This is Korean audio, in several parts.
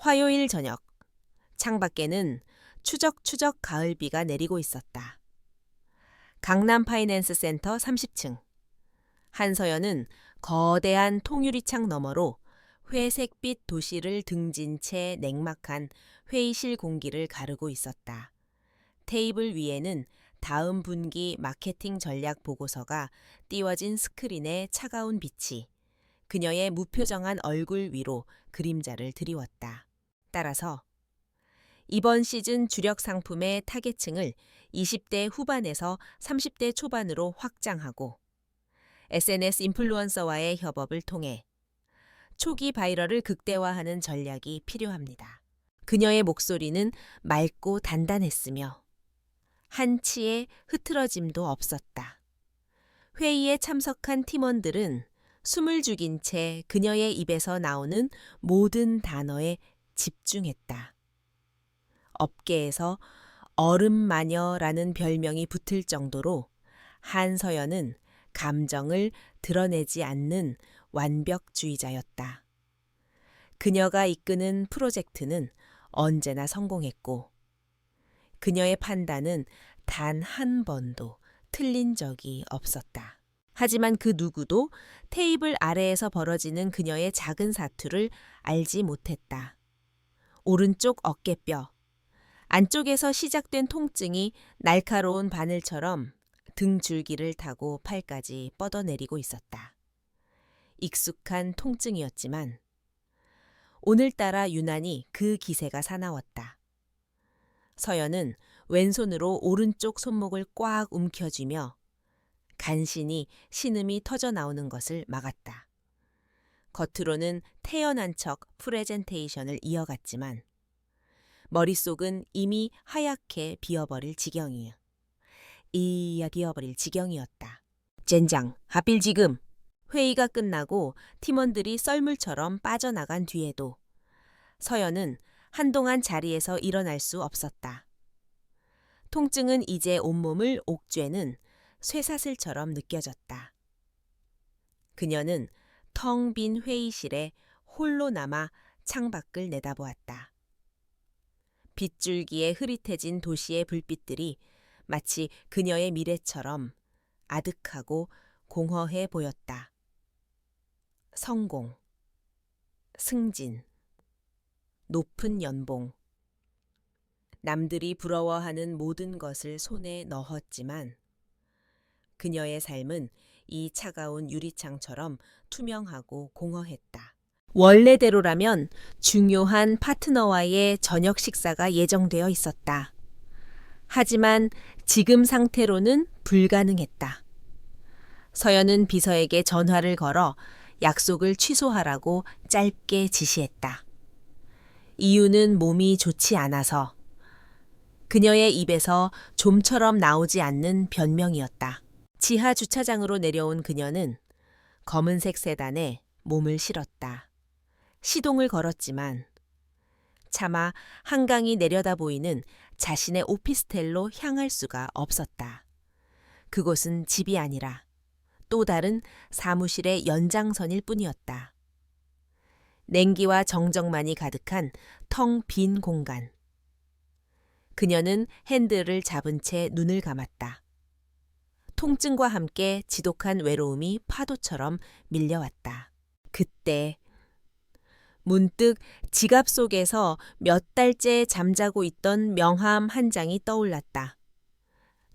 화요일 저녁, 창밖에는 추적추적 가을비가 내리고 있었다. 강남 파이낸스 센터 30층. 한서연은 거대한 통유리창 너머로 회색빛 도시를 등진 채 냉막한 회의실 공기를 가르고 있었다. 테이블 위에는 다음 분기 마케팅 전략 보고서가 띄워진 스크린에 차가운 빛이 그녀의 무표정한 얼굴 위로 그림자를 드리웠다. 따라서 이번 시즌 주력 상품의 타겟층을 20대 후반에서 30대 초반으로 확장하고 SNS 인플루언서와의 협업을 통해 초기 바이럴을 극대화하는 전략이 필요합니다. 그녀의 목소리는 맑고 단단했으며 한치의 흐트러짐도 없었다. 회의에 참석한 팀원들은 숨을 죽인 채 그녀의 입에서 나오는 모든 단어에 집중했다. 업계에서 얼음마녀라는 별명이 붙을 정도로 한서연은 감정을 드러내지 않는 완벽주의자였다. 그녀가 이끄는 프로젝트는 언제나 성공했고 그녀의 판단은 단 한 번도 틀린 적이 없었다. 하지만 그 누구도 테이블 아래에서 벌어지는 그녀의 작은 사투를 알지 못했다. 오른쪽 어깨뼈, 안쪽에서 시작된 통증이 날카로운 바늘처럼 등 줄기를 타고 팔까지 뻗어내리고 있었다. 익숙한 통증이었지만 오늘따라 유난히 그 기세가 사나웠다. 서연은 왼손으로 오른쪽 손목을 꽉 움켜쥐며 간신히 신음이 터져 나오는 것을 막았다. 겉으로는 태연한 척 프레젠테이션을 이어갔지만 머릿속은 이미 하얗게 비어버릴 지경이었다. 젠장, 하필 지금! 회의가 끝나고 팀원들이 썰물처럼 빠져나간 뒤에도 서연은 한동안 자리에서 일어날 수 없었다. 통증은 이제 온몸을 옥죄는 쇠사슬처럼 느껴졌다. 그녀는 텅 빈 회의실에 홀로 남아 창밖을 내다보았다. 빗줄기에 흐릿해진 도시의 불빛들이 마치 그녀의 미래처럼 아득하고 공허해 보였다. 성공, 승진, 높은 연봉. 남들이 부러워하는 모든 것을 손에 넣었지만 그녀의 삶은 이 차가운 유리창처럼 투명하고 공허했다. 원래대로라면 중요한 파트너와의 저녁 식사가 예정되어 있었다. 하지만 지금 상태로는 불가능했다. 서연은 비서에게 전화를 걸어 약속을 취소하라고 짧게 지시했다. 이유는 몸이 좋지 않아서. 그녀의 입에서 좀처럼 나오지 않는 변명이었다. 지하 주차장으로 내려온 그녀는 검은색 세단에 몸을 실었다. 시동을 걸었지만 차마 한강이 내려다 보이는 자신의 오피스텔로 향할 수가 없었다. 그곳은 집이 아니라 또 다른 사무실의 연장선일 뿐이었다. 냉기와 정적만이 가득한 텅 빈 공간. 그녀는 핸들을 잡은 채 눈을 감았다. 통증과 함께 지독한 외로움이 파도처럼 밀려왔다. 그때 문득 지갑 속에서 몇 달째 잠자고 있던 명함 한 장이 떠올랐다.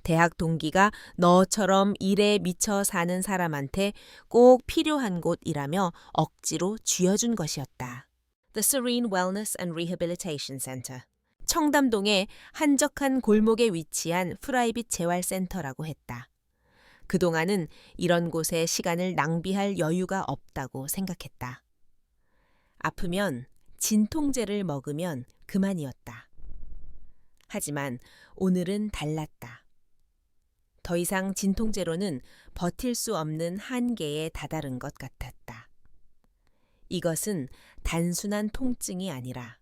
대학 동기가 너처럼 일에 미쳐 사는 사람한테 꼭 필요한 곳이라며 억지로 쥐어준 것이었다. The Serene Wellness and Rehabilitation Center. 청담동의 한적한 골목에 위치한 프라이빗 재활센터라고 했다. 그동안은 이런 곳에 시간을 낭비할 여유가 없다고 생각했다. 아프면 진통제를 먹으면 그만이었다. 하지만 오늘은 달랐다. 더 이상 진통제로는 버틸 수 없는 한계에 다다른 것 같았다. 이것은 단순한 통증이 아니라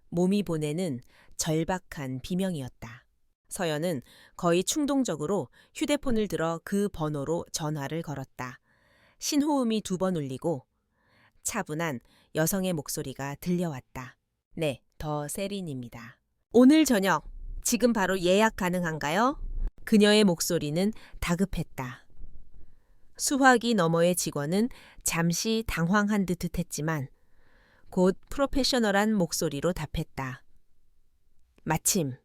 몸이 보내는 절박한 비명이었다. 서연은 거의 충동적으로 휴대폰을 들어 그 번호로 전화를 걸었다. 신호음이 2번 울리고 차분한 여성의 목소리가 들려왔다. 네, 더 세린입니다. 오늘 저녁, 지금 바로 예약 가능한가요? 그녀의 목소리는 다급했다. 수화기 너머의 직원은 잠시 당황한 듯 했지만 곧 프로페셔널한 목소리로 답했다. 마침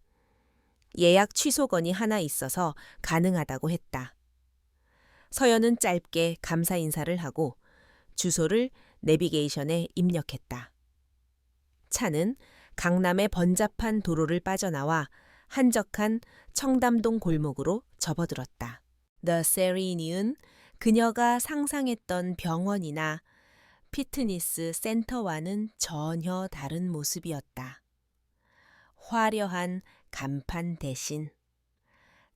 예약 취소 건이 하나 있어서 가능하다고 했다. 서연은 짧게 감사 인사를 하고 주소를 내비게이션에 입력했다. 차는 강남의 번잡한 도로를 빠져나와 한적한 청담동 골목으로 접어들었다. The Serene은 그녀가 상상했던 병원이나 피트니스 센터와는 전혀 다른 모습이었다. 화려한 간판 대신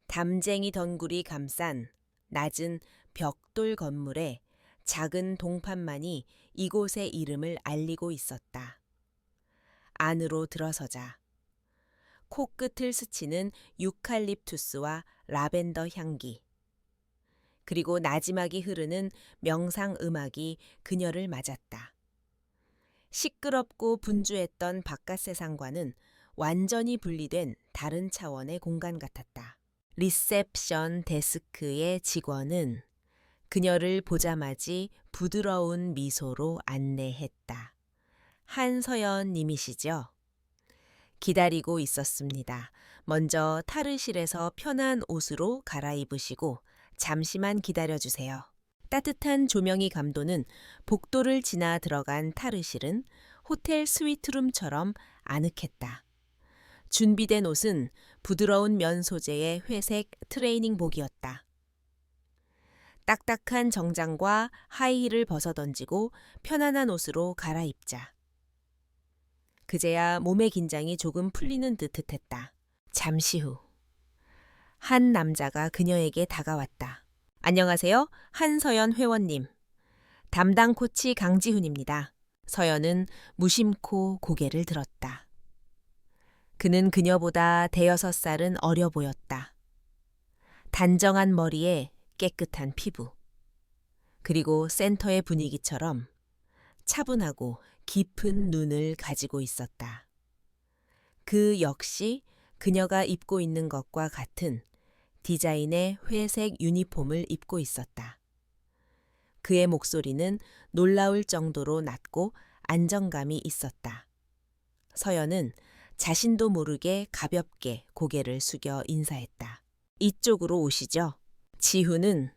담쟁이 덩굴이 감싼 낮은 벽돌 건물에 작은 동판만이 이곳의 이름을 알리고 있었다. 안으로 들어서자 코끝을 스치는 유칼립투스와 라벤더 향기, 그리고 나지막이 흐르는 명상 음악이 그녀를 맞았다. 시끄럽고 분주했던 바깥 세상과는 완전히 분리된 다른 차원의 공간 같았다. 리셉션 데스크의 직원은 그녀를 보자마자 부드러운 미소로 안내했다. 한서연 님이시죠? 기다리고 있었습니다. 먼저 탈의실에서 편한 옷으로 갈아입으시고 잠시만 기다려주세요. 따뜻한 조명이 감도는 복도를 지나 들어간 탈의실은 호텔 스위트룸처럼 아늑했다. 준비된 옷은 부드러운 면 소재의 회색 트레이닝복이었다. 딱딱한 정장과 하이힐을 벗어던지고 편안한 옷으로 갈아입자. 그제야 몸의 긴장이 조금 풀리는 듯했다. 잠시 후 한 남자가 그녀에게 다가왔다. 안녕하세요. 한서연 회원님. 담당 코치 강지훈입니다. 서연은 무심코 고개를 들었다. 그는 그녀보다 5살은 어려 보였다. 단정한 머리에 깨끗한 피부, 그리고 센터의 분위기처럼 차분하고 깊은 눈을 가지고 있었다. 그 역시 그녀가 입고 있는 것과 같은 디자인의 회색 유니폼을 입고 있었다. 그의 목소리는 놀라울 정도로 낮고 안정감이 있었다. 서연은 자신도 모르게 가볍게 고개를 숙여 인사했다. 이쪽으로 오시죠. 지훈은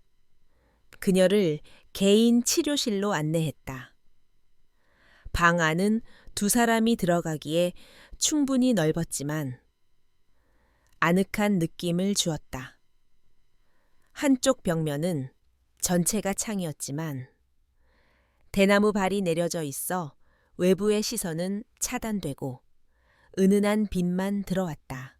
그녀를 개인 치료실로 안내했다. 방 안은 2사람이 들어가기에 충분히 넓었지만 아늑한 느낌을 주었다. 한쪽 벽면은 전체가 창이었지만 대나무 발이 내려져 있어 외부의 시선은 차단되고 은은한 빛만 들어왔다.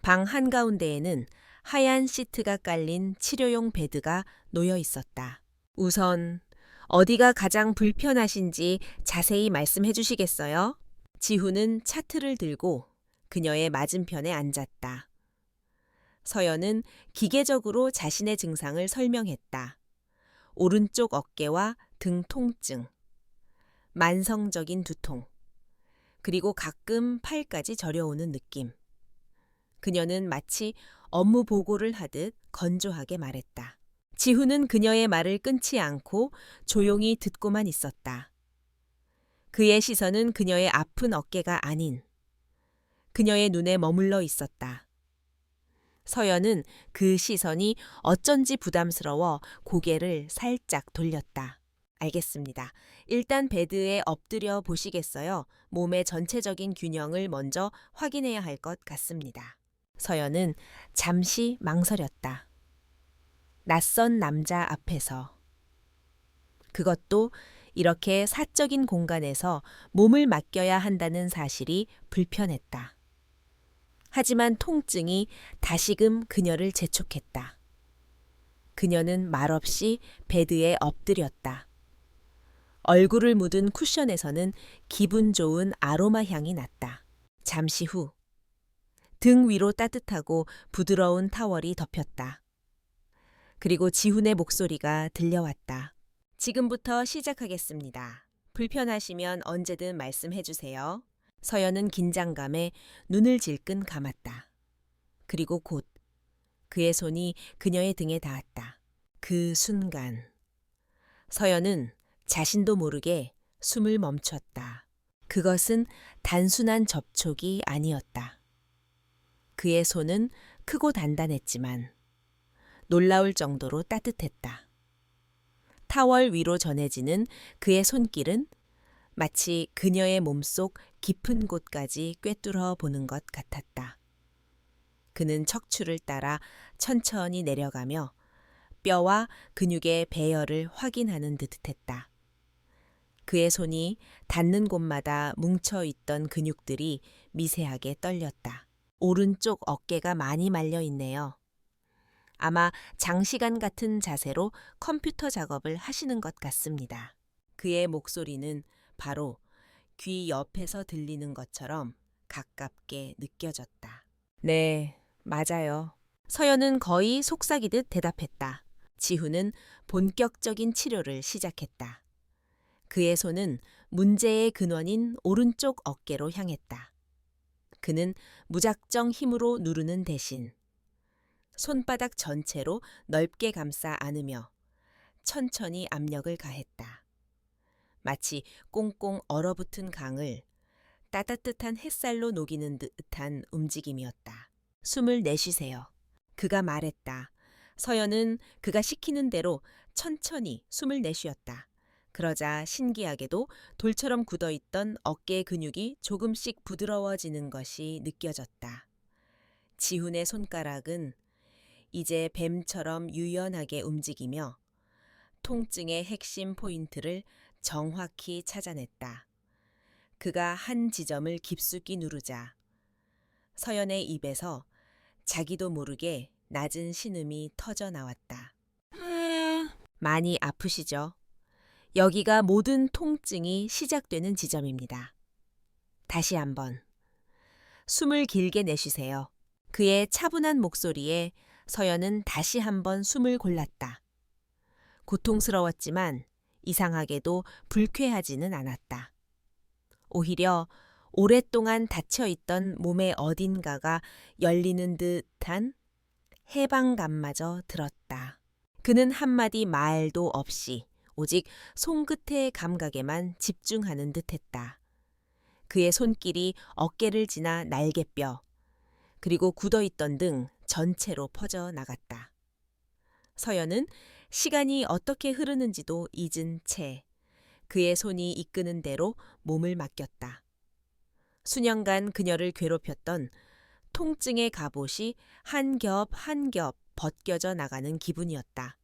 방 한가운데에는 하얀 시트가 깔린 치료용 베드가 놓여 있었다. 우선 어디가 가장 불편하신지 자세히 말씀해 주시겠어요? 지훈은 차트를 들고 그녀의 맞은편에 앉았다. 서연은 기계적으로 자신의 증상을 설명했다. 오른쪽 어깨와 등 통증, 만성적인 두통, 그리고 가끔 팔까지 저려오는 느낌. 그녀는 마치 업무 보고를 하듯 건조하게 말했다. 지훈은 그녀의 말을 끊지 않고 조용히 듣고만 있었다. 그의 시선은 그녀의 아픈 어깨가 아닌 그녀의 눈에 머물러 있었다. 서연은 그 시선이 어쩐지 부담스러워 고개를 살짝 돌렸다. 알겠습니다. 일단 베드에 엎드려 보시겠어요? 몸의 전체적인 균형을 먼저 확인해야 할 것 같습니다. 서연은 잠시 망설였다. 낯선 남자 앞에서. 그것도 이렇게 사적인 공간에서 몸을 맡겨야 한다는 사실이 불편했다. 하지만 통증이 다시금 그녀를 재촉했다. 그녀는 말없이 베드에 엎드렸다. 얼굴을 묻은 쿠션에서는 기분 좋은 아로마 향이 났다. 잠시 후 등 위로 따뜻하고 부드러운 타월이 덮였다. 그리고 지훈의 목소리가 들려왔다. 지금부터 시작하겠습니다. 불편하시면 언제든 말씀해 주세요. 서연은 긴장감에 눈을 질끈 감았다. 그리고 곧 그의 손이 그녀의 등에 닿았다. 그 순간 서연은 자신도 모르게 숨을 멈췄다. 그것은 단순한 접촉이 아니었다. 그의 손은 크고 단단했지만 놀라울 정도로 따뜻했다. 타월 위로 전해지는 그의 손길은 마치 그녀의 몸속 깊은 곳까지 꿰뚫어 보는 것 같았다. 그는 척추를 따라 천천히 내려가며 뼈와 근육의 배열을 확인하는 듯했다. 그의 손이 닿는 곳마다 뭉쳐있던 근육들이 미세하게 떨렸다. 오른쪽 어깨가 많이 말려 있네요. 아마 장시간 같은 자세로 컴퓨터 작업을 하시는 것 같습니다. 그의 목소리는 바로 귀 옆에서 들리는 것처럼 가깝게 느껴졌다. 네, 맞아요. 서연은 거의 속삭이듯 대답했다. 지훈은 본격적인 치료를 시작했다. 그의 손은 문제의 근원인 오른쪽 어깨로 향했다. 그는 무작정 힘으로 누르는 대신 손바닥 전체로 넓게 감싸 안으며 천천히 압력을 가했다. 마치 꽁꽁 얼어붙은 강을 따뜻한 햇살로 녹이는 듯한 움직임이었다. 숨을 내쉬세요. 그가 말했다. 서연은 그가 시키는 대로 천천히 숨을 내쉬었다. 그러자 신기하게도 돌처럼 굳어있던 어깨 근육이 조금씩 부드러워지는 것이 느껴졌다. 지훈의 손가락은 이제 뱀처럼 유연하게 움직이며 통증의 핵심 포인트를 정확히 찾아냈다. 그가 한 지점을 깊숙이 누르자 서연의 입에서 자기도 모르게 낮은 신음이 터져 나왔다. 많이 아프시죠? 여기가 모든 통증이 시작되는 지점입니다. 다시 한번 숨을 길게 내쉬세요. 그의 차분한 목소리에 서연은 다시 한번 숨을 골랐다. 고통스러웠지만 이상하게도 불쾌하지는 않았다. 오히려 오랫동안 닫혀있던 몸의 어딘가가 열리는 듯한 해방감마저 들었다. 그는 한마디 말도 없이 오직 손끝의 감각에만 집중하는 듯했다. 그의 손길이 어깨를 지나 날개뼈, 그리고 굳어있던 등 전체로 퍼져 나갔다. 서연은 시간이 어떻게 흐르는지도 잊은 채 그의 손이 이끄는 대로 몸을 맡겼다. 수년간 그녀를 괴롭혔던 통증의 갑옷이 한 겹 한 겹 벗겨져 나가는 기분이었다.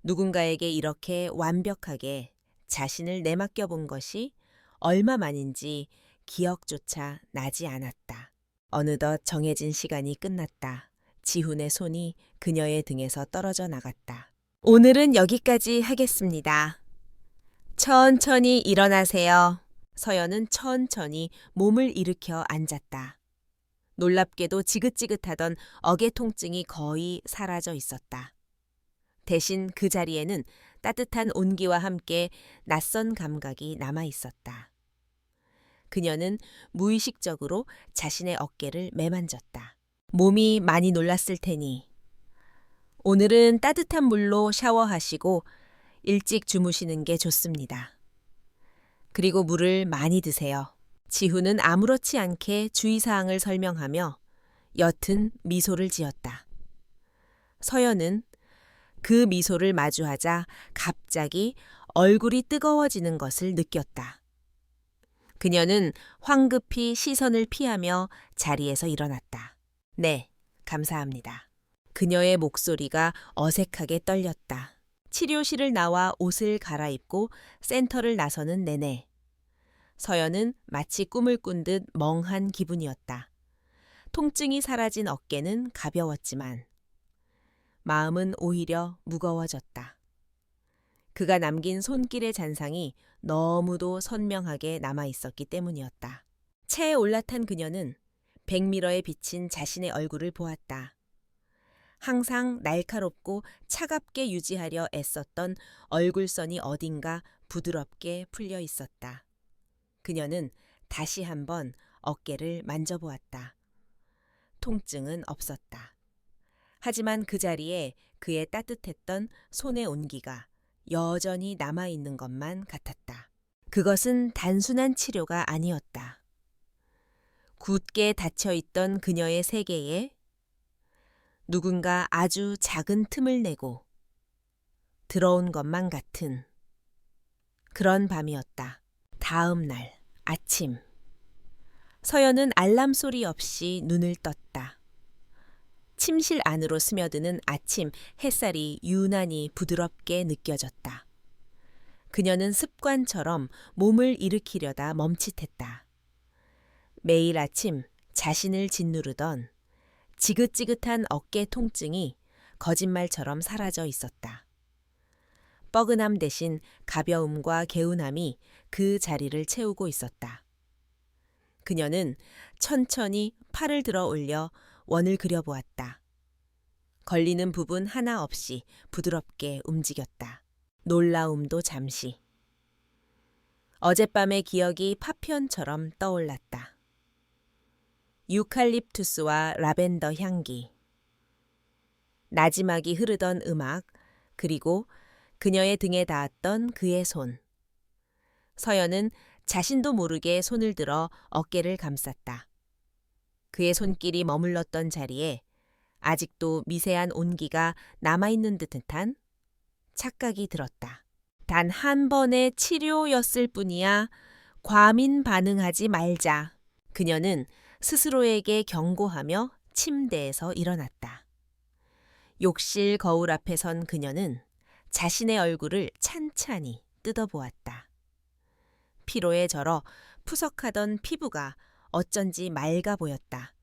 누군가에게 이렇게 완벽하게 자신을 내맡겨 본 것이 얼마만인지 기억조차 나지 않았다. 어느덧 정해진 시간이 끝났다. 지훈의 손이 그녀의 등에서 떨어져 나갔다. 오늘은 여기까지 하겠습니다. 천천히 일어나세요. 서연은 천천히 몸을 일으켜 앉았다. 놀랍게도 지긋지긋하던 어깨 통증이 거의 사라져 있었다. 대신 그 자리에는 따뜻한 온기와 함께 낯선 감각이 남아 있었다. 그녀는 무의식적으로 자신의 어깨를 매만졌다. 몸이 많이 놀랐을 테니 오늘은 따뜻한 물로 샤워하시고 일찍 주무시는 게 좋습니다. 그리고 물을 많이 드세요. 지훈은 아무렇지 않게 주의사항을 설명하며 옅은 미소를 지었다. 서연은 그 미소를 마주하자 갑자기 얼굴이 뜨거워지는 것을 느꼈다. 그녀는 황급히 시선을 피하며 자리에서 일어났다. 네, 감사합니다. 그녀의 목소리가 어색하게 떨렸다. 치료실을 나와 옷을 갈아입고 센터를 나서는 내내 서연은 마치 꿈을 꾼 듯 멍한 기분이었다. 통증이 사라진 어깨는 가벼웠지만 마음은 오히려 무거워졌다. 그가 남긴 손길의 잔상이 너무도 선명하게 남아 있었기 때문이었다. 체에 올라탄 그녀는 백미러에 비친 자신의 얼굴을 보았다. 항상 날카롭고 차갑게 유지하려 애썼던 얼굴선이 어딘가 부드럽게 풀려 있었다. 그녀는 다시 한번 어깨를 만져보았다. 통증은 없었다. 하지만 그 자리에 그의 따뜻했던 손의 온기가 여전히 남아있는 것만 같았다. 그것은 단순한 치료가 아니었다. 굳게 닫혀있던 그녀의 세계에 누군가 아주 작은 틈을 내고 들어온 것만 같은 그런 밤이었다. 다음 날 아침. 서연은 알람 소리 없이 눈을 떴다. 침실 안으로 스며드는 아침 햇살이 유난히 부드럽게 느껴졌다. 그녀는 습관처럼 몸을 일으키려다 멈칫했다. 매일 아침 자신을 짓누르던 지긋지긋한 어깨 통증이 거짓말처럼 사라져 있었다. 뻐근함 대신 가벼움과 개운함이 그 자리를 채우고 있었다. 그녀는 천천히 팔을 들어 올려 원을 그려보았다. 걸리는 부분 하나 없이 부드럽게 움직였다. 놀라움도 잠시. 어젯밤의 기억이 파편처럼 떠올랐다. 유칼립투스와 라벤더 향기. 나지막이 흐르던 음악, 그리고 그녀의 등에 닿았던 그의 손. 서연은 자신도 모르게 손을 들어 어깨를 감쌌다. 그의 손길이 머물렀던 자리에 아직도 미세한 온기가 남아있는 듯한 착각이 들었다. 단 한 번의 치료였을 뿐이야. 과민 반응하지 말자. 그녀는 스스로에게 경고하며 침대에서 일어났다. 욕실 거울 앞에 선 그녀는 자신의 얼굴을 찬찬히 뜯어보았다. 피로에 절어 푸석하던 피부가 어쩐지 맑아 보였다.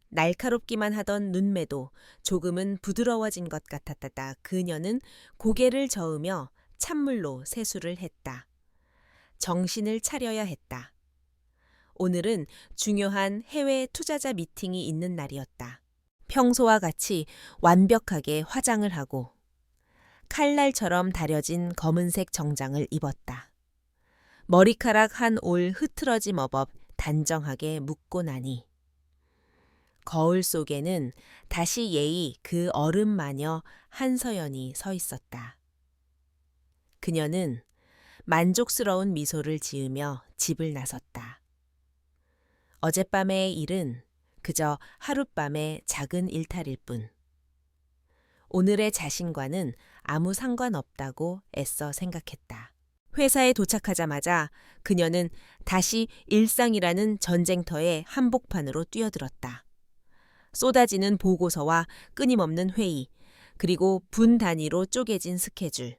날카롭기만 하던 눈매도 조금은 부드러워진 것 같았다. 그녀는 고개를 저으며 찬물로 세수를 했다. 정신을 차려야 했다. 오늘은 중요한 해외 투자자 미팅이 있는 날이었다. 평소와 같이 완벽하게 화장을 하고 칼날처럼 다려진 검은색 정장을 입었다. 머리카락 한 올 흐트러짐 없 단정하게 묶고 나니 거울 속에는 다시 예의 그 얼음 마녀 한서연이 서 있었다. 그녀는 만족스러운 미소를 지으며 집을 나섰다. 어젯밤의 일은 그저 하룻밤의 작은 일탈일 뿐. 오늘의 자신과는 아무 상관없다고 애써 생각했다. 회사에 도착하자마자 그녀는 다시 일상이라는 전쟁터의 한복판으로 뛰어들었다. 쏟아지는 보고서와 끊임없는 회의, 그리고 분 단위로 쪼개진 스케줄.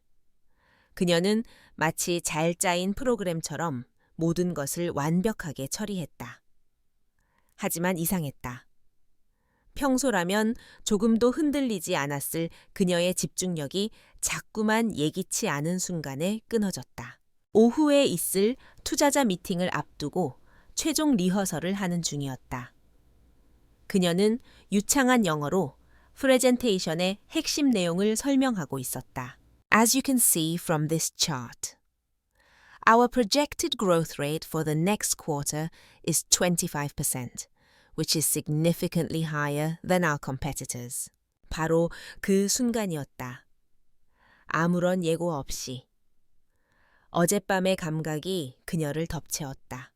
그녀는 마치 잘 짜인 프로그램처럼 모든 것을 완벽하게 처리했다. 하지만 이상했다. 평소라면 조금도 흔들리지 않았을 그녀의 집중력이 자꾸만 예기치 않은 순간에 끊어졌다. 오후에 있을 투자자 미팅을 앞두고 최종 리허설을 하는 중이었다. 그녀는 유창한 영어로 프레젠테이션의 핵심 내용을 설명하고 있었다. As you can see from this chart, our projected growth rate for the next quarter is 25%, which is significantly higher than our competitors. 바로 그 순간이었다. 아무런 예고 없이 어젯밤의 감각이 그녀를 덮채웠다.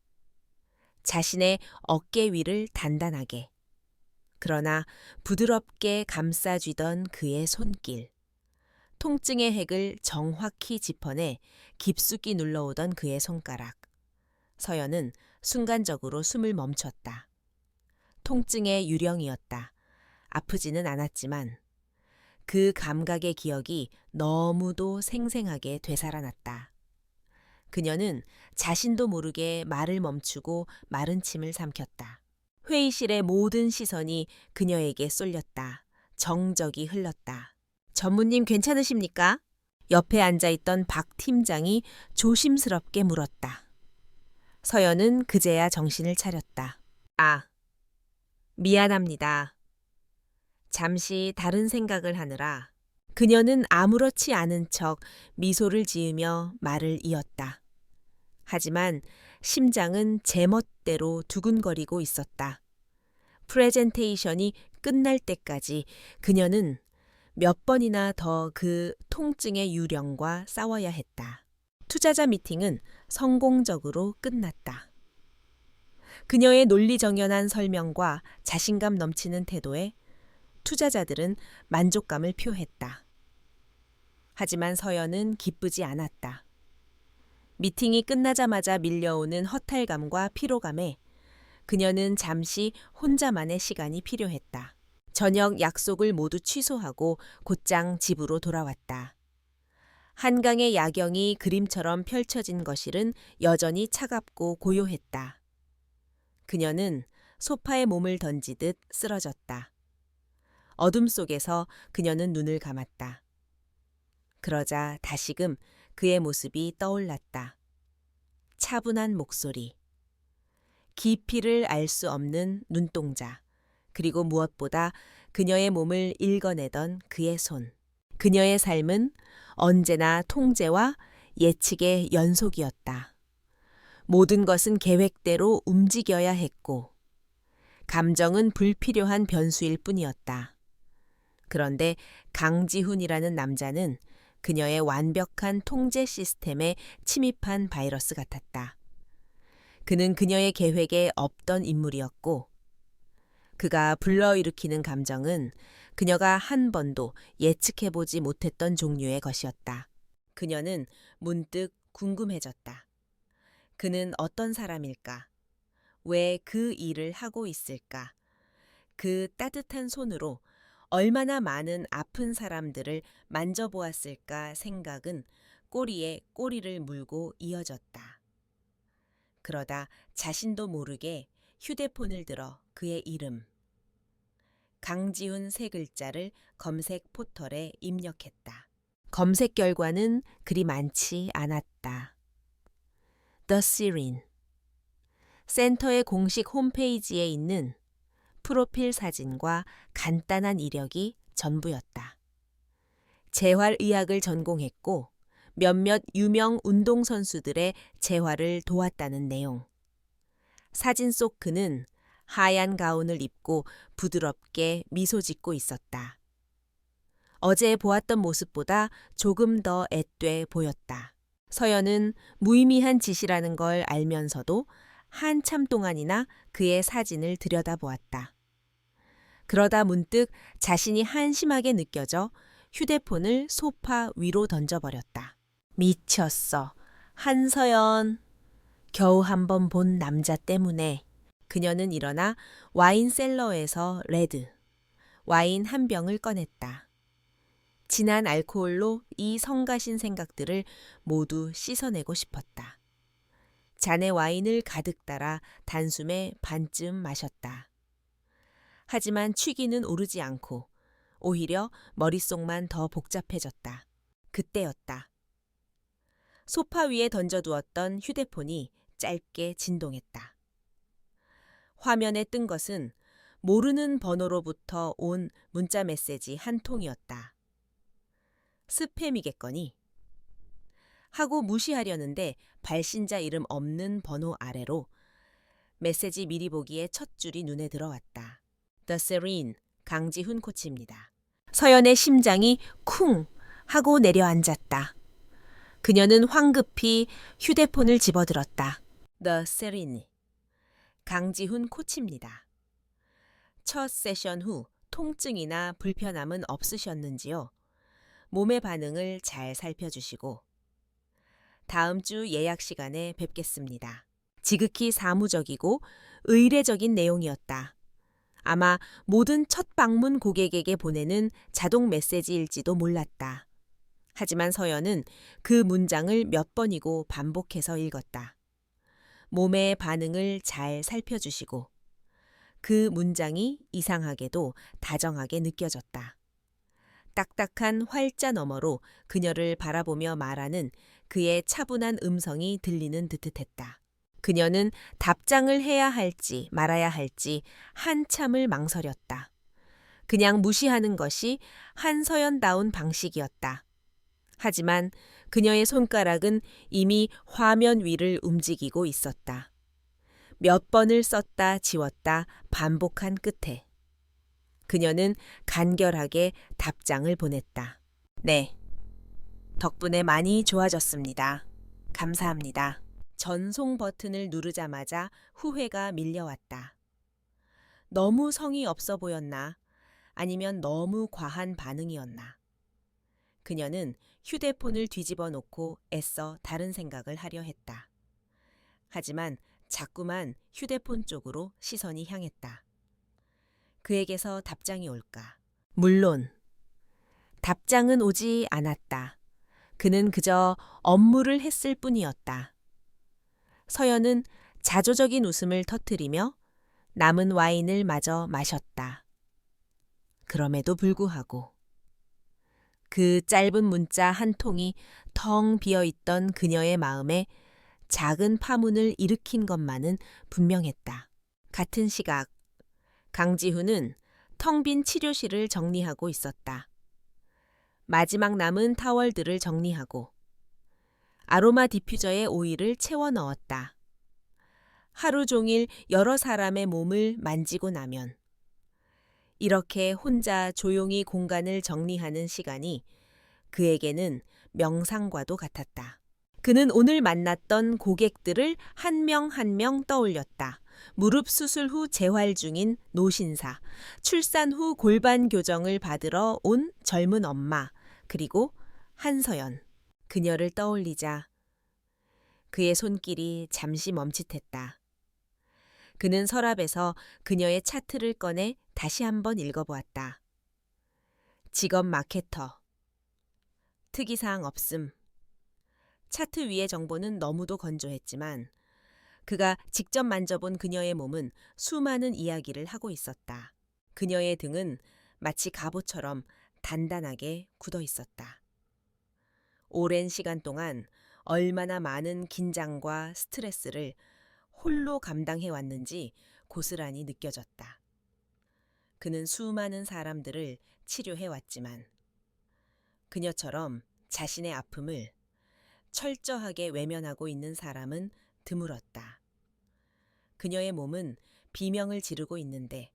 자신의 어깨 위를 단단하게, 그러나 부드럽게 감싸쥐던 그의 손길, 통증의 핵을 정확히 짚어내 깊숙이 눌러오던 그의 손가락. 서연은 순간적으로 숨을 멈췄다. 통증의 유령이었다. 아프지는 않았지만 그 감각의 기억이 너무도 생생하게 되살아났다. 그녀는 자신도 모르게 말을 멈추고 마른 침을 삼켰다. 회의실의 모든 시선이 그녀에게 쏠렸다. 정적이 흘렀다. 전무님 괜찮으십니까? 옆에 앉아있던 박 팀장이 조심스럽게 물었다. 서연은 그제야 정신을 차렸다. 아, 미안합니다. 잠시 다른 생각을 하느라 그녀는 아무렇지 않은 척 미소를 지으며 말을 이었다. 하지만 심장은 제멋대로 두근거리고 있었다. 프레젠테이션이 끝날 때까지 그녀는 몇 번이나 더 그 통증의 유령과 싸워야 했다. 투자자 미팅은 성공적으로 끝났다. 그녀의 논리정연한 설명과 자신감 넘치는 태도에 투자자들은 만족감을 표했다. 하지만 서연은 기쁘지 않았다. 미팅이 끝나자마자 밀려오는 허탈감과 피로감에 그녀는 잠시 혼자만의 시간이 필요했다. 저녁 약속을 모두 취소하고 곧장 집으로 돌아왔다. 한강의 야경이 그림처럼 펼쳐진 거실은 여전히 차갑고 고요했다. 그녀는 소파에 몸을 던지듯 쓰러졌다. 어둠 속에서 그녀는 눈을 감았다. 그러자 다시금 그의 모습이 떠올랐다. 차분한 목소리, 깊이를 알 수 없는 눈동자, 그리고 무엇보다 그녀의 몸을 읽어내던 그의 손. 그녀의 삶은 언제나 통제와 예측의 연속이었다. 모든 것은 계획대로 움직여야 했고, 감정은 불필요한 변수일 뿐이었다. 그런데 강지훈이라는 남자는 그녀의 완벽한 통제 시스템에 침입한 바이러스 같았다. 그는 그녀의 계획에 없던 인물이었고, 그가 불러일으키는 감정은 그녀가 한 번도 예측해보지 못했던 종류의 것이었다. 그녀는 문득 궁금해졌다. 그는 어떤 사람일까? 왜 그 일을 하고 있을까? 그 따뜻한 손으로 얼마나 많은 아픈 사람들을 만져보았을까 생각은 꼬리에 꼬리를 물고 이어졌다. 그러다 자신도 모르게 휴대폰을 들어 그의 이름, 강지훈 세 글자를 검색 포털에 입력했다. 검색 결과는 그리 많지 않았다. The Siren. 센터의 공식 홈페이지에 있는 프로필 사진과 간단한 이력이 전부였다. 재활의학을 전공했고 몇몇 유명 운동선수들의 재활을 도왔다는 내용. 사진 속 그는 하얀 가운을 입고 부드럽게 미소 짓고 있었다. 어제 보았던 모습보다 조금 더 앳돼 보였다. 서연은 무의미한 짓이라는 걸 알면서도 한참 동안이나 그의 사진을 들여다보았다. 그러다 문득 자신이 한심하게 느껴져 휴대폰을 소파 위로 던져버렸다. 미쳤어. 한서연. 겨우 한 번 본 남자 때문에. 그녀는 일어나 와인 셀러에서 레드, 와인 한 병을 꺼냈다. 진한 알코올로 이 성가신 생각들을 모두 씻어내고 싶었다. 잔에 와인을 가득 따라 단숨에 반쯤 마셨다. 하지만 취기는 오르지 않고 오히려 머릿속만 더 복잡해졌다. 그때였다. 소파 위에 던져두었던 휴대폰이 짧게 진동했다. 화면에 뜬 것은 모르는 번호로부터 온 문자 메시지 한 통이었다. 스팸이겠거니 하고 무시하려는데 발신자 이름 없는 번호 아래로 메시지 미리 보기에 첫 줄이 눈에 들어왔다. The Serene, 강지훈 코치입니다. 서연의 심장이 쿵 하고 내려앉았다. 그녀는 황급히 휴대폰을 집어들었다. The Serene, 강지훈 코치입니다. 첫 세션 후 통증이나 불편함은 없으셨는지요? 몸의 반응을 잘 살펴주시고 다음 주 예약 시간에 뵙겠습니다. 지극히 사무적이고 의례적인 내용이었다. 아마 모든 첫 방문 고객에게 보내는 자동 메시지일지도 몰랐다. 하지만 서연은 그 문장을 몇 번이고 반복해서 읽었다. 몸의 반응을 잘 살펴주시고 그 문장이 이상하게도 다정하게 느껴졌다. 딱딱한 활자 너머로 그녀를 바라보며 말하는 그의 차분한 음성이 들리는 듯했다. 그녀는 답장을 해야 할지 말아야 할지 한참을 망설였다. 그냥 무시하는 것이 한서연다운 방식이었다. 하지만 그녀의 손가락은 이미 화면 위를 움직이고 있었다. 몇 번을 썼다 지웠다 반복한 끝에 그녀는 간결하게 답장을 보냈다. 네. 덕분에 많이 좋아졌습니다. 감사합니다. 전송 버튼을 누르자마자 후회가 밀려왔다. 너무 성의 없어 보였나? 아니면 너무 과한 반응이었나? 그녀는 휴대폰을 뒤집어 놓고 애써 다른 생각을 하려 했다. 하지만 자꾸만 휴대폰 쪽으로 시선이 향했다. 그에게서 답장이 올까? 물론 답장은 오지 않았다. 그는 그저 업무를 했을 뿐이었다. 서연은 자조적인 웃음을 터뜨리며 남은 와인을 마저 마셨다. 그럼에도 불구하고 그 짧은 문자 한 통이 텅 비어있던 그녀의 마음에 작은 파문을 일으킨 것만은 분명했다. 같은 시각 강지훈은 텅 빈 치료실을 정리하고 있었다. 마지막 남은 타월들을 정리하고 아로마 디퓨저에 오일을 채워 넣었다. 하루 종일 여러 사람의 몸을 만지고 나면 이렇게 혼자 조용히 공간을 정리하는 시간이 그에게는 명상과도 같았다. 그는 오늘 만났던 고객들을 한 명 한 명 떠올렸다. 무릎 수술 후 재활 중인 노신사, 출산 후 골반 교정을 받으러 온 젊은 엄마, 그리고 한서연. 그녀를 떠올리자 그의 손길이 잠시 멈칫했다. 그는 서랍에서 그녀의 차트를 꺼내 다시 한번 읽어보았다. 직업 마케터. 특이사항 없음. 차트 위의 정보는 너무도 건조했지만 그가 직접 만져본 그녀의 몸은 수많은 이야기를 하고 있었다. 그녀의 등은 마치 갑옷처럼 단단하게 굳어 있었다. 오랜 시간 동안 얼마나 많은 긴장과 스트레스를 홀로 감당해 왔는지 고스란히 느껴졌다. 그는 수많은 사람들을 치료해 왔지만 그녀처럼 자신의 아픔을 철저하게 외면하고 있는 사람은 드물었다. 그녀의 몸은 비명을 지르고 있는데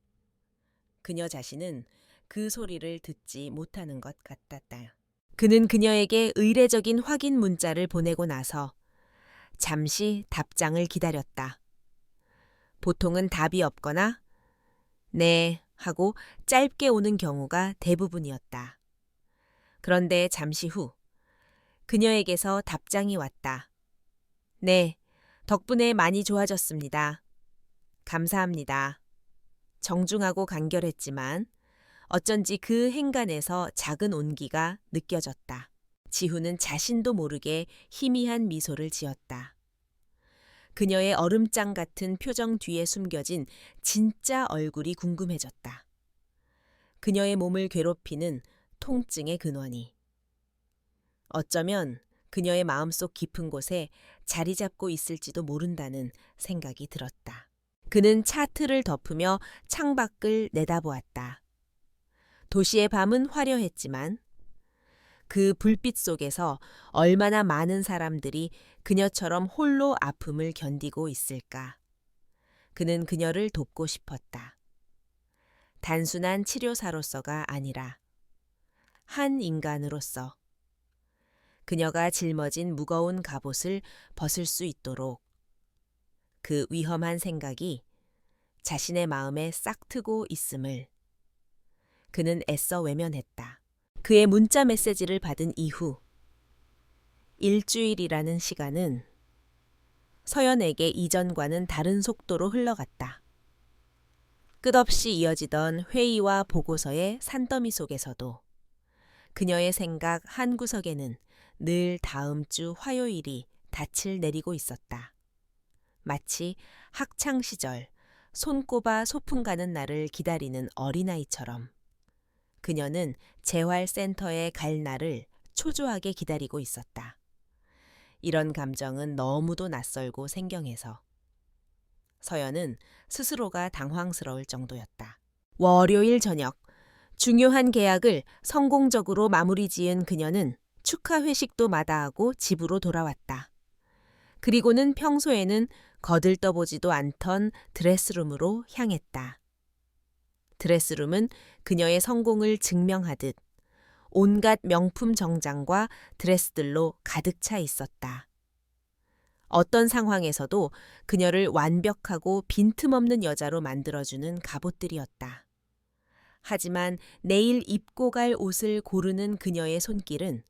그녀 자신은 그 소리를 듣지 못하는 것 같았다. 그는 그녀에게 의례적인 확인 문자를 보내고 나서 잠시 답장을 기다렸다. 보통은 답이 없거나 네 하고 짧게 오는 경우가 대부분이었다. 그런데 잠시 후 그녀에게서 답장이 왔다. 네, 덕분에 많이 좋아졌습니다. 감사합니다. 정중하고 간결했지만 어쩐지 그 행간에서 작은 온기가 느껴졌다. 지훈은 자신도 모르게 희미한 미소를 지었다. 그녀의 얼음장 같은 표정 뒤에 숨겨진 진짜 얼굴이 궁금해졌다. 그녀의 몸을 괴롭히는 통증의 근원이. 어쩌면 그녀의 마음속 깊은 곳에 자리 잡고 있을지도 모른다는 생각이 들었다. 그는 차트를 덮으며 창밖을 내다보았다. 도시의 밤은 화려했지만 그 불빛 속에서 얼마나 많은 사람들이 그녀처럼 홀로 아픔을 견디고 있을까. 그는 그녀를 돕고 싶었다. 단순한 치료사로서가 아니라 한 인간으로서 그녀가 짊어진 무거운 갑옷을 벗을 수 있도록 그 위험한 생각이 자신의 마음에 싹트고 있음을 그는 애써 외면했다. 그의 문자 메시지를 받은 이후 일주일이라는 시간은 서연에게 이전과는 다른 속도로 흘러갔다. 끝없이 이어지던 회의와 보고서의 산더미 속에서도 그녀의 생각 한 구석에는 늘 다음 주 화요일이 닻을 내리고 있었다. 마치 학창 시절 손꼽아 소풍 가는 날을 기다리는 어린아이처럼 그녀는 재활센터에 갈 날을 초조하게 기다리고 있었다. 이런 감정은 너무도 낯설고 생경해서 서연은 스스로가 당황스러울 정도였다. 월요일 저녁 중요한 계약을 성공적으로 마무리 지은 그녀는 축하 회식도 마다하고 집으로 돌아왔다. 그리고는 평소에는 거들떠보지도 않던 드레스룸으로 향했다. 드레스룸은 그녀의 성공을 증명하듯 온갖 명품 정장과 드레스들로 가득 차 있었다. 어떤 상황에서도 그녀를 완벽하고 빈틈없는 여자로 만들어주는 갑옷들이었다. 하지만 내일 입고 갈 옷을 고르는 그녀의 손길은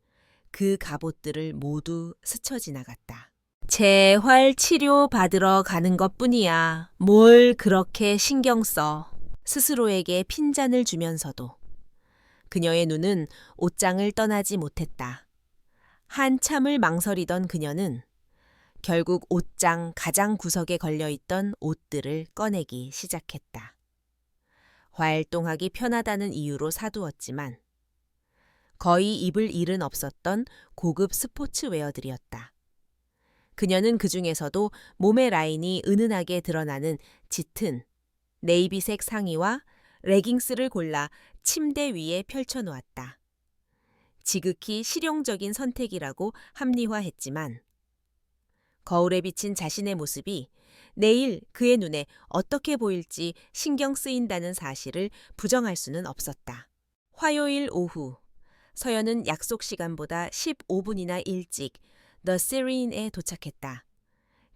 그 갑옷들을 모두 스쳐 지나갔다. 재활 치료 받으러 가는 것뿐이야. 뭘 그렇게 신경 써. 스스로에게 핀잔을 주면서도 그녀의 눈은 옷장을 떠나지 못했다. 한참을 망설이던 그녀는 결국 옷장 가장 구석에 걸려있던 옷들을 꺼내기 시작했다. 활동하기 편하다는 이유로 사두었지만 거의 입을 일은 없었던 고급 스포츠웨어들이었다. 그녀는 그 중에서도 몸의 라인이 은은하게 드러나는 짙은 네이비색 상의와 레깅스를 골라 침대 위에 펼쳐놓았다. 지극히 실용적인 선택이라고 합리화했지만 거울에 비친 자신의 모습이 내일 그의 눈에 어떻게 보일지 신경 쓰인다는 사실을 부정할 수는 없었다. 화요일 오후, 서연은 약속 시간보다 15분이나 일찍 The Serene에 도착했다.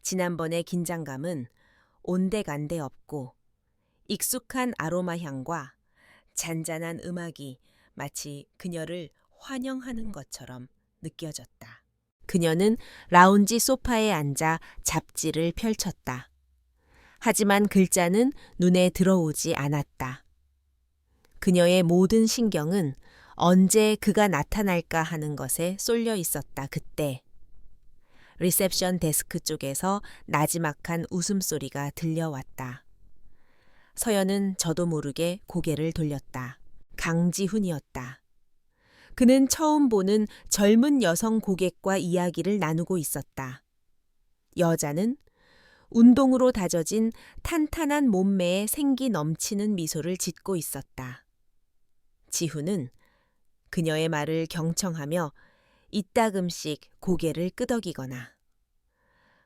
지난번의 긴장감은 온데간데 없고 익숙한 아로마 향과 잔잔한 음악이 마치 그녀를 환영하는 것처럼 느껴졌다. 그녀는 라운지 소파에 앉아 잡지를 펼쳤다. 하지만 글자는 눈에 들어오지 않았다. 그녀의 모든 신경은 언제 그가 나타날까 하는 것에 쏠려 있었다. 그때 리셉션 데스크 쪽에서 나지막한 웃음소리가 들려왔다. 서연은 저도 모르게 고개를 돌렸다. 강지훈이었다. 그는 처음 보는 젊은 여성 고객과 이야기를 나누고 있었다. 여자는 운동으로 다져진 탄탄한 몸매에 생기 넘치는 미소를 짓고 있었다. 지훈은 그녀의 말을 경청하며 이따금씩 고개를 끄덕이거나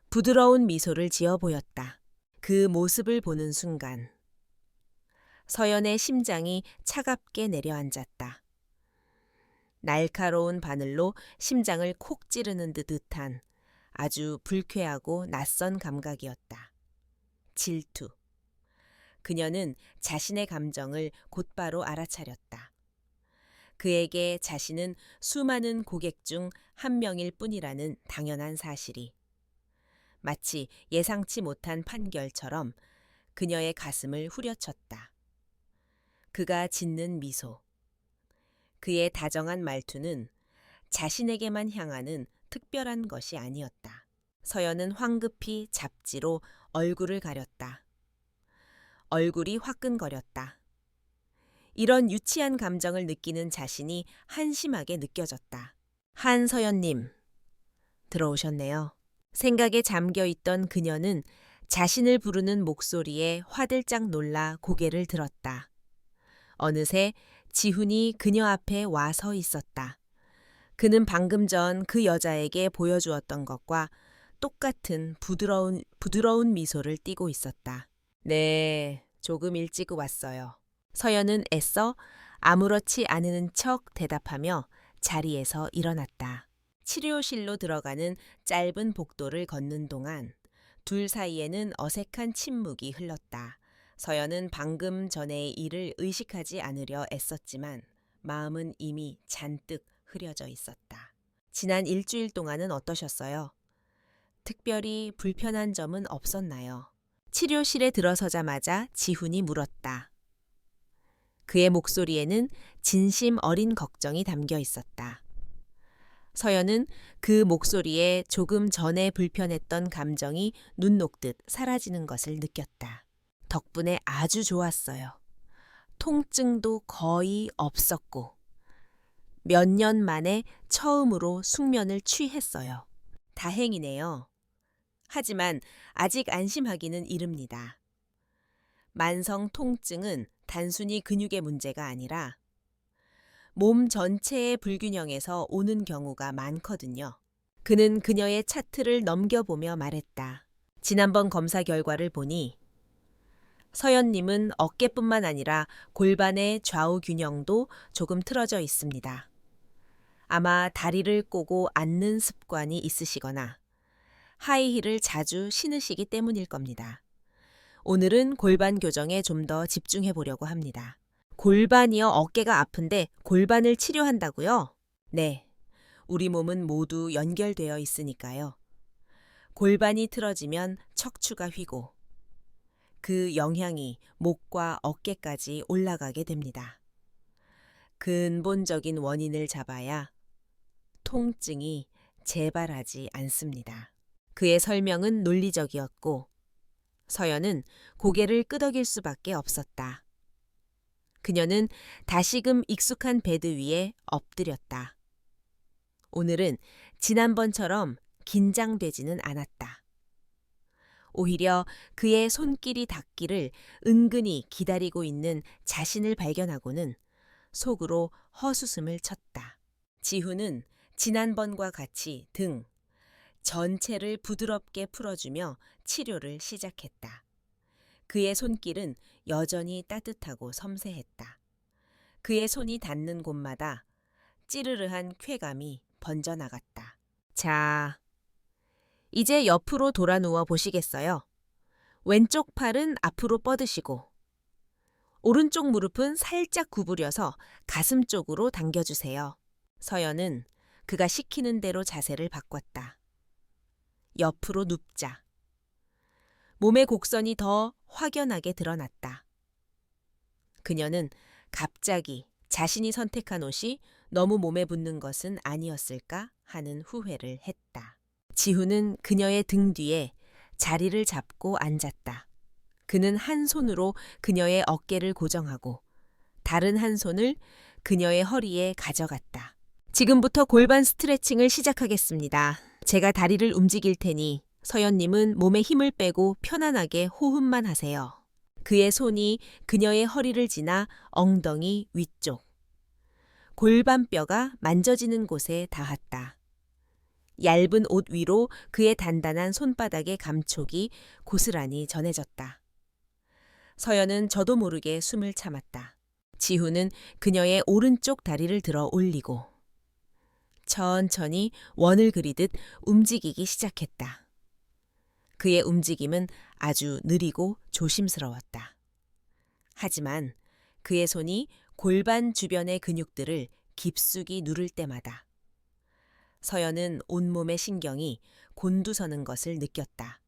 부드러운 미소를 지어 보였다. 그 모습을 보는 순간 서연의 심장이 차갑게 내려앉았다. 날카로운 바늘로 심장을 콕 찌르는 듯한 아주 불쾌하고 낯선 감각이었다. 질투. 그녀는 자신의 감정을 곧바로 알아차렸다. 그에게 자신은 수많은 고객 중 한 명일 뿐이라는 당연한 사실이 마치 예상치 못한 판결처럼 그녀의 가슴을 후려쳤다. 그가 짓는 미소. 그의 다정한 말투는 자신에게만 향하는 특별한 것이 아니었다. 서연은 황급히 잡지로 얼굴을 가렸다. 얼굴이 화끈거렸다. 이런 유치한 감정을 느끼는 자신이 한심하게 느껴졌다. 한서연님, 들어오셨네요. 생각에 잠겨있던 그녀는 자신을 부르는 목소리에 화들짝 놀라 고개를 들었다. 어느새 지훈이 그녀 앞에 와 서 있었다. 그는 방금 전 그 여자에게 보여주었던 것과 똑같은 부드러운 미소를 띠고 있었다. 네, 조금 일찍 왔어요. 서연은 애써 아무렇지 않은 척 대답하며 자리에서 일어났다. 치료실로 들어가는 짧은 복도를 걷는 동안 둘 사이에는 어색한 침묵이 흘렀다. 서연은 방금 전의 일을 의식하지 않으려 애썼지만 마음은 이미 잔뜩 흐려져 있었다. 지난 일주일 동안은 어떠셨어요? 특별히 불편한 점은 없었나요? 치료실에 들어서자마자 지훈이 물었다. 그의 목소리에는 진심 어린 걱정이 담겨 있었다. 서연은 그 목소리에 조금 전에 불편했던 감정이 눈 녹듯 사라지는 것을 느꼈다. 덕분에 아주 좋았어요. 통증도 거의 없었고 몇 년 만에 처음으로 숙면을 취했어요. 다행이네요. 하지만 아직 안심하기는 이릅니다. 만성 통증은 단순히 근육의 문제가 아니라 몸 전체의 불균형에서 오는 경우가 많거든요. 그는 그녀의 차트를 넘겨보며 말했다. 지난번 검사 결과를 보니 서연님은 어깨뿐만 아니라 골반의 좌우 균형도 조금 틀어져 있습니다. 아마 다리를 꼬고 앉는 습관이 있으시거나 하이힐을 자주 신으시기 때문일 겁니다. 오늘은 골반 교정에 좀 더 집중해 보려고 합니다. 골반이요, 어깨가 아픈데 골반을 치료한다고요? 네. 우리 몸은 모두 연결되어 있으니까요. 골반이 틀어지면 척추가 휘고 그 영향이 목과 어깨까지 올라가게 됩니다. 근본적인 원인을 잡아야 통증이 재발하지 않습니다. 그의 설명은 논리적이었고 서연은 고개를 끄덕일 수밖에 없었다. 그녀는 다시금 익숙한 베드 위에 엎드렸다. 오늘은 지난번처럼 긴장되지는 않았다. 오히려 그의 손길이 닿기를 은근히 기다리고 있는 자신을 발견하고는 속으로 헛웃음을 쳤다. 지훈은 지난번과 같이 등 전체를 부드럽게 풀어주며 치료를 시작했다. 그의 손길은 여전히 따뜻하고 섬세했다. 그의 손이 닿는 곳마다 찌르르한 쾌감이 번져나갔다. 자, 이제 옆으로 돌아 누워 보시겠어요? 왼쪽 팔은 앞으로 뻗으시고 오른쪽 무릎은 살짝 구부려서 가슴 쪽으로 당겨주세요. 서연은 그가 시키는 대로 자세를 바꿨다. 옆으로 눕자. 몸의 곡선이 더 확연하게 드러났다. 그녀는 갑자기 자신이 선택한 옷이 너무 몸에 붙는 것은 아니었을까 하는 후회를 했다. 지훈은 그녀의 등 뒤에 자리를 잡고 앉았다. 그는 한 손으로 그녀의 어깨를 고정하고 다른 한 손을 그녀의 허리에 가져갔다. 지금부터 골반 스트레칭을 시작하겠습니다. 제가 다리를 움직일 테니 서연님은 몸에 힘을 빼고 편안하게 호흡만 하세요. 그의 손이 그녀의 허리를 지나 엉덩이 위쪽, 골반뼈가 만져지는 곳에 닿았다. 얇은 옷 위로 그의 단단한 손바닥의 감촉이 고스란히 전해졌다. 서연은 저도 모르게 숨을 참았다. 지훈은 그녀의 오른쪽 다리를 들어 올리고 천천히 원을 그리듯 움직이기 시작했다. 그의 움직임은 아주 느리고 조심스러웠다. 하지만 그의 손이 골반 주변의 근육들을 깊숙이 누를 때마다 서연은 온몸의 신경이 곤두서는 것을 느꼈다.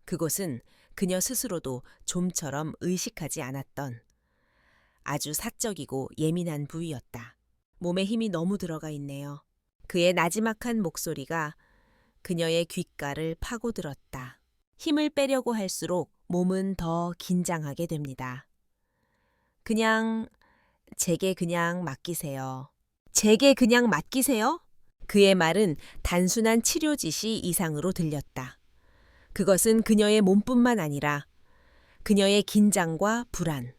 그곳은 그녀 스스로도 좀처럼 의식하지 않았던 아주 사적이고 예민한 부위였다. 몸에 힘이 너무 들어가 있네요. 그의 나지막한 목소리가 그녀의 귓가를 파고들었다. 힘을 빼려고 할수록 몸은 더 긴장하게 됩니다. 제게 그냥 맡기세요. 제게 그냥 맡기세요? 그의 말은 단순한 치료 지시 이상으로 들렸다. 그것은 그녀의 몸뿐만 아니라 그녀의 긴장과 불안,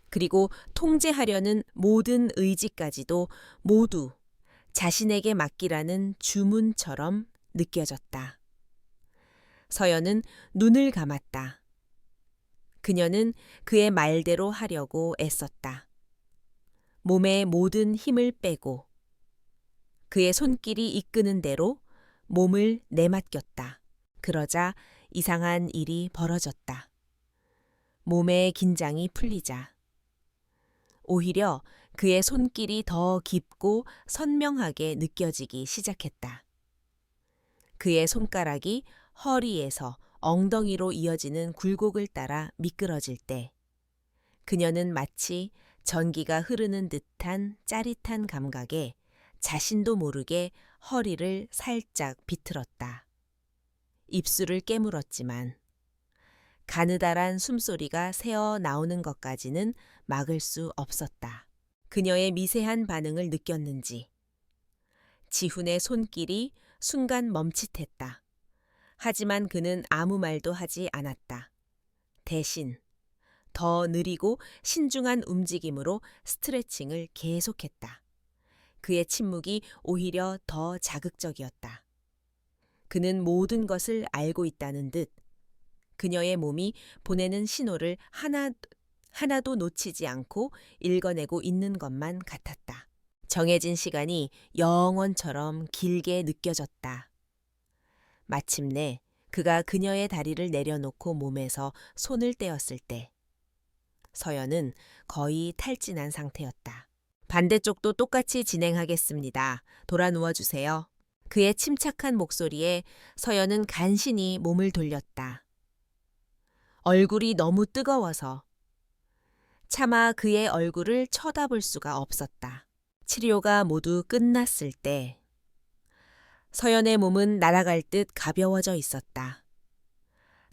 그리고 통제하려는 모든 의지까지도 모두 자신에게 맡기라는 주문처럼 느껴졌다. 서연은 눈을 감았다. 그녀는 그의 말대로 하려고 애썼다. 몸의 모든 힘을 빼고 그의 손길이 이끄는 대로 몸을 내맡겼다. 그러자 이상한 일이 벌어졌다. 몸의 긴장이 풀리자 오히려 그의 손길이 더 깊고 선명하게 느껴지기 시작했다. 그의 손가락이 허리에서 엉덩이로 이어지는 굴곡을 따라 미끄러질 때 그녀는 마치 전기가 흐르는 듯한 짜릿한 감각에 자신도 모르게 허리를 살짝 비틀었다. 입술을 깨물었지만 가느다란 숨소리가 새어 나오는 것까지는 막을 수 없었다. 그녀의 미세한 반응을 느꼈는지 지훈의 손길이 순간 멈칫했다. 하지만 그는 아무 말도 하지 않았다. 대신 더 느리고 신중한 움직임으로 스트레칭을 계속했다. 그의 침묵이 오히려 더 자극적이었다. 그는 모든 것을 알고 있다는 듯 그녀의 몸이 보내는 신호를 하나도 놓치지 않고 읽어내고 있는 것만 같았다. 정해진 시간이 영원처럼 길게 느껴졌다. 마침내 그가 그녀의 다리를 내려놓고 몸에서 손을 떼었을 때 서연은 거의 탈진한 상태였다. 반대쪽도 똑같이 진행하겠습니다. 돌아 누워주세요. 그의 침착한 목소리에 서연은 간신히 몸을 돌렸다. 얼굴이 너무 뜨거워서 차마 그의 얼굴을 쳐다볼 수가 없었다. 치료가 모두 끝났을 때 서연의 몸은 날아갈 듯 가벼워져 있었다.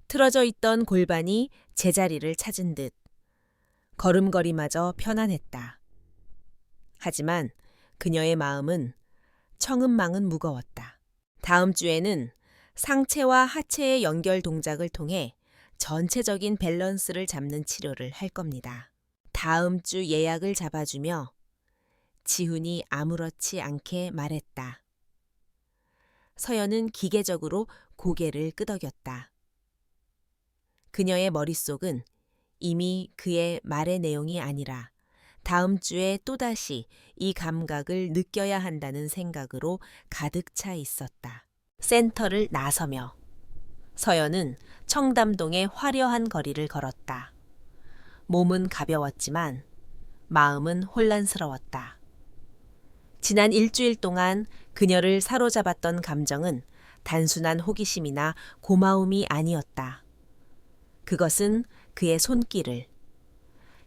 틀어져 있던 골반이 제자리를 찾은 듯 걸음걸이마저 편안했다. 하지만 그녀의 마음은 청은망은 무거웠다. 다음 주에는 상체와 하체의 연결 동작을 통해 전체적인 밸런스를 잡는 치료를 할 겁니다. 다음 주 예약을 잡아주며 지훈이 아무렇지 않게 말했다. 서연은 기계적으로 고개를 끄덕였다. 그녀의 머릿속은 이미 그의 말의 내용이 아니라 다음 주에 또다시 이 감각을 느껴야 한다는 생각으로 가득 차 있었다. 센터를 나서며 서연은 청담동의 화려한 거리를 걸었다. 몸은 가벼웠지만 마음은 혼란스러웠다. 지난 일주일 동안 그녀를 사로잡았던 감정은 단순한 호기심이나 고마움이 아니었다. 그것은 그의 손길을,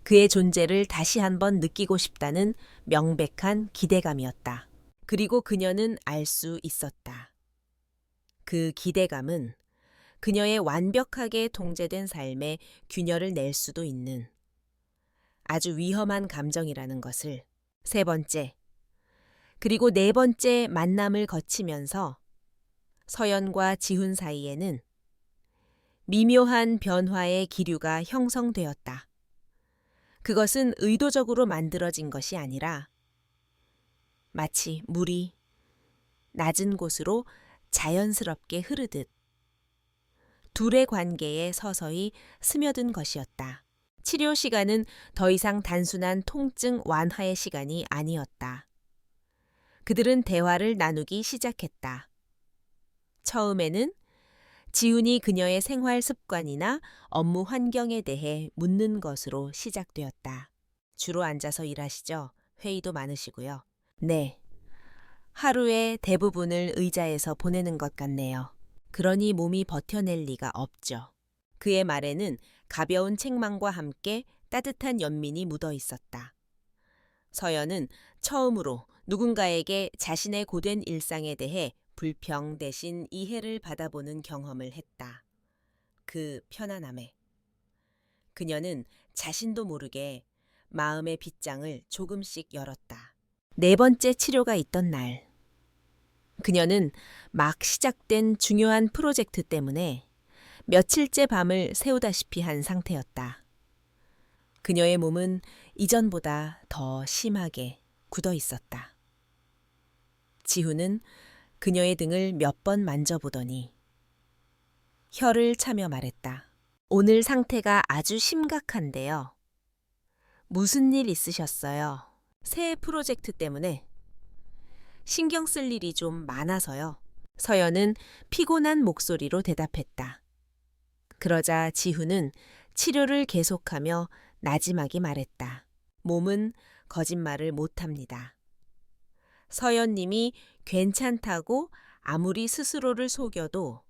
그의 존재를 다시 한번 느끼고 싶다는 명백한 기대감이었다. 그리고 그녀는 알 수 있었다. 그 기대감은 그녀의 완벽하게 통제된 삶에 균열을 낼 수도 있는 아주 위험한 감정이라는 것을. 세 번째, 그리고 네 번째 만남을 거치면서 서연과 지훈 사이에는 미묘한 변화의 기류가 형성되었다. 그것은 의도적으로 만들어진 것이 아니라 마치 물이 낮은 곳으로 자연스럽게 흐르듯 둘의 관계에 서서히 스며든 것이었다. 치료 시간은 더 이상 단순한 통증 완화의 시간이 아니었다. 그들은 대화를 나누기 시작했다. 처음에는 지훈이 그녀의 생활 습관이나 업무 환경에 대해 묻는 것으로 시작되었다. 주로 앉아서 일하시죠? 회의도 많으시고요. 네. 하루의 대부분을 의자에서 보내는 것 같네요. 그러니 몸이 버텨낼 리가 없죠. 그의 말에는 가벼운 책망과 함께 따뜻한 연민이 묻어 있었다. 서연은 처음으로 누군가에게 자신의 고된 일상에 대해 불평 대신 이해를 받아보는 경험을 했다. 그 편안함에 그녀는 자신도 모르게 마음의 빗장을 조금씩 열었다. 네 번째 치료가 있던 날, 그녀는 막 시작된 중요한 프로젝트 때문에 며칠째 밤을 새우다시피 한 상태였다. 그녀의 몸은 이전보다 더 심하게 굳어 있었다. 지훈은 그녀의 등을 몇 번 만져보더니 혀를 차며 말했다. 오늘 상태가 아주 심각한데요. 무슨 일 있으셨어요? 새 프로젝트 때문에 신경 쓸 일이 좀 많아서요. 서연은 피곤한 목소리로 대답했다. 그러자 지훈은 치료를 계속하며 나지막이 말했다. 몸은 거짓말을 못합니다. 서연님이 괜찮다고 아무리 스스로를 속여도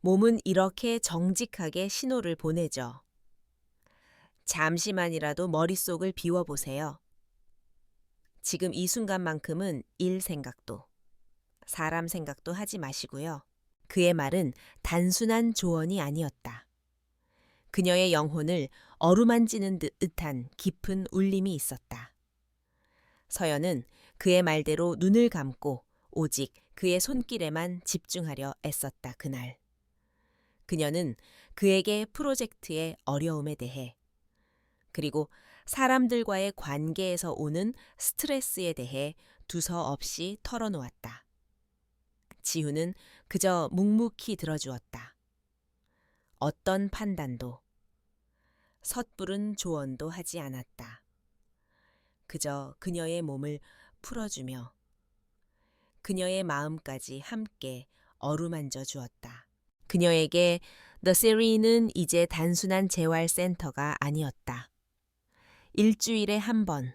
몸은 이렇게 정직하게 신호를 보내죠. 잠시만이라도 머릿속을 비워보세요. 지금 이 순간만큼은 일 생각도, 사람 생각도 하지 마시고요. 그의 말은 단순한 조언이 아니었다. 그녀의 영혼을 어루만지는 듯한 깊은 울림이 있었다. 서연은 그의 말대로 눈을 감고 오직 그의 손길에만 집중하려 애썼다. 그날. 그녀는 그에게 프로젝트의 어려움에 대해 그리고 사람들과의 관계에서 오는 스트레스에 대해 두서없이 털어놓았다. 지훈은 그저 묵묵히 들어주었다. 어떤 판단도, 섣부른 조언도 하지 않았다. 그저 그녀의 몸을 풀어주며 그녀의 마음까지 함께 어루만져 주었다. 그녀에게 The Serene는 이제 단순한 재활센터가 아니었다. 일주일에 한 번,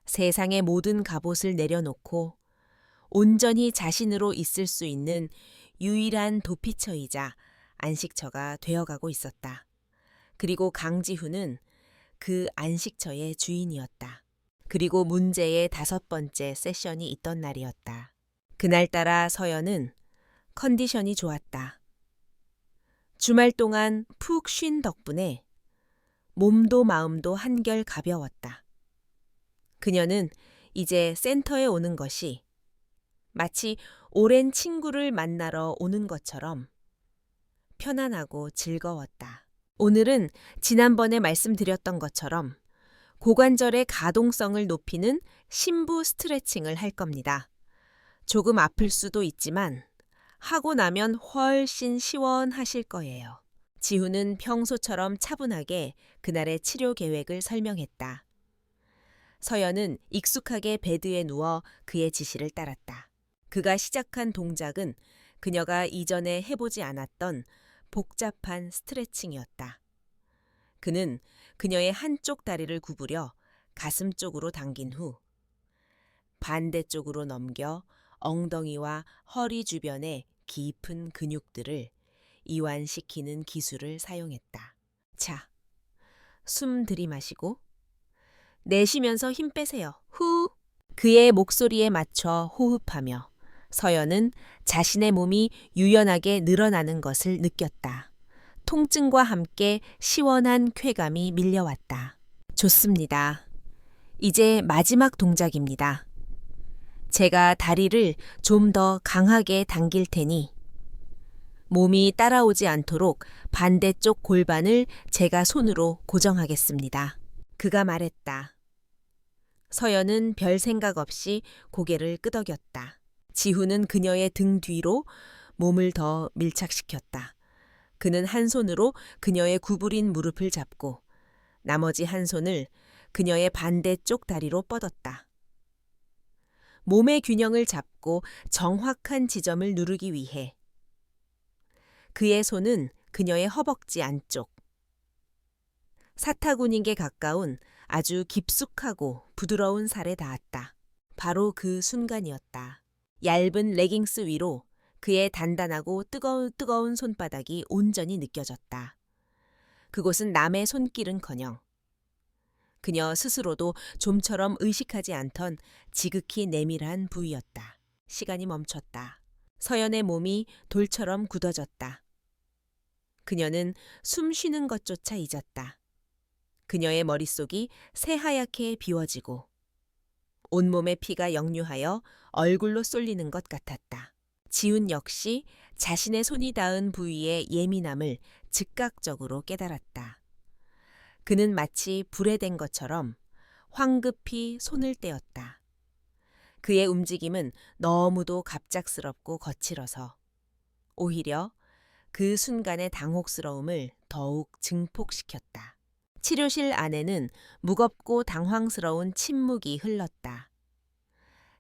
세상의 모든 갑옷을 내려놓고 온전히 자신으로 있을 수 있는 유일한 도피처이자 안식처가 되어가고 있었다. 그리고 강지훈은 그 안식처의 주인이었다. 그리고 문제의 5번째 세션이 있던 날이었다. 그날따라 서연은 컨디션이 좋았다. 주말 동안 푹 쉰 덕분에 몸도 마음도 한결 가벼웠다. 그녀는 이제 센터에 오는 것이 마치 오랜 친구를 만나러 오는 것처럼 편안하고 즐거웠다. 오늘은 지난번에 말씀드렸던 것처럼 고관절의 가동성을 높이는 심부 스트레칭을 할 겁니다. 조금 아플 수도 있지만 하고 나면 훨씬 시원하실 거예요. 지훈은 평소처럼 차분하게 그날의 치료 계획을 설명했다. 서연은 익숙하게 베드에 누워 그의 지시를 따랐다. 그가 시작한 동작은 그녀가 이전에 해보지 않았던 복잡한 스트레칭이었다. 그는 그녀의 한쪽 다리를 구부려 가슴 쪽으로 당긴 후 반대쪽으로 넘겨 엉덩이와 허리 주변의 깊은 근육들을 이완시키는 기술을 사용했다. 자, 숨 들이마시고 내쉬면서 힘 빼세요. 후! 그의 목소리에 맞춰 호흡하며 서연은 자신의 몸이 유연하게 늘어나는 것을 느꼈다. 통증과 함께 시원한 쾌감이 밀려왔다. 좋습니다. 이제 마지막 동작입니다. 제가 다리를 좀 더 강하게 당길 테니 몸이 따라오지 않도록 반대쪽 골반을 제가 손으로 고정하겠습니다. 그가 말했다. 서연은 별 생각 없이 고개를 끄덕였다. 지훈은 그녀의 등 뒤로 몸을 더 밀착시켰다. 그는 한 손으로 그녀의 구부린 무릎을 잡고 나머지 한 손을 그녀의 반대쪽 다리로 뻗었다. 몸의 균형을 잡고 정확한 지점을 누르기 위해 그의 손은 그녀의 허벅지 안쪽, 사타구니에 가까운 아주 깊숙하고 부드러운 살에 닿았다. 바로 그 순간이었다. 얇은 레깅스 위로 그의 단단하고 뜨거운 손바닥이 온전히 느껴졌다. 그곳은 남의 손길은커녕 그녀 스스로도 좀처럼 의식하지 않던 지극히 내밀한 부위였다. 시간이 멈췄다. 서연의 몸이 돌처럼 굳어졌다. 그녀는 숨 쉬는 것조차 잊었다. 그녀의 머릿속이 새하얗게 비워지고 온몸의 피가 역류하여 얼굴로 쏠리는 것 같았다. 지훈 역시 자신의 손이 닿은 부위의 예민함을 즉각적으로 깨달았다. 그는 마치 불에 댄 것처럼 황급히 손을 떼었다. 그의 움직임은 너무도 갑작스럽고 거칠어서 오히려 그 순간의 당혹스러움을 더욱 증폭시켰다. 치료실 안에는 무겁고 당황스러운 침묵이 흘렀다.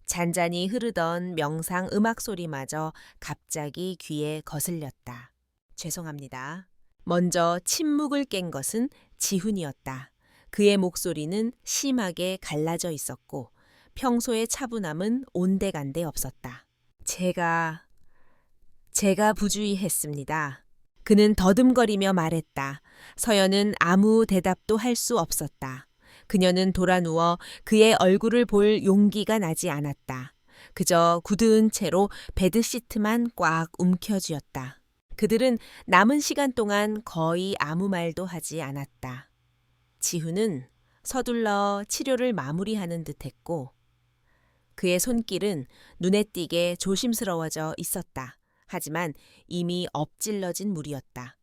잔잔히 흐르던 명상 음악 소리마저 갑자기 귀에 거슬렸다. 죄송합니다. 먼저 침묵을 깬 것은 지훈이었다. 그의 목소리는 심하게 갈라져 있었고 평소의 차분함은 온데간데 없었다. 제가 부주의했습니다. 그는 더듬거리며 말했다. 서연은 아무 대답도 할 수 없었다. 그녀는 돌아누워 그의 얼굴을 볼 용기가 나지 않았다. 그저 굳은 채로 베드시트만 꽉 움켜쥐었다. 그들은 남은 시간 동안 거의 아무 말도 하지 않았다. 지훈은 서둘러 치료를 마무리하는 듯했고 그의 손길은 눈에 띄게 조심스러워져 있었다. 하지만 이미 엎질러진 물이었다.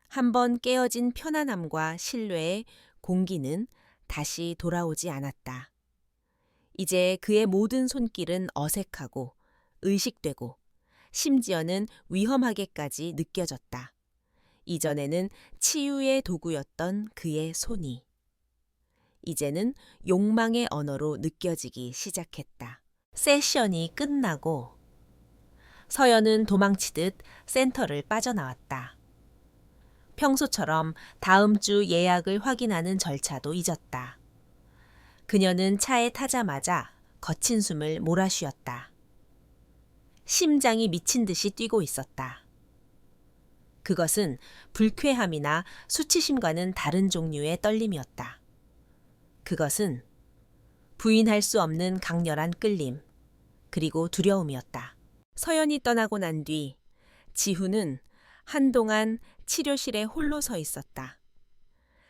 한번 깨어진 편안함과 신뢰에 공기는 다시 돌아오지 않았다. 이제 그의 모든 손길은 어색하고 의식되고 심지어는 위험하게까지 느껴졌다. 이전에는 치유의 도구였던 그의 손이 이제는 욕망의 언어로 느껴지기 시작했다. 세션이 끝나고 서연은 도망치듯 센터를 빠져나왔다. 평소처럼 다음 주 예약을 확인하는 절차도 잊었다. 그녀는 차에 타자마자 거친 숨을 몰아쉬었다. 심장이 미친 듯이 뛰고 있었다. 그것은 불쾌함이나 수치심과는 다른 종류의 떨림이었다. 그것은 부인할 수 없는 강렬한 끌림, 그리고 두려움이었다. 서연이 떠나고 난 뒤 지훈은 한동안 치료실에 홀로 서 있었다.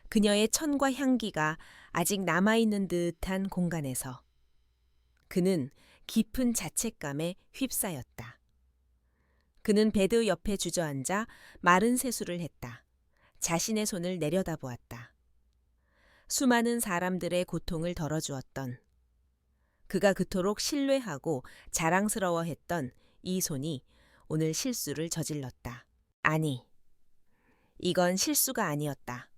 그녀의 천과 향기가 아직 남아있는 듯한 공간에서 그는 깊은 자책감에 휩싸였다. 그는 베드 옆에 주저앉아 마른 세수를 했다. 자신의 손을 내려다보았다. 수많은 사람들의 고통을 덜어주었던, 그가 그토록 신뢰하고 자랑스러워했던 이 손이 오늘 실수를 저질렀다. 아니, 이건 실수가 아니었다.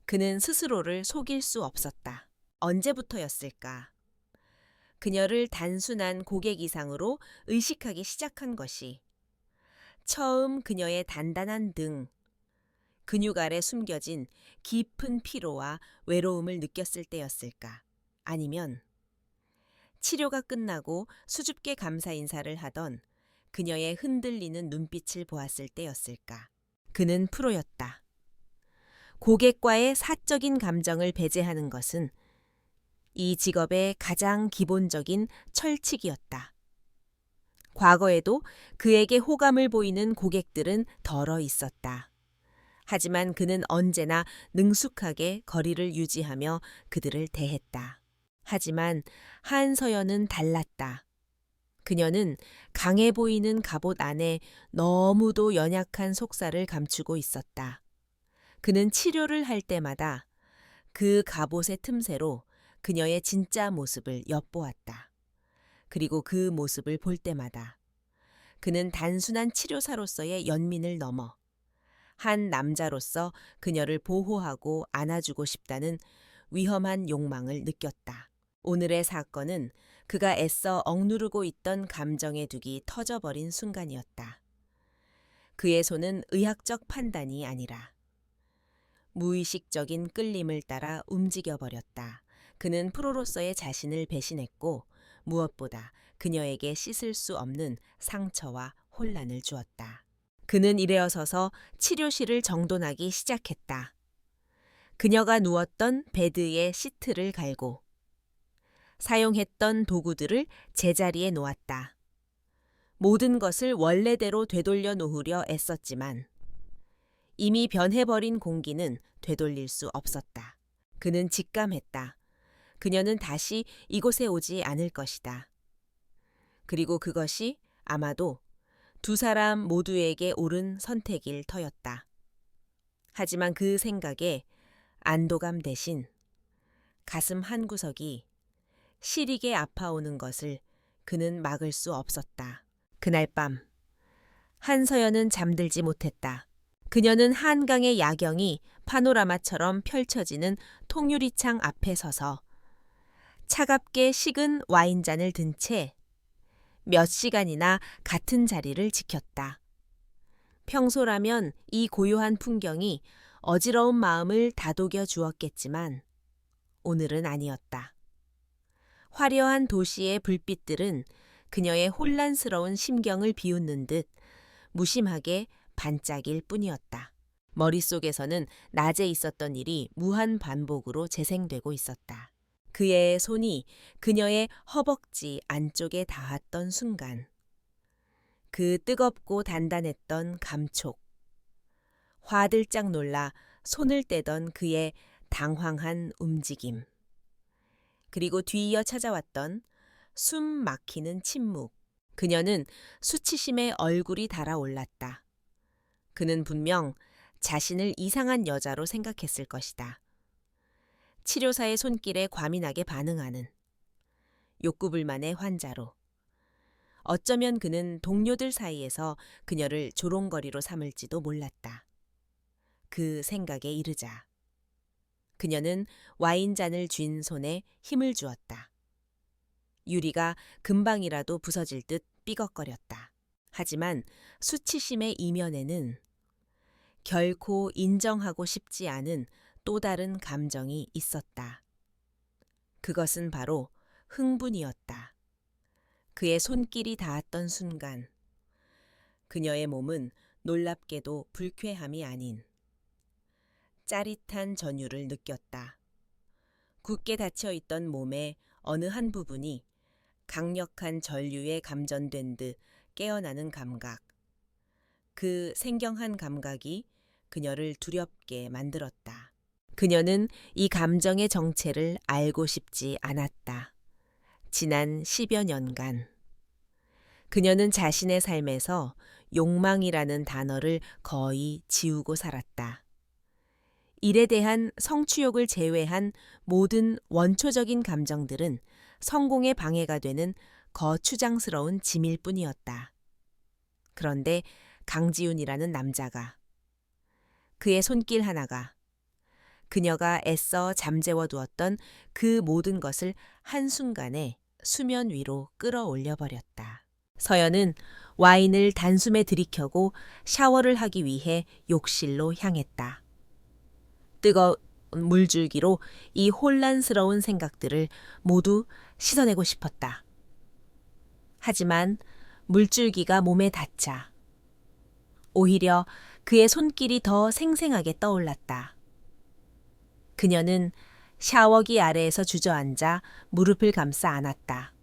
그는 스스로를 속일 수 없었다. 언제부터였을까? 그녀를 단순한 고객 이상으로 의식하기 시작한 것이 처음 그녀의 단단한 등, 근육 아래 숨겨진 깊은 피로와 외로움을 느꼈을 때였을까? 아니면 치료가 끝나고 수줍게 감사 인사를 하던 그녀의 흔들리는 눈빛을 보았을 때였을까? 그는 프로였다. 고객과의 사적인 감정을 배제하는 것은 이 직업의 가장 기본적인 철칙이었다. 과거에도 그에게 호감을 보이는 고객들은 덜어 있었다. 하지만 그는 언제나 능숙하게 거리를 유지하며 그들을 대했다. 하지만 한서연은 달랐다. 그녀는 강해 보이는 갑옷 안에 너무도 연약한 속살을 감추고 있었다. 그는 치료를 할 때마다 그 갑옷의 틈새로 그녀의 진짜 모습을 엿보았다. 그리고 그 모습을 볼 때마다 그는 단순한 치료사로서의 연민을 넘어 한 남자로서 그녀를 보호하고 안아주고 싶다는 위험한 욕망을 느꼈다. 오늘의 사건은 그가 애써 억누르고 있던 감정의 둑이 터져버린 순간이었다. 그의 손은 의학적 판단이 아니라 무의식적인 끌림을 따라 움직여버렸다. 그는 프로로서의 자신을 배신했고 무엇보다 그녀에게 씻을 수 없는 상처와 혼란을 주었다. 그는 일어서서 치료실을 정돈하기 시작했다. 그녀가 누웠던 베드의 시트를 갈고 사용했던 도구들을 제자리에 놓았다. 모든 것을 원래대로 되돌려 놓으려 애썼지만 이미 변해버린 공기는 되돌릴 수 없었다. 그는 직감했다. 그녀는 다시 이곳에 오지 않을 것이다. 그리고 그것이 아마도 두 사람 모두에게 옳은 선택일 터였다. 하지만 그 생각에 안도감 대신 가슴 한구석이 시리게 아파오는 것을 그는 막을 수 없었다. 그날 밤 한서연은 잠들지 못했다. 그녀는 한강의 야경이 파노라마처럼 펼쳐지는 통유리창 앞에 서서 차갑게 식은 와인잔을 든 채 몇 시간이나 같은 자리를 지켰다. 평소라면 이 고요한 풍경이 어지러운 마음을 다독여 주었겠지만 오늘은 아니었다. 화려한 도시의 불빛들은 그녀의 혼란스러운 심경을 비웃는 듯 무심하게 반짝일 뿐이었다. 머릿속에서는 낮에 있었던 일이 무한 반복으로 재생되고 있었다. 그의 손이 그녀의 허벅지 안쪽에 닿았던 순간, 그 뜨겁고 단단했던 감촉, 화들짝 놀라 손을 떼던 그의 당황한 움직임, 그리고 뒤이어 찾아왔던 숨 막히는 침묵. 그녀는 수치심에 얼굴이 달아올랐다. 그는 분명 자신을 이상한 여자로 생각했을 것이다. 치료사의 손길에 과민하게 반응하는 욕구불만의 환자로 어쩌면 그는 동료들 사이에서 그녀를 조롱거리로 삼을지도 몰랐다. 그 생각에 이르자 그녀는 와인잔을 쥔 손에 힘을 주었다. 유리가 금방이라도 부서질 듯 삐걱거렸다. 하지만 수치심의 이면에는 결코 인정하고 싶지 않은 또 다른 감정이 있었다. 그것은 바로 흥분이었다. 그의 손길이 닿았던 순간 그녀의 몸은 놀랍게도 불쾌함이 아닌 짜릿한 전율을 느꼈다. 굳게 닫혀있던 몸의 어느 한 부분이 강력한 전류에 감전된 듯 깨어나는 감각. 그 생경한 감각이 그녀를 두렵게 만들었다. 그녀는 이 감정의 정체를 알고 싶지 않았다. 지난 10여 년간 그녀는 자신의 삶에서 욕망이라는 단어를 거의 지우고 살았다. 일에 대한 성취욕을 제외한 모든 원초적인 감정들은 성공에 방해가 되는 거추장스러운 짐일 뿐이었다. 그런데 강지훈이라는 남자가, 그의 손길 하나가 그녀가 애써 잠재워 두었던 그 모든 것을 한순간에 수면 위로 끌어올려 버렸다. 서연은 와인을 단숨에 들이켜고 샤워를 하기 위해 욕실로 향했다. 뜨거운 물줄기로 이 혼란스러운 생각들을 모두 씻어내고 싶었다. 하지만 물줄기가 몸에 닿자 오히려 그의 손길이 더 생생하게 떠올랐다. 그녀는 샤워기 아래에서 주저앉아 무릎을 감싸 안았다.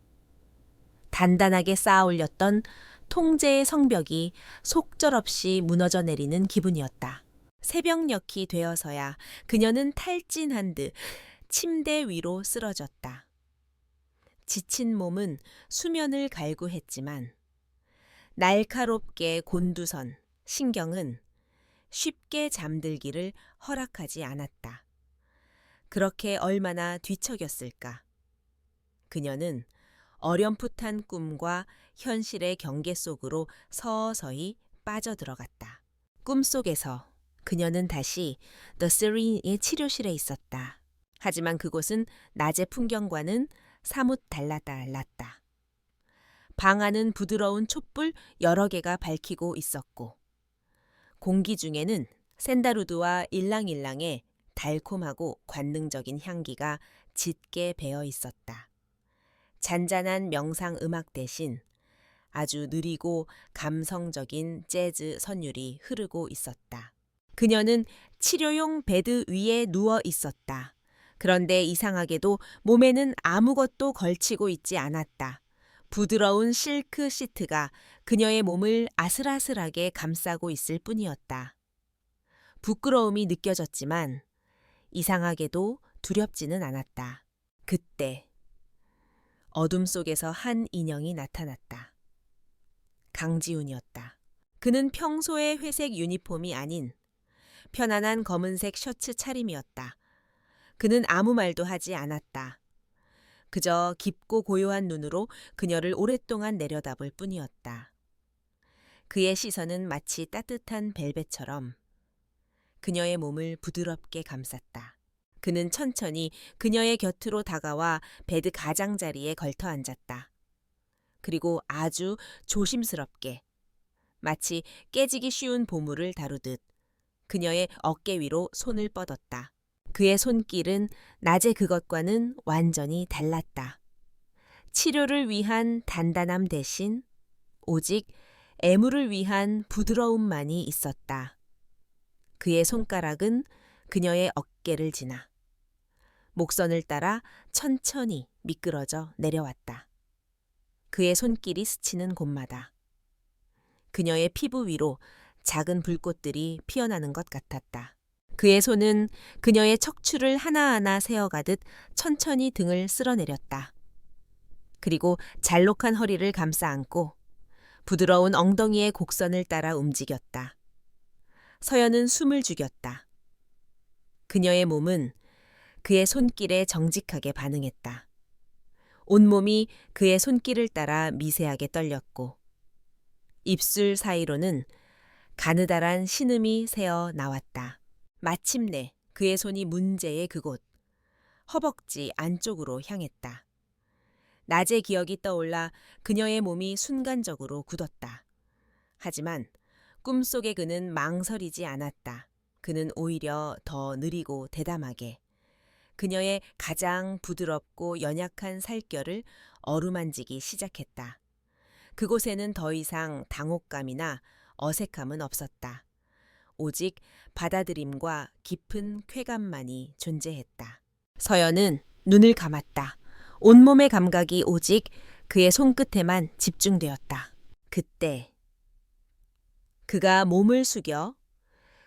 단단하게 쌓아 올렸던 통제의 성벽이 속절없이 무너져 내리는 기분이었다. 새벽녘이 되어서야 그녀는 탈진한 듯 침대 위로 쓰러졌다. 지친 몸은 수면을 갈구했지만 날카롭게 곤두선 신경은 쉽게 잠들기를 허락하지 않았다. 그렇게 얼마나 뒤척였을까. 그녀는 어렴풋한 꿈과 현실의 경계 속으로 서서히 빠져들어갔다. 꿈속에서 그녀는 다시 The Serene의 치료실에 있었다. 하지만 그곳은 낮의 풍경과는 사뭇 달랐다. 방 안은 부드러운 촛불 여러 개가 밝히고 있었고 공기 중에는 샌다루드와 일랑일랑의 달콤하고 관능적인 향기가 짙게 배어 있었다. 잔잔한 명상 음악 대신 아주 느리고 감성적인 재즈 선율이 흐르고 있었다. 그녀는 치료용 베드 위에 누워 있었다. 그런데 이상하게도 몸에는 아무것도 걸치고 있지 않았다. 부드러운 실크 시트가 그녀의 몸을 아슬아슬하게 감싸고 있을 뿐이었다. 부끄러움이 느껴졌지만 이상하게도 두렵지는 않았다. 그때 어둠 속에서 한 인형이 나타났다. 강지훈이었다. 그는 평소의 회색 유니폼이 아닌 편안한 검은색 셔츠 차림이었다. 그는 아무 말도 하지 않았다. 그저 깊고 고요한 눈으로 그녀를 오랫동안 내려다볼 뿐이었다. 그의 시선은 마치 따뜻한 벨벳처럼 그녀의 몸을 부드럽게 감쌌다. 그는 천천히 그녀의 곁으로 다가와 베드 가장자리에 걸터 앉았다. 그리고 아주 조심스럽게 마치 깨지기 쉬운 보물을 다루듯 그녀의 어깨 위로 손을 뻗었다. 그의 손길은 낮의 그것과는 완전히 달랐다. 치료를 위한 단단함 대신 오직 애무를 위한 부드러움만이 있었다. 그의 손가락은 그녀의 어깨를 지나 목선을 따라 천천히 미끄러져 내려왔다. 그의 손길이 스치는 곳마다 그녀의 피부 위로 작은 불꽃들이 피어나는 것 같았다. 그의 손은 그녀의 척추를 하나하나 세어가듯 천천히 등을 쓸어내렸다. 그리고 잘록한 허리를 감싸 안고 부드러운 엉덩이의 곡선을 따라 움직였다. 서연은 숨을 죽였다. 그녀의 몸은 그의 손길에 정직하게 반응했다. 온몸이 그의 손길을 따라 미세하게 떨렸고 입술 사이로는 가느다란 신음이 새어 나왔다. 마침내 그의 손이 문제의 그곳, 허벅지 안쪽으로 향했다. 낮의 기억이 떠올라 그녀의 몸이 순간적으로 굳었다. 하지만 꿈속의 그는 망설이지 않았다. 그는 오히려 더 느리고 대담하게 그녀의 가장 부드럽고 연약한 살결을 어루만지기 시작했다. 그곳에는 더 이상 당혹감이나 어색함은 없었다. 오직 받아들임과 깊은 쾌감만이 존재했다. 서연은 눈을 감았다. 온몸의 감각이 오직 그의 손끝에만 집중되었다. 그때 그가 몸을 숙여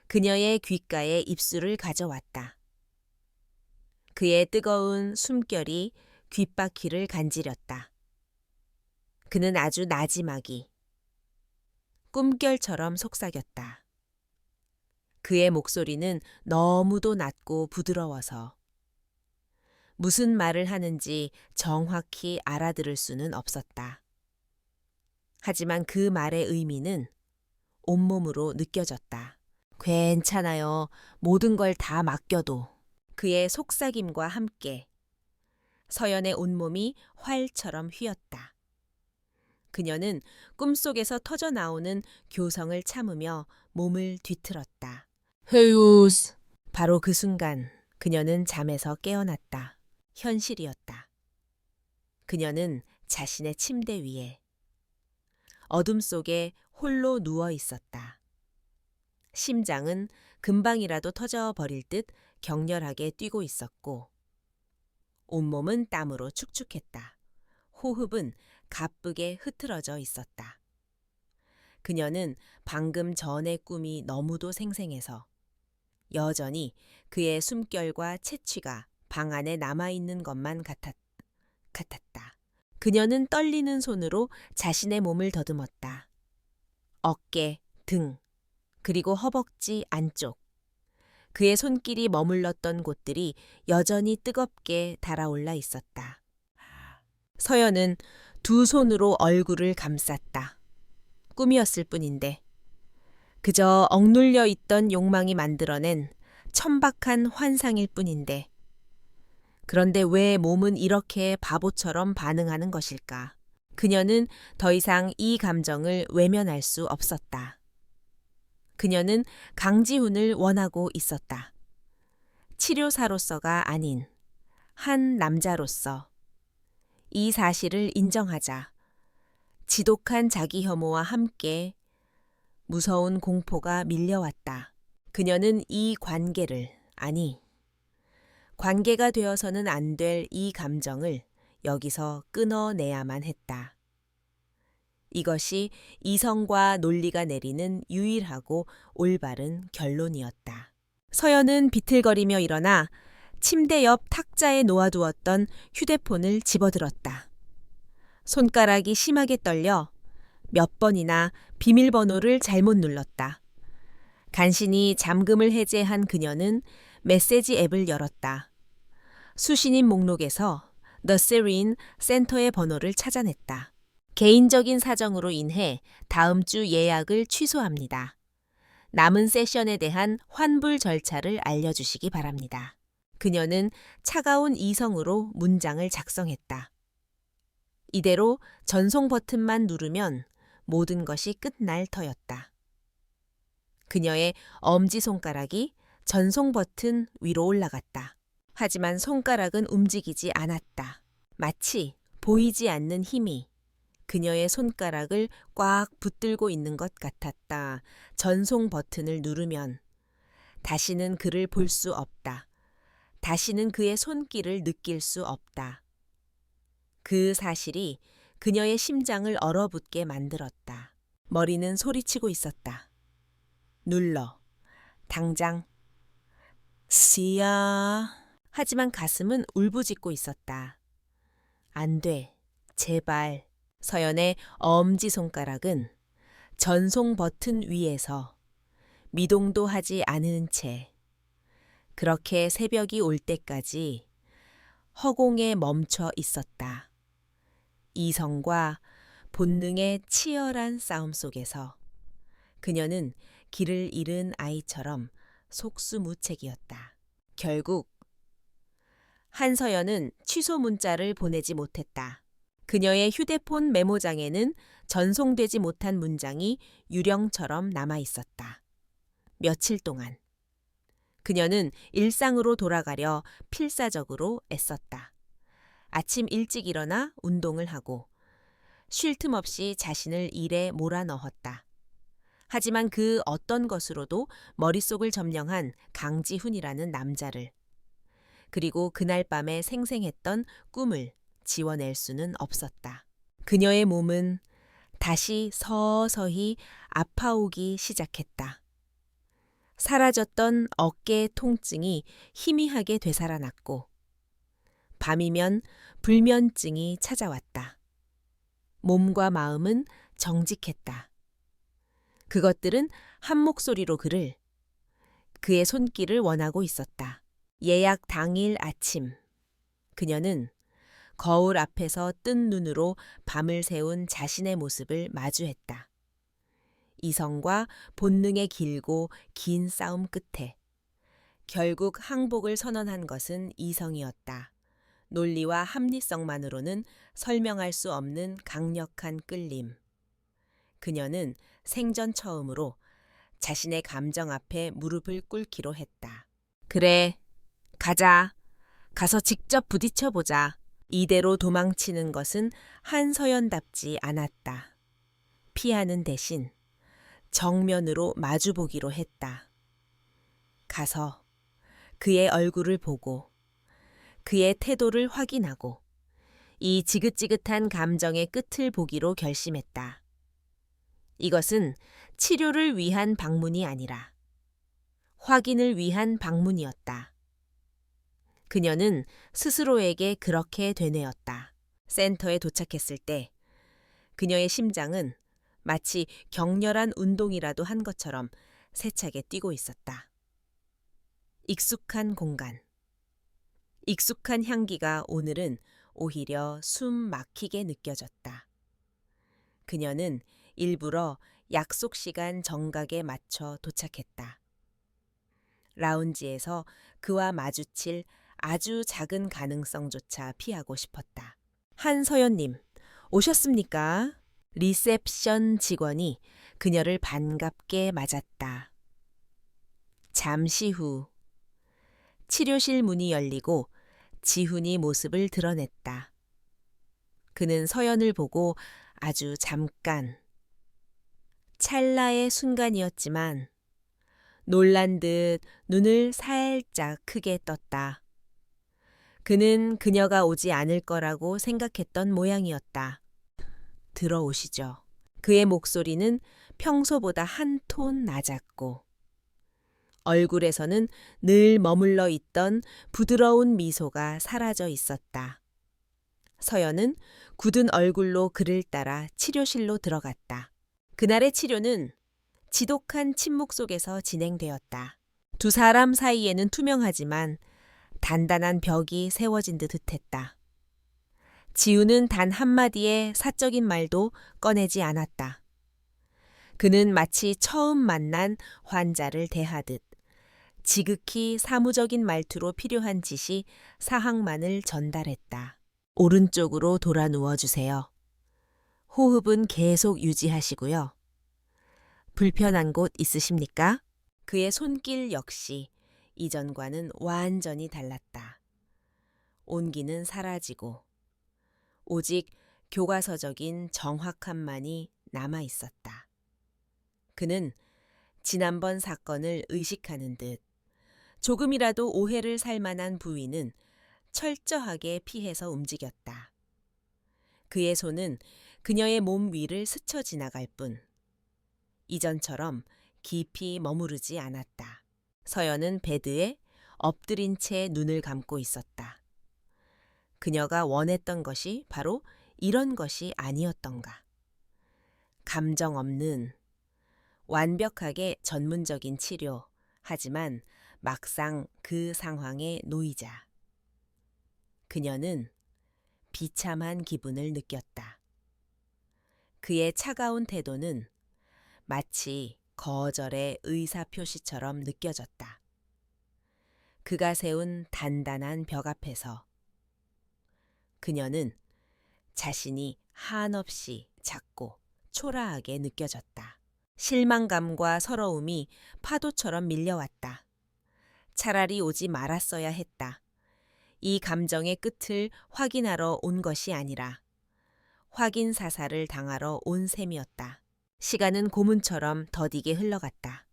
그녀의 귓가에 입술을 가져왔다. 그의 뜨거운 숨결이 귓바퀴를 간지렸다. 그는 아주 나지막이 꿈결처럼 속삭였다. 그의 목소리는 너무도 낮고 부드러워서 무슨 말을 하는지 정확히 알아들을 수는 없었다. 하지만 그 말의 의미는 온몸으로 느껴졌다. 괜찮아요. 모든 걸 다 맡겨도. 그의 속삭임과 함께 서연의 온몸이 활처럼 휘었다. 그녀는 꿈속에서 터져나오는 교성을 참으며 몸을 뒤틀었다. 헤우스. 바로 그 순간 그녀는 잠에서 깨어났다. 현실이었다. 그녀는 자신의 침대 위에 어둠 속에 홀로 누워 있었다. 심장은 금방이라도 터져버릴 듯 격렬하게 뛰고 있었고 온몸은 땀으로 축축했다. 호흡은 가쁘게 흐트러져 있었다. 그녀는 방금 전의 꿈이 너무도 생생해서 여전히 그의 숨결과 채취가 방 안에 남아있는 것만 같았다. 그녀는 떨리는 손으로 자신의 몸을 더듬었다. 어깨, 등, 그리고 허벅지 안쪽. 그의 손길이 머물렀던 곳들이 여전히 뜨겁게 달아올라 있었다. 서연은 두 손으로 얼굴을 감쌌다. 꿈이었을 뿐인데 그저 억눌려 있던 욕망이 만들어낸 천박한 환상일 뿐인데 그런데 왜 몸은 이렇게 바보처럼 반응하는 것일까? 그녀는 더 이상 이 감정을 외면할 수 없었다. 그녀는 강지훈을 원하고 있었다. 치료사로서가 아닌 한 남자로서 이 사실을 인정하자 지독한 자기 혐오와 함께 무서운 공포가 밀려왔다. 그녀는 이 관계를, 아니, 관계가 되어서는 안 될 이 감정을 여기서 끊어내야만 했다. 이것이 이성과 논리가 내리는 유일하고 올바른 결론이었다. 서연은 비틀거리며 일어나 침대 옆 탁자에 놓아두었던 휴대폰을 집어들었다. 손가락이 심하게 떨려 몇 번이나 비밀번호를 잘못 눌렀다. 간신히 잠금을 해제한 그녀는 메시지 앱을 열었다. 수신인 목록에서 The Serene 센터의 번호를 찾아냈다. 개인적인 사정으로 인해 다음 주 예약을 취소합니다. 남은 세션에 대한 환불 절차를 알려주시기 바랍니다. 그녀는 차가운 이성으로 문장을 작성했다. 이대로 전송 버튼만 누르면 모든 것이 끝날 터였다. 그녀의 엄지손가락이 전송 버튼 위로 올라갔다. 하지만 손가락은 움직이지 않았다. 마치 보이지 않는 힘이 그녀의 손가락을 꽉 붙들고 있는 것 같았다. 전송 버튼을 누르면 다시는 그를 볼 수 없다. 다시는 그의 손길을 느낄 수 없다. 그 사실이 그녀의 심장을 얼어붙게 만들었다. 머리는 소리치고 있었다. 눌러. 당장. 씨야. 하지만 가슴은 울부짖고 있었다. 안 돼. 제발. 서연의 엄지손가락은 전송 버튼 위에서 미동도 하지 않은 채 그렇게 새벽이 올 때까지 허공에 멈춰 있었다. 이성과 본능의 치열한 싸움 속에서 그녀는 길을 잃은 아이처럼 속수무책이었다. 결국 한서연은 취소 문자를 보내지 못했다. 그녀의 휴대폰 메모장에는 전송되지 못한 문장이 유령처럼 남아 있었다. 며칠 동안 그녀는 일상으로 돌아가려 필사적으로 애썼다. 아침 일찍 일어나 운동을 하고 쉴 틈 없이 자신을 일에 몰아넣었다. 하지만 그 어떤 것으로도 머릿속을 점령한 강지훈이라는 남자를, 그리고 그날 밤에 생생했던 꿈을 지워낼 수는 없었다. 그녀의 몸은 다시 서서히 아파오기 시작했다. 사라졌던 어깨 통증이 희미하게 되살아났고 밤이면 불면증이 찾아왔다. 몸과 마음은 정직했다. 그것들은 한 목소리로 그의 손길을 원하고 있었다. 예약 당일 아침, 그녀는 거울 앞에서 뜬 눈으로 밤을 새운 자신의 모습을 마주했다. 이성과 본능의 길고 긴 싸움 끝에 결국 항복을 선언한 것은 이성이었다. 논리와 합리성만으로는 설명할 수 없는 강력한 끌림. 그녀는 생전 처음으로 자신의 감정 앞에 무릎을 꿇기로 했다. 그래, 가자. 가서 직접 부딪혀보자. 이대로 도망치는 것은 한서연답지 않았다. 피하는 대신 정면으로 마주보기로 했다. 가서 그의 얼굴을 보고 그의 태도를 확인하고 이 지긋지긋한 감정의 끝을 보기로 결심했다. 이것은 치료를 위한 방문이 아니라 확인을 위한 방문이었다. 그녀는 스스로에게 그렇게 되뇌었다. 센터에 도착했을 때 그녀의 심장은 마치 격렬한 운동이라도 한 것처럼 세차게 뛰고 있었다. 익숙한 공간, 익숙한 향기가 오늘은 오히려 숨 막히게 느껴졌다. 그녀는 일부러 약속 시간 정각에 맞춰 도착했다. 라운지에서 그와 마주칠 아주 작은 가능성조차 피하고 싶었다. 한서연님, 오셨습니까? 리셉션 직원이 그녀를 반갑게 맞았다. 잠시 후 치료실 문이 열리고 지훈이 모습을 드러냈다. 그는 서연을 보고 아주 잠깐, 찰나의 순간이었지만 놀란 듯 눈을 살짝 크게 떴다. 그는 그녀가 오지 않을 거라고 생각했던 모양이었다. 들어오시죠. 그의 목소리는 평소보다 한 톤 낮았고 얼굴에서는 늘 머물러 있던 부드러운 미소가 사라져 있었다. 서연은 굳은 얼굴로 그를 따라 치료실로 들어갔다. 그날의 치료는 지독한 침묵 속에서 진행되었다. 두 사람 사이에는 투명하지만 단단한 벽이 세워진 듯했다. 지우는 단 한마디의 사적인 말도 꺼내지 않았다. 그는 마치 처음 만난 환자를 대하듯 지극히 사무적인 말투로 필요한 지시 사항만을 전달했다. 오른쪽으로 돌아 누워주세요. 호흡은 계속 유지하시고요. 불편한 곳 있으십니까? 그의 손길 역시 이전과는 완전히 달랐다. 온기는 사라지고 오직 교과서적인 정확함만이 남아 있었다. 그는 지난번 사건을 의식하는 듯 조금이라도 오해를 살 만한 부위는 철저하게 피해서 움직였다. 그의 손은 그녀의 몸 위를 스쳐 지나갈 뿐 이전처럼 깊이 머무르지 않았다. 서연은 베드에 엎드린 채 눈을 감고 있었다. 그녀가 원했던 것이 바로 이런 것이 아니었던가. 감정 없는 완벽하게 전문적인 치료, 하지만 막상 그 상황에 놓이자 그녀는 비참한 기분을 느꼈다. 그의 차가운 태도는 마치 거절의 의사표시처럼 느껴졌다. 그가 세운 단단한 벽 앞에서 그녀는 자신이 한없이 작고 초라하게 느껴졌다. 실망감과 서러움이 파도처럼 밀려왔다. 차라리 오지 말았어야 했다. 이 감정의 끝을 확인하러 온 것이 아니라 확인 사살을 당하러 온 셈이었다. 시간은 고문처럼 더디게 흘러갔다.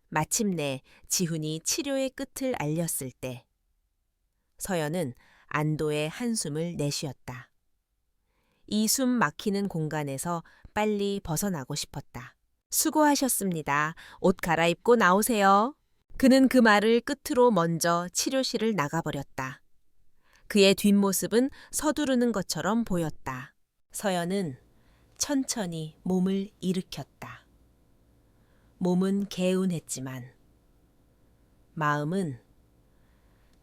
마침내 지훈이 치료의 끝을 알렸을 때 서연은 안도의 한숨을 내쉬었다. 이 숨 막히는 공간에서 빨리 벗어나고 싶었다. 수고하셨습니다. 옷 갈아입고 나오세요. 그는 그 말을 끝으로 먼저 치료실을 나가버렸다. 그의 뒷모습은 서두르는 것처럼 보였다. 서연은 천천히 몸을 일으켰다. 몸은 개운했지만 마음은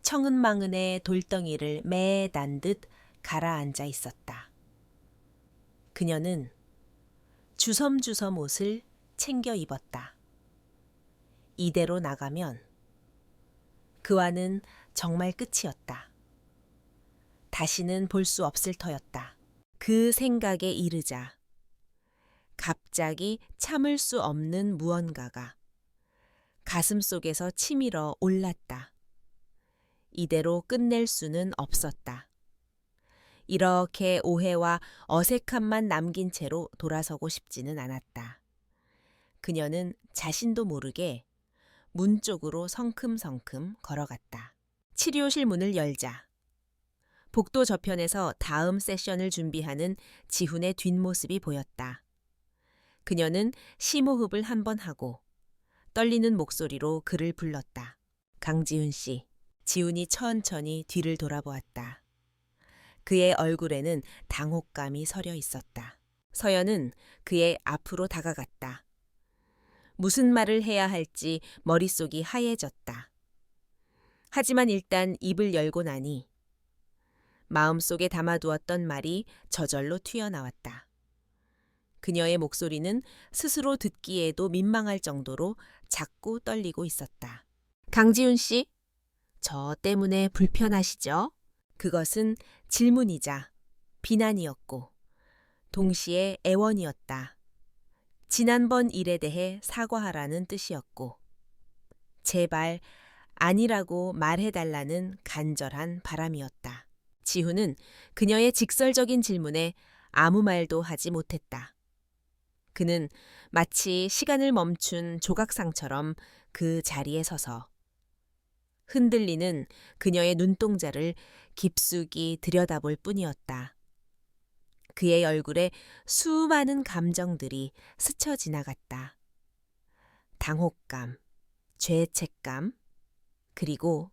청은망은의 돌덩이를 매단 듯 가라앉아 있었다. 그녀는 주섬주섬 옷을 챙겨 입었다. 이대로 나가면 그와는 정말 끝이었다. 다시는 볼 수 없을 터였다. 그 생각에 이르자 갑자기 참을 수 없는 무언가가 가슴속에서 치밀어 올랐다. 이대로 끝낼 수는 없었다. 이렇게 오해와 어색함만 남긴 채로 돌아서고 싶지는 않았다. 그녀는 자신도 모르게 문 쪽으로 성큼성큼 걸어갔다. 치료실 문을 열자 복도 저편에서 다음 세션을 준비하는 지훈의 뒷모습이 보였다. 그녀는 심호흡을 한번 하고 떨리는 목소리로 그를 불렀다. 강지훈 씨. 지훈이 천천히 뒤를 돌아보았다. 그의 얼굴에는 당혹감이 서려 있었다. 서연은 그의 앞으로 다가갔다. 무슨 말을 해야 할지 머릿속이 하얘졌다. 하지만 일단 입을 열고 나니 마음속에 담아두었던 말이 저절로 튀어나왔다. 그녀의 목소리는 스스로 듣기에도 민망할 정도로 작고 떨리고 있었다. 강지훈 씨, 저 때문에 불편하시죠? 그것은 질문이자 비난이었고 동시에 애원이었다. 지난번 일에 대해 사과하라는 뜻이었고 제발 아니라고 말해달라는 간절한 바람이었다. 지훈은 그녀의 직설적인 질문에 아무 말도 하지 못했다. 그는 마치 시간을 멈춘 조각상처럼 그 자리에 서서 흔들리는 그녀의 눈동자를 깊숙이 들여다볼 뿐이었다. 그의 얼굴에 수많은 감정들이 스쳐 지나갔다. 당혹감, 죄책감, 그리고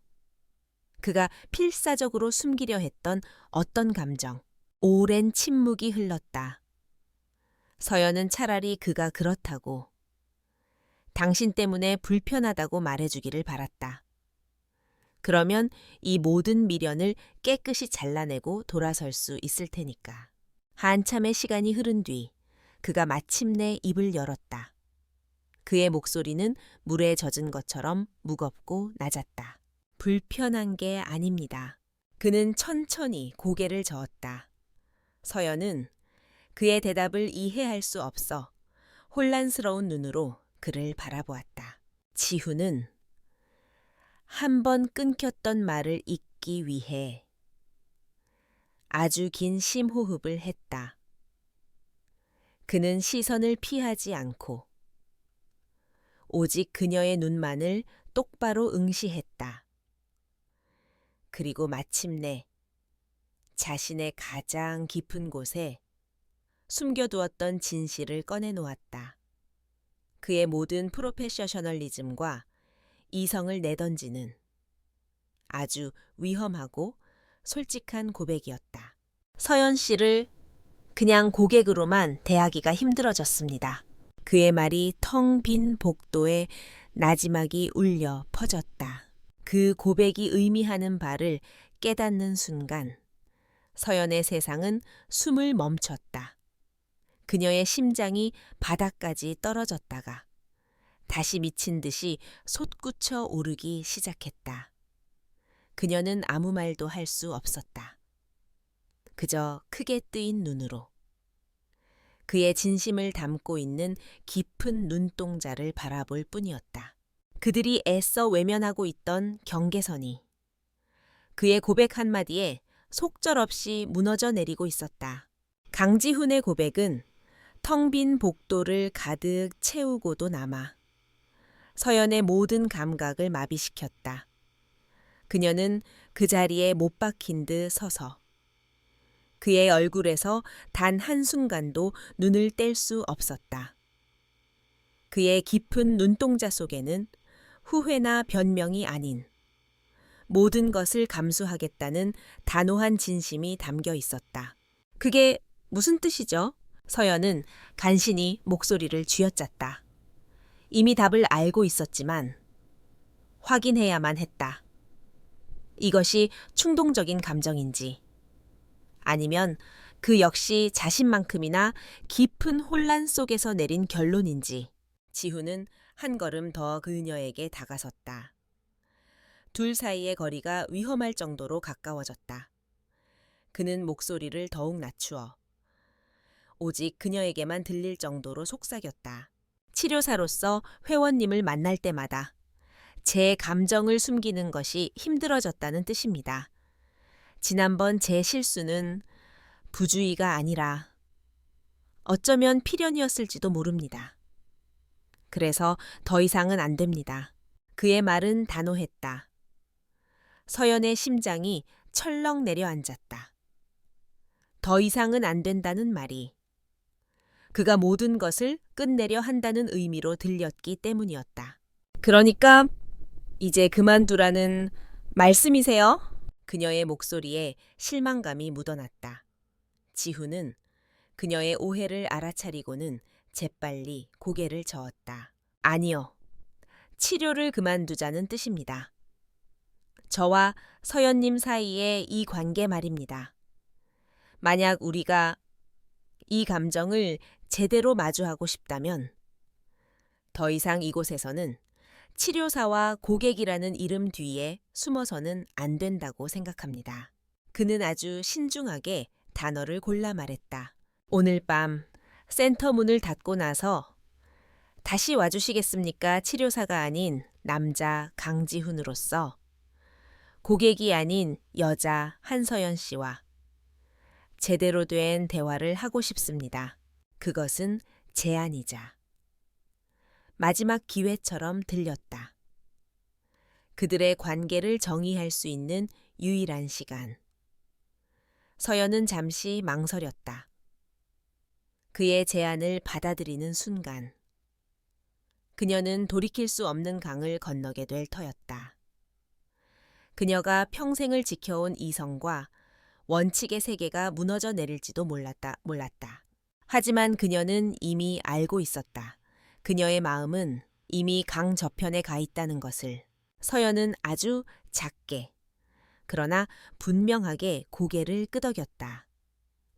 그가 필사적으로 숨기려 했던 어떤 감정, 오랜 침묵이 흘렀다. 서연은 차라리 그가 그렇다고, 당신 때문에 불편하다고 말해주기를 바랐다. 그러면 이 모든 미련을 깨끗이 잘라내고 돌아설 수 있을 테니까. 한참의 시간이 흐른 뒤 그가 마침내 입을 열었다. 그의 목소리는 물에 젖은 것처럼 무겁고 낮았다. 불편한 게 아닙니다. 그는 천천히 고개를 저었다. 서연은 그의 대답을 이해할 수 없어 혼란스러운 눈으로 그를 바라보았다. 지훈은 한 번 끊겼던 말을 잇기 위해 아주 긴 심호흡을 했다. 그는 시선을 피하지 않고 오직 그녀의 눈만을 똑바로 응시했다. 그리고 마침내 자신의 가장 깊은 곳에 숨겨두었던 진실을 꺼내놓았다. 그의 모든 프로페셔널리즘과 이성을 내던지는 아주 위험하고 솔직한 고백이었다. 서연 씨를 그냥 고객으로만 대하기가 힘들어졌습니다. 그의 말이 텅 빈 복도에 나지막이 울려 퍼졌다. 그 고백이 의미하는 바를 깨닫는 순간 서연의 세상은 숨을 멈췄다. 그녀의 심장이 바닥까지 떨어졌다가 다시 미친 듯이 솟구쳐 오르기 시작했다. 그녀는 아무 말도 할 수 없었다. 그저 크게 뜨인 눈으로 그의 진심을 담고 있는 깊은 눈동자를 바라볼 뿐이었다. 그들이 애써 외면하고 있던 경계선이 그의 고백 한마디에 속절없이 무너져 내리고 있었다. 강지훈의 고백은 텅 빈 복도를 가득 채우고도 남아 서연의 모든 감각을 마비시켰다. 그녀는 그 자리에 못 박힌 듯 서서 그의 얼굴에서 단 한순간도 눈을 뗄 수 없었다. 그의 깊은 눈동자 속에는 후회나 변명이 아닌 모든 것을 감수하겠다는 단호한 진심이 담겨 있었다. 그게 무슨 뜻이죠? 서연은 간신히 목소리를 쥐어짰다. 이미 답을 알고 있었지만 확인해야만 했다. 이것이 충동적인 감정인지 아니면 그 역시 자신만큼이나 깊은 혼란 속에서 내린 결론인지 지훈은 한 걸음 더 그녀에게 다가섰다. 둘 사이의 거리가 위험할 정도로 가까워졌다. 그는 목소리를 더욱 낮추어 오직 그녀에게만 들릴 정도로 속삭였다. 치료사로서 회원님을 만날 때마다 제 감정을 숨기는 것이 힘들어졌다는 뜻입니다. 지난번 제 실수는 부주의가 아니라 어쩌면 필연이었을지도 모릅니다. 그래서 더 이상은 안 됩니다. 그의 말은 단호했다. 서연의 심장이 철렁 내려앉았다. 더 이상은 안 된다는 말이 그가 모든 것을 끝내려 한다는 의미로 들렸기 때문이었다. 그러니까 이제 그만두라는 말씀이세요? 그녀의 목소리에 실망감이 묻어났다. 지훈은 그녀의 오해를 알아차리고는 재빨리 고개를 저었다. 아니요. 치료를 그만두자는 뜻입니다. 저와 서연님 사이의 이 관계 말입니다. 만약 우리가 이 감정을 제대로 마주하고 싶다면 더 이상 이곳에서는 치료사와 고객이라는 이름 뒤에 숨어서는 안 된다고 생각합니다. 그는 아주 신중하게 단어를 골라 말했다. 오늘 밤 센터 문을 닫고 나서 다시 와주시겠습니까? 치료사가 아닌 남자 강지훈으로서 고객이 아닌 여자 한서연 씨와 제대로 된 대화를 하고 싶습니다. 그것은 제안이자 마지막 기회처럼 들렸다. 그들의 관계를 정의할 수 있는 유일한 시간. 서연은 잠시 망설였다. 그의 제안을 받아들이는 순간 그녀는 돌이킬 수 없는 강을 건너게 될 터였다. 그녀가 평생을 지켜온 이성과 원칙의 세계가 무너져 내릴지도 몰랐다. 하지만 그녀는 이미 알고 있었다. 그녀의 마음은 이미 강 저편에 가 있다는 것을. 서연은 아주 작게 그러나 분명하게 고개를 끄덕였다.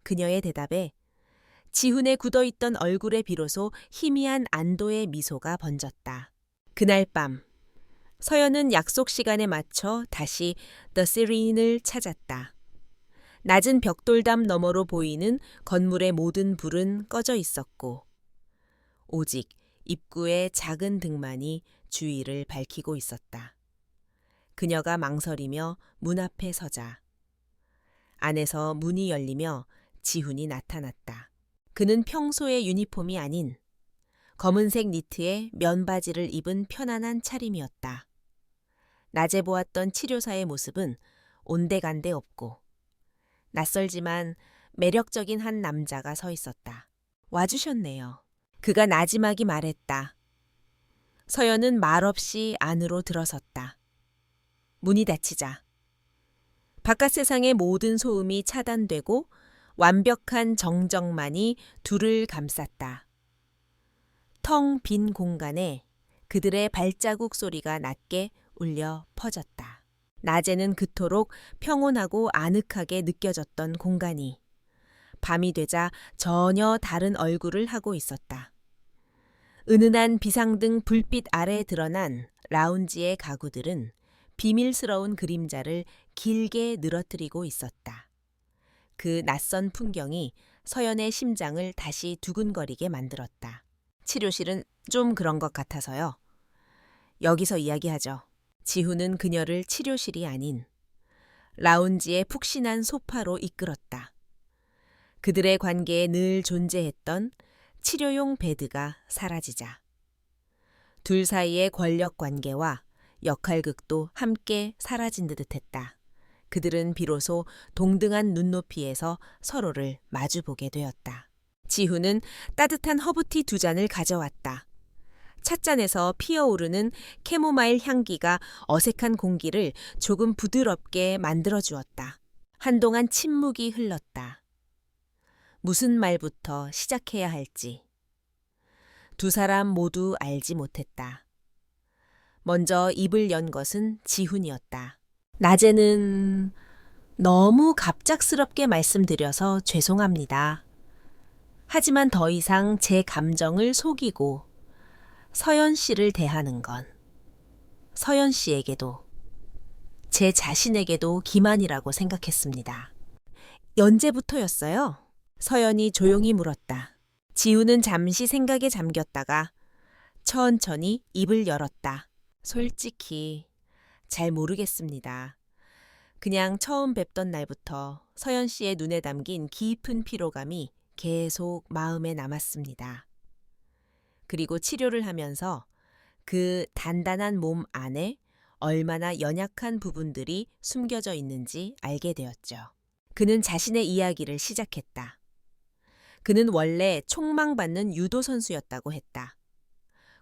그녀의 대답에 지훈의 굳어있던 얼굴에 비로소 희미한 안도의 미소가 번졌다. 그날 밤 서연은 약속 시간에 맞춰 다시 The Serene을 찾았다. 낮은 벽돌담 너머로 보이는 건물의 모든 불은 꺼져 있었고 오직 입구의 작은 등만이 주위를 밝히고 있었다. 그녀가 망설이며 문 앞에 서자 안에서 문이 열리며 지훈이 나타났다. 그는 평소의 유니폼이 아닌 검은색 니트에 면바지를 입은 편안한 차림이었다. 낮에 보았던 치료사의 모습은 온데간데 없고 낯설지만 매력적인 한 남자가 서 있었다. 와주셨네요. 그가 나지막이 말했다. 서연은 말없이 안으로 들어섰다. 문이 닫히자 바깥 세상의 모든 소음이 차단되고 완벽한 정적만이 둘을 감쌌다. 텅 빈 공간에 그들의 발자국 소리가 낮게 울려 퍼졌다. 낮에는 그토록 평온하고 아늑하게 느껴졌던 공간이 밤이 되자 전혀 다른 얼굴을 하고 있었다. 은은한 비상등 불빛 아래에 드러난 라운지의 가구들은 비밀스러운 그림자를 길게 늘어뜨리고 있었다. 그 낯선 풍경이 서연의 심장을 다시 두근거리게 만들었다. 치료실은 좀 그런 것 같아서요. 여기서 이야기하죠. 지훈은 그녀를 치료실이 아닌 라운지의 푹신한 소파로 이끌었다. 그들의 관계에 늘 존재했던 치료용 베드가 사라지자 둘 사이의 권력 관계와 역할극도 함께 사라진 듯했다. 그들은 비로소 동등한 눈높이에서 서로를 마주보게 되었다. 지훈은 따뜻한 허브티 2잔을 가져왔다. 찻잔에서 피어오르는 캐모마일 향기가 어색한 공기를 조금 부드럽게 만들어주었다. 한동안 침묵이 흘렀다. 무슨 말부터 시작해야 할지 두 사람 모두 알지 못했다. 먼저 입을 연 것은 지훈이었다. 낮에는 너무 갑작스럽게 말씀드려서 죄송합니다. 하지만 더 이상 제 감정을 속이고 서연 씨를 대하는 건 서연 씨에게도 제 자신에게도 기만이라고 생각했습니다. 언제부터였어요? 서연이 조용히 물었다. 지우는 잠시 생각에 잠겼다가 천천히 입을 열었다. 솔직히 잘 모르겠습니다. 그냥 처음 뵙던 날부터 서연 씨의 눈에 담긴 깊은 피로감이 계속 마음에 남았습니다. 그리고 치료를 하면서 그 단단한 몸 안에 얼마나 연약한 부분들이 숨겨져 있는지 알게 되었죠. 그는 자신의 이야기를 시작했다. 그는 원래 촉망받는 유도 선수였다고 했다.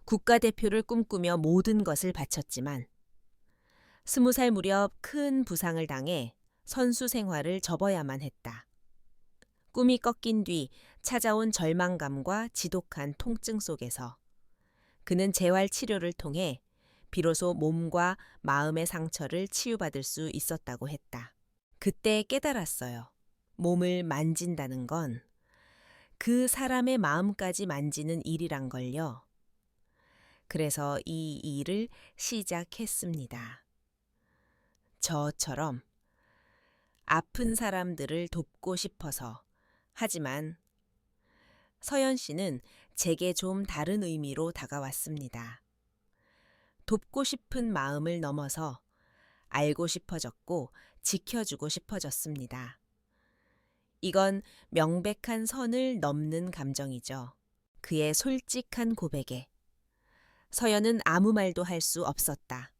국가대표를 꿈꾸며 모든 것을 바쳤지만 20살 무렵 큰 부상을 당해 선수 생활을 접어야만 했다. 꿈이 꺾인 뒤 찾아온 절망감과 지독한 통증 속에서 그는 재활 치료를 통해 비로소 몸과 마음의 상처를 치유받을 수 있었다고 했다. 그때 깨달았어요. 몸을 만진다는 건 그 사람의 마음까지 만지는 일이란 걸요. 그래서 이 일을 시작했습니다. 저처럼 아픈 사람들을 돕고 싶어서. 하지만 서연 씨는 제게 좀 다른 의미로 다가왔습니다. 돕고 싶은 마음을 넘어서 알고 싶어졌고 지켜주고 싶어졌습니다. 이건 명백한 선을 넘는 감정이죠. 그의 솔직한 고백에 서연은 아무 말도 할 수 없었다.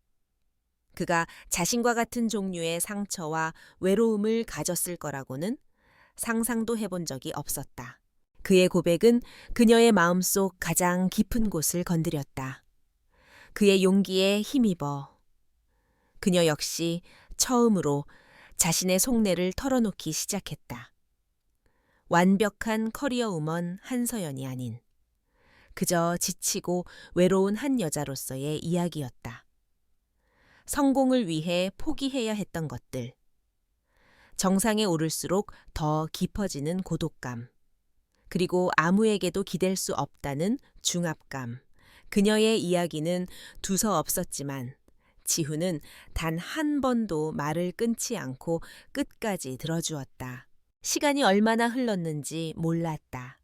그가 자신과 같은 종류의 상처와 외로움을 가졌을 거라고는 상상도 해본 적이 없었다. 그의 고백은 그녀의 마음속 가장 깊은 곳을 건드렸다. 그의 용기에 힘입어 그녀 역시 처음으로 자신의 속내를 털어놓기 시작했다. 완벽한 커리어 우먼 한서연이 아닌 그저 지치고 외로운 한 여자로서의 이야기였다. 성공을 위해 포기해야 했던 것들, 정상에 오를수록 더 깊어지는 고독감, 그리고 아무에게도 기댈 수 없다는 중압감. 그녀의 이야기는 두서없었지만 지훈은 단 한 번도 말을 끊지 않고 끝까지 들어주었다. 시간이 얼마나 흘렀는지 몰랐다.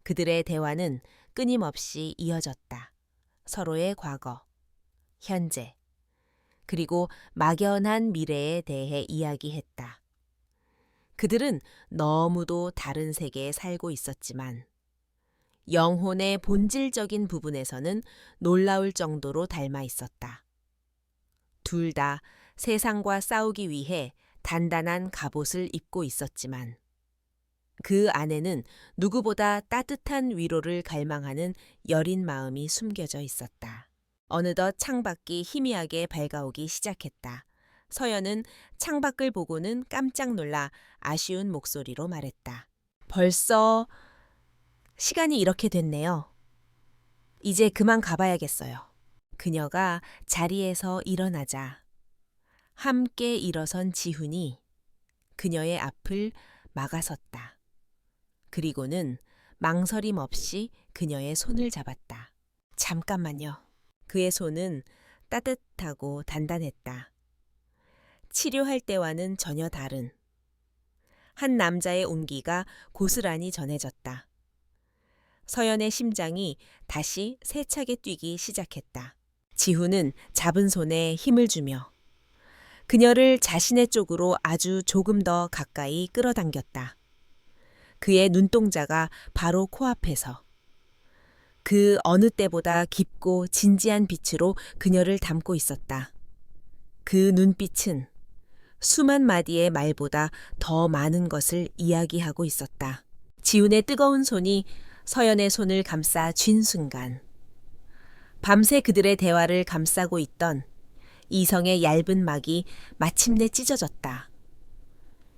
그들의 대화는 끊임없이 이어졌다. 서로의 과거, 현재, 그리고 막연한 미래에 대해 이야기했다. 그들은 너무도 다른 세계에 살고 있었지만 영혼의 본질적인 부분에서는 놀라울 정도로 닮아 있었다. 둘 다 세상과 싸우기 위해 단단한 갑옷을 입고 있었지만 그 안에는 누구보다 따뜻한 위로를 갈망하는 여린 마음이 숨겨져 있었다. 어느덧 창밖이 희미하게 밝아오기 시작했다. 서연은 창밖을 보고는 깜짝 놀라 아쉬운 목소리로 말했다. 벌써 시간이 이렇게 됐네요. 이제 그만 가봐야겠어요. 그녀가 자리에서 일어나자 함께 일어선 지훈이 그녀의 앞을 막아섰다. 그리고는 망설임 없이 그녀의 손을 잡았다. 잠깐만요. 그의 손은 따뜻하고 단단했다. 치료할 때와는 전혀 다른 한 남자의 온기가 고스란히 전해졌다. 서연의 심장이 다시 세차게 뛰기 시작했다. 지훈은 잡은 손에 힘을 주며 그녀를 자신의 쪽으로 아주 조금 더 가까이 끌어당겼다. 그의 눈동자가 바로 코앞에서 그 어느 때보다 깊고 진지한 빛으로 그녀를 담고 있었다. 그 눈빛은 수만 마디의 말보다 더 많은 것을 이야기하고 있었다. 지훈의 뜨거운 손이 서연의 손을 감싸 쥔 순간 밤새 그들의 대화를 감싸고 있던 이성의 얇은 막이 마침내 찢어졌다.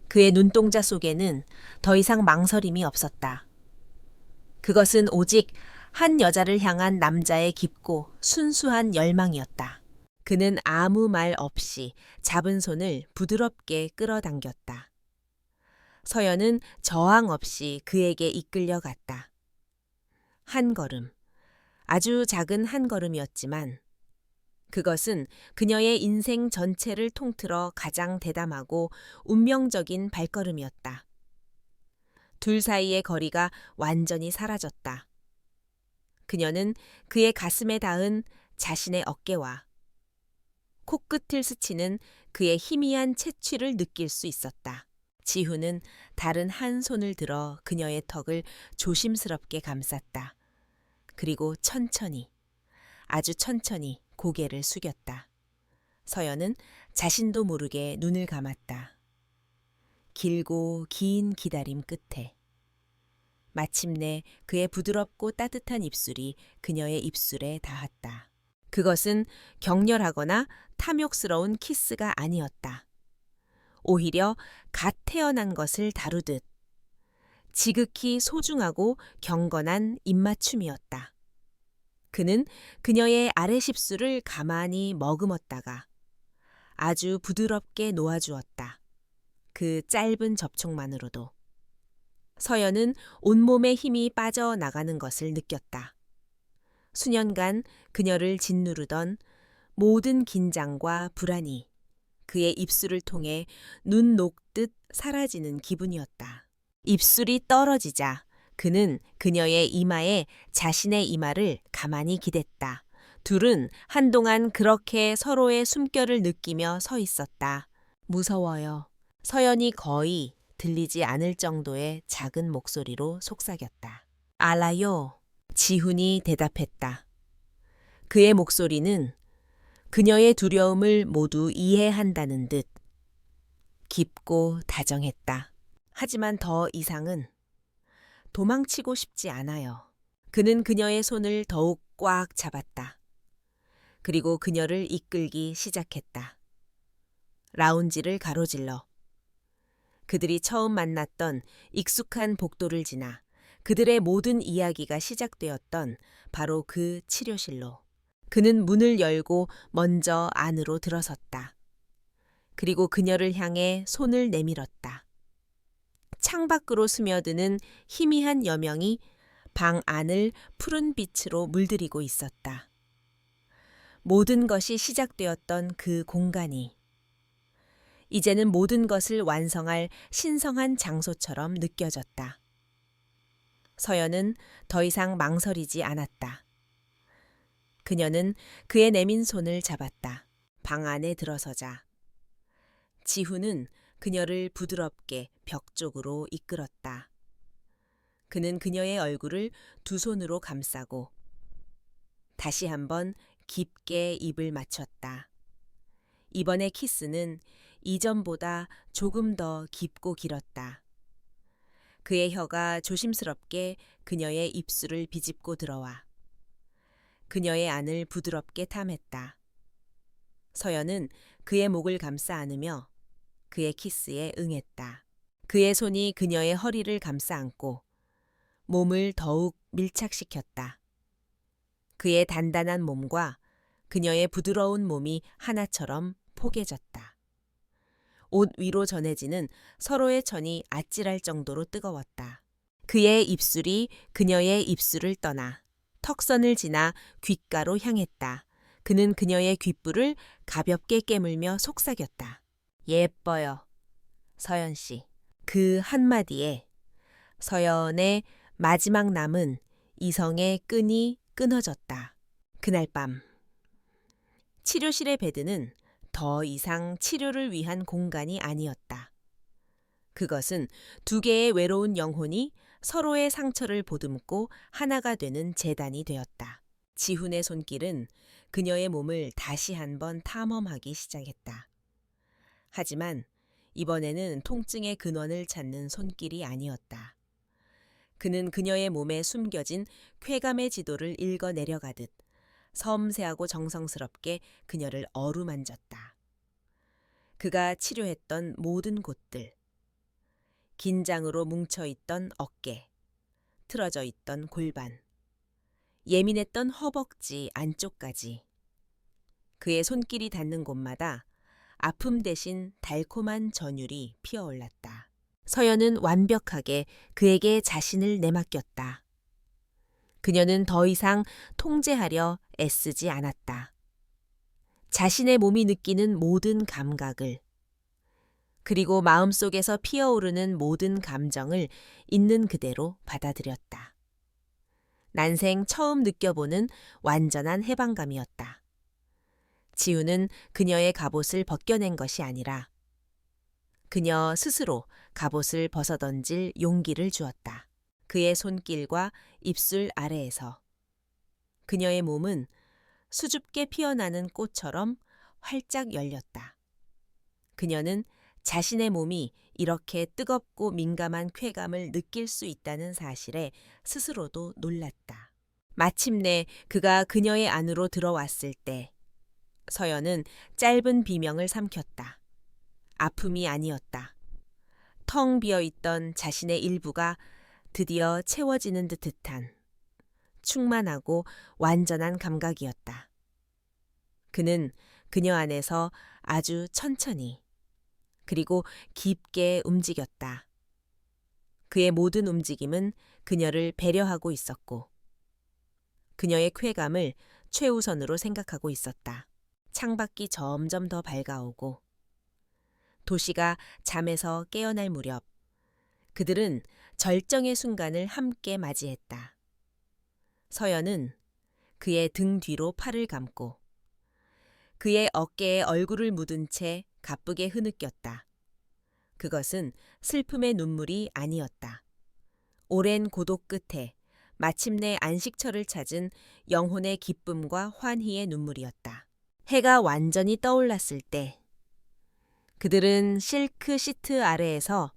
그의 눈동자 속에는 더 이상 망설임이 없었다. 그것은 오직 한 여자를 향한 남자의 깊고 순수한 열망이었다. 그는 아무 말 없이 잡은 손을 부드럽게 끌어당겼다. 서연은 저항 없이 그에게 이끌려갔다. 한 걸음, 아주 작은 한 걸음이었지만 그것은 그녀의 인생 전체를 통틀어 가장 대담하고 운명적인 발걸음이었다. 둘 사이의 거리가 완전히 사라졌다. 그녀는 그의 가슴에 닿은 자신의 어깨와 코끝을 스치는 그의 희미한 채취를 느낄 수 있었다. 지훈은 다른 한 손을 들어 그녀의 턱을 조심스럽게 감쌌다. 그리고 천천히, 아주 천천히 고개를 숙였다. 서연은 자신도 모르게 눈을 감았다. 길고 긴 기다림 끝에 마침내 그의 부드럽고 따뜻한 입술이 그녀의 입술에 닿았다. 그것은 격렬하거나 탐욕스러운 키스가 아니었다. 오히려 갓 태어난 것을 다루듯 지극히 소중하고 경건한 입맞춤이었다. 그는 그녀의 아래 십술을 가만히 머금었다가 아주 부드럽게 놓아주었다. 그 짧은 접촉만으로도. 서연은 온몸의 힘이 빠져나가는 것을 느꼈다. 수년간 그녀를 짓누르던 모든 긴장과 불안이 그의 입술을 통해 눈 녹듯 사라지는 기분이었다. 입술이 떨어지자 그는 그녀의 이마에 자신의 이마를 가만히 기댔다. 둘은 한동안 그렇게 서로의 숨결을 느끼며 서 있었다. 무서워요. 서연이 거의 들리지 않을 정도의 작은 목소리로 속삭였다. 알아요. 지훈이 대답했다. 그의 목소리는 그녀의 두려움을 모두 이해한다는 듯 깊고 다정했다. 하지만 더 이상은 도망치고 싶지 않아요. 그는 그녀의 손을 더욱 꽉 잡았다. 그리고 그녀를 이끌기 시작했다. 라운지를 가로질러 그들이 처음 만났던 익숙한 복도를 지나 그들의 모든 이야기가 시작되었던 바로 그 치료실로. 그는 문을 열고 먼저 안으로 들어섰다. 그리고 그녀를 향해 손을 내밀었다. 창밖으로 스며드는 희미한 여명이 방 안을 푸른 빛으로 물들이고 있었다. 모든 것이 시작되었던 그 공간이 이제는 모든 것을 완성할 신성한 장소처럼 느껴졌다. 서연은 더 이상 망설이지 않았다. 그녀는 그의 내민 손을 잡았다. 방 안에 들어서자 지훈은 그녀를 부드럽게 벽 쪽으로 이끌었다. 그는 그녀의 얼굴을 두 손으로 감싸고 다시 한번 깊게 입을 맞췄다. 이번의 키스는 이전보다 조금 더 깊고 길었다. 그의 혀가 조심스럽게 그녀의 입술을 비집고 들어와 그녀의 안을 부드럽게 탐했다. 서연은 그의 목을 감싸 안으며 그의 키스에 응했다. 그의 손이 그녀의 허리를 감싸 안고 몸을 더욱 밀착시켰다. 그의 단단한 몸과 그녀의 부드러운 몸이 하나처럼 포개졌다. 옷 위로 전해지는 서로의 천이 아찔할 정도로 뜨거웠다. 그의 입술이 그녀의 입술을 떠나 턱선을 지나 귓가로 향했다. 그는 그녀의 귓불을 가볍게 깨물며 속삭였다. 예뻐요. 서연 씨. 그 한마디에 서연의 마지막 남은 이성의 끈이 끊어졌다. 그날 밤 치료실의 베드는 더 이상 치료를 위한 공간이 아니었다. 그것은 두 개의 외로운 영혼이 서로의 상처를 보듬고 하나가 되는 재단이 되었다. 지훈의 손길은 그녀의 몸을 다시 한번 탐험하기 시작했다. 하지만 이번에는 통증의 근원을 찾는 손길이 아니었다. 그는 그녀의 몸에 숨겨진 쾌감의 지도를 읽어 내려가듯 섬세하고 정성스럽게 그녀를 어루만졌다. 그가 치료했던 모든 곳들, 긴장으로 뭉쳐있던 어깨, 틀어져 있던 골반, 예민했던 허벅지 안쪽까지 그의 손길이 닿는 곳마다 아픔 대신 달콤한 전율이 피어올랐다. 서연은 완벽하게 그에게 자신을 내맡겼다. 그녀는 더 이상 통제하려 애쓰지 않았다. 자신의 몸이 느끼는 모든 감각을, 그리고 마음속에서 피어오르는 모든 감정을 있는 그대로 받아들였다. 난생 처음 느껴보는 완전한 해방감이었다. 지우는 그녀의 갑옷을 벗겨낸 것이 아니라 그녀 스스로 갑옷을 벗어던질 용기를 주었다. 그의 손길과 입술 아래에서 그녀의 몸은 수줍게 피어나는 꽃처럼 활짝 열렸다. 그녀는 자신의 몸이 이렇게 뜨겁고 민감한 쾌감을 느낄 수 있다는 사실에 스스로도 놀랐다. 마침내 그가 그녀의 안으로 들어왔을 때 서연은 짧은 비명을 삼켰다. 아픔이 아니었다. 텅 비어있던 자신의 일부가 드디어 채워지는 듯한 충만하고 완전한 감각이었다. 그는 그녀 안에서 아주 천천히 그리고 깊게 움직였다. 그의 모든 움직임은 그녀를 배려하고 있었고 그녀의 쾌감을 최우선으로 생각하고 있었다. 창밖이 점점 더 밝아오고 도시가 잠에서 깨어날 무렵 그들은 절정의 순간을 함께 맞이했다. 서연은 그의 등 뒤로 팔을 감고 그의 어깨에 얼굴을 묻은 채 가쁘게 흐느꼈다. 그것은 슬픔의 눈물이 아니었다. 오랜 고독 끝에 마침내 안식처를 찾은 영혼의 기쁨과 환희의 눈물이었다. 해가 완전히 떠올랐을 때 그들은 실크 시트 아래에서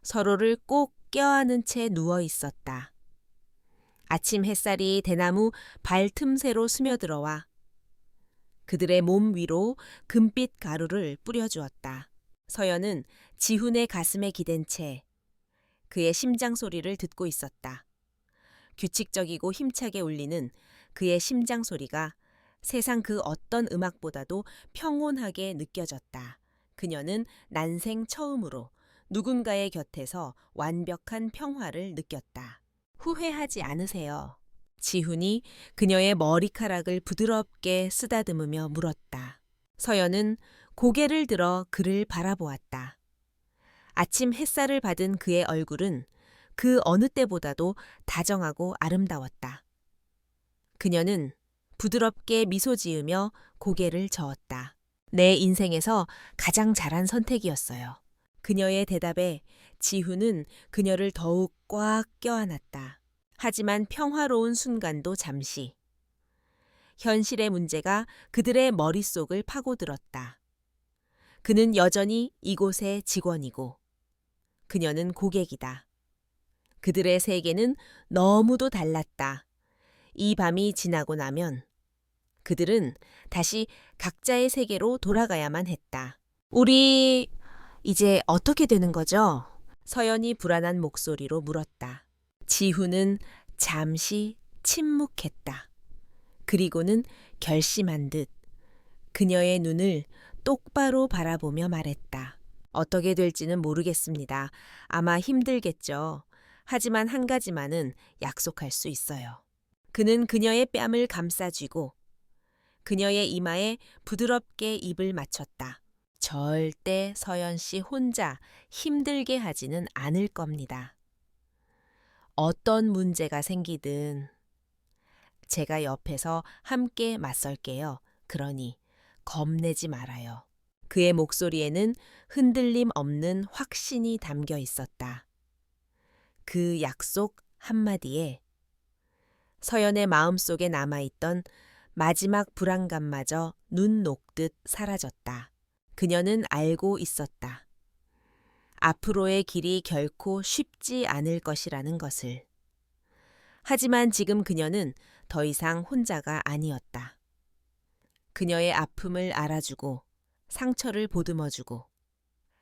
서로를 꼭 껴안은 채 누워 있었다. 아침 햇살이 대나무 발 틈새로 스며들어와 그들의 몸 위로 금빛 가루를 뿌려주었다. 서연은 지훈의 가슴에 기댄 채 그의 심장 소리를 듣고 있었다. 규칙적이고 힘차게 울리는 그의 심장 소리가 세상 그 어떤 음악보다도 평온하게 느껴졌다. 그녀는 난생 처음으로 누군가의 곁에서 완벽한 평화를 느꼈다. 후회하지 않으세요? 지훈이 그녀의 머리카락을 부드럽게 쓰다듬으며 물었다. 서연은 고개를 들어 그를 바라보았다. 아침 햇살을 받은 그의 얼굴은 그 어느 때보다도 다정하고 아름다웠다. 그녀는 부드럽게 미소 지으며 고개를 저었다. 내 인생에서 가장 잘한 선택이었어요. 그녀의 대답에 지훈은 그녀를 더욱 꽉 껴안았다. 하지만 평화로운 순간도 잠시. 현실의 문제가 그들의 머릿속을 파고들었다. 그는 여전히 이곳의 직원이고 그녀는 고객이다. 그들의 세계는 너무도 달랐다. 이 밤이 지나고 나면 그들은 다시 각자의 세계로 돌아가야만 했다. 우리 이제 어떻게 되는 거죠? 서연이 불안한 목소리로 물었다. 지훈은 잠시 침묵했다. 그리고는 결심한 듯 그녀의 눈을 똑바로 바라보며 말했다. 어떻게 될지는 모르겠습니다. 아마 힘들겠죠. 하지만 한 가지만은 약속할 수 있어요. 그는 그녀의 뺨을 감싸쥐고 그녀의 이마에 부드럽게 입을 맞췄다. 절대 서연 씨 혼자 힘들게 하지는 않을 겁니다. 어떤 문제가 생기든 제가 옆에서 함께 맞설게요. 그러니 겁내지 말아요. 그의 목소리에는 흔들림 없는 확신이 담겨 있었다. 그 약속 한마디에 서연의 마음속에 남아있던 마지막 불안감마저 눈 녹듯 사라졌다. 그녀는 알고 있었다. 앞으로의 길이 결코 쉽지 않을 것이라는 것을. 하지만 지금 그녀는 더 이상 혼자가 아니었다. 그녀의 아픔을 알아주고 상처를 보듬어주고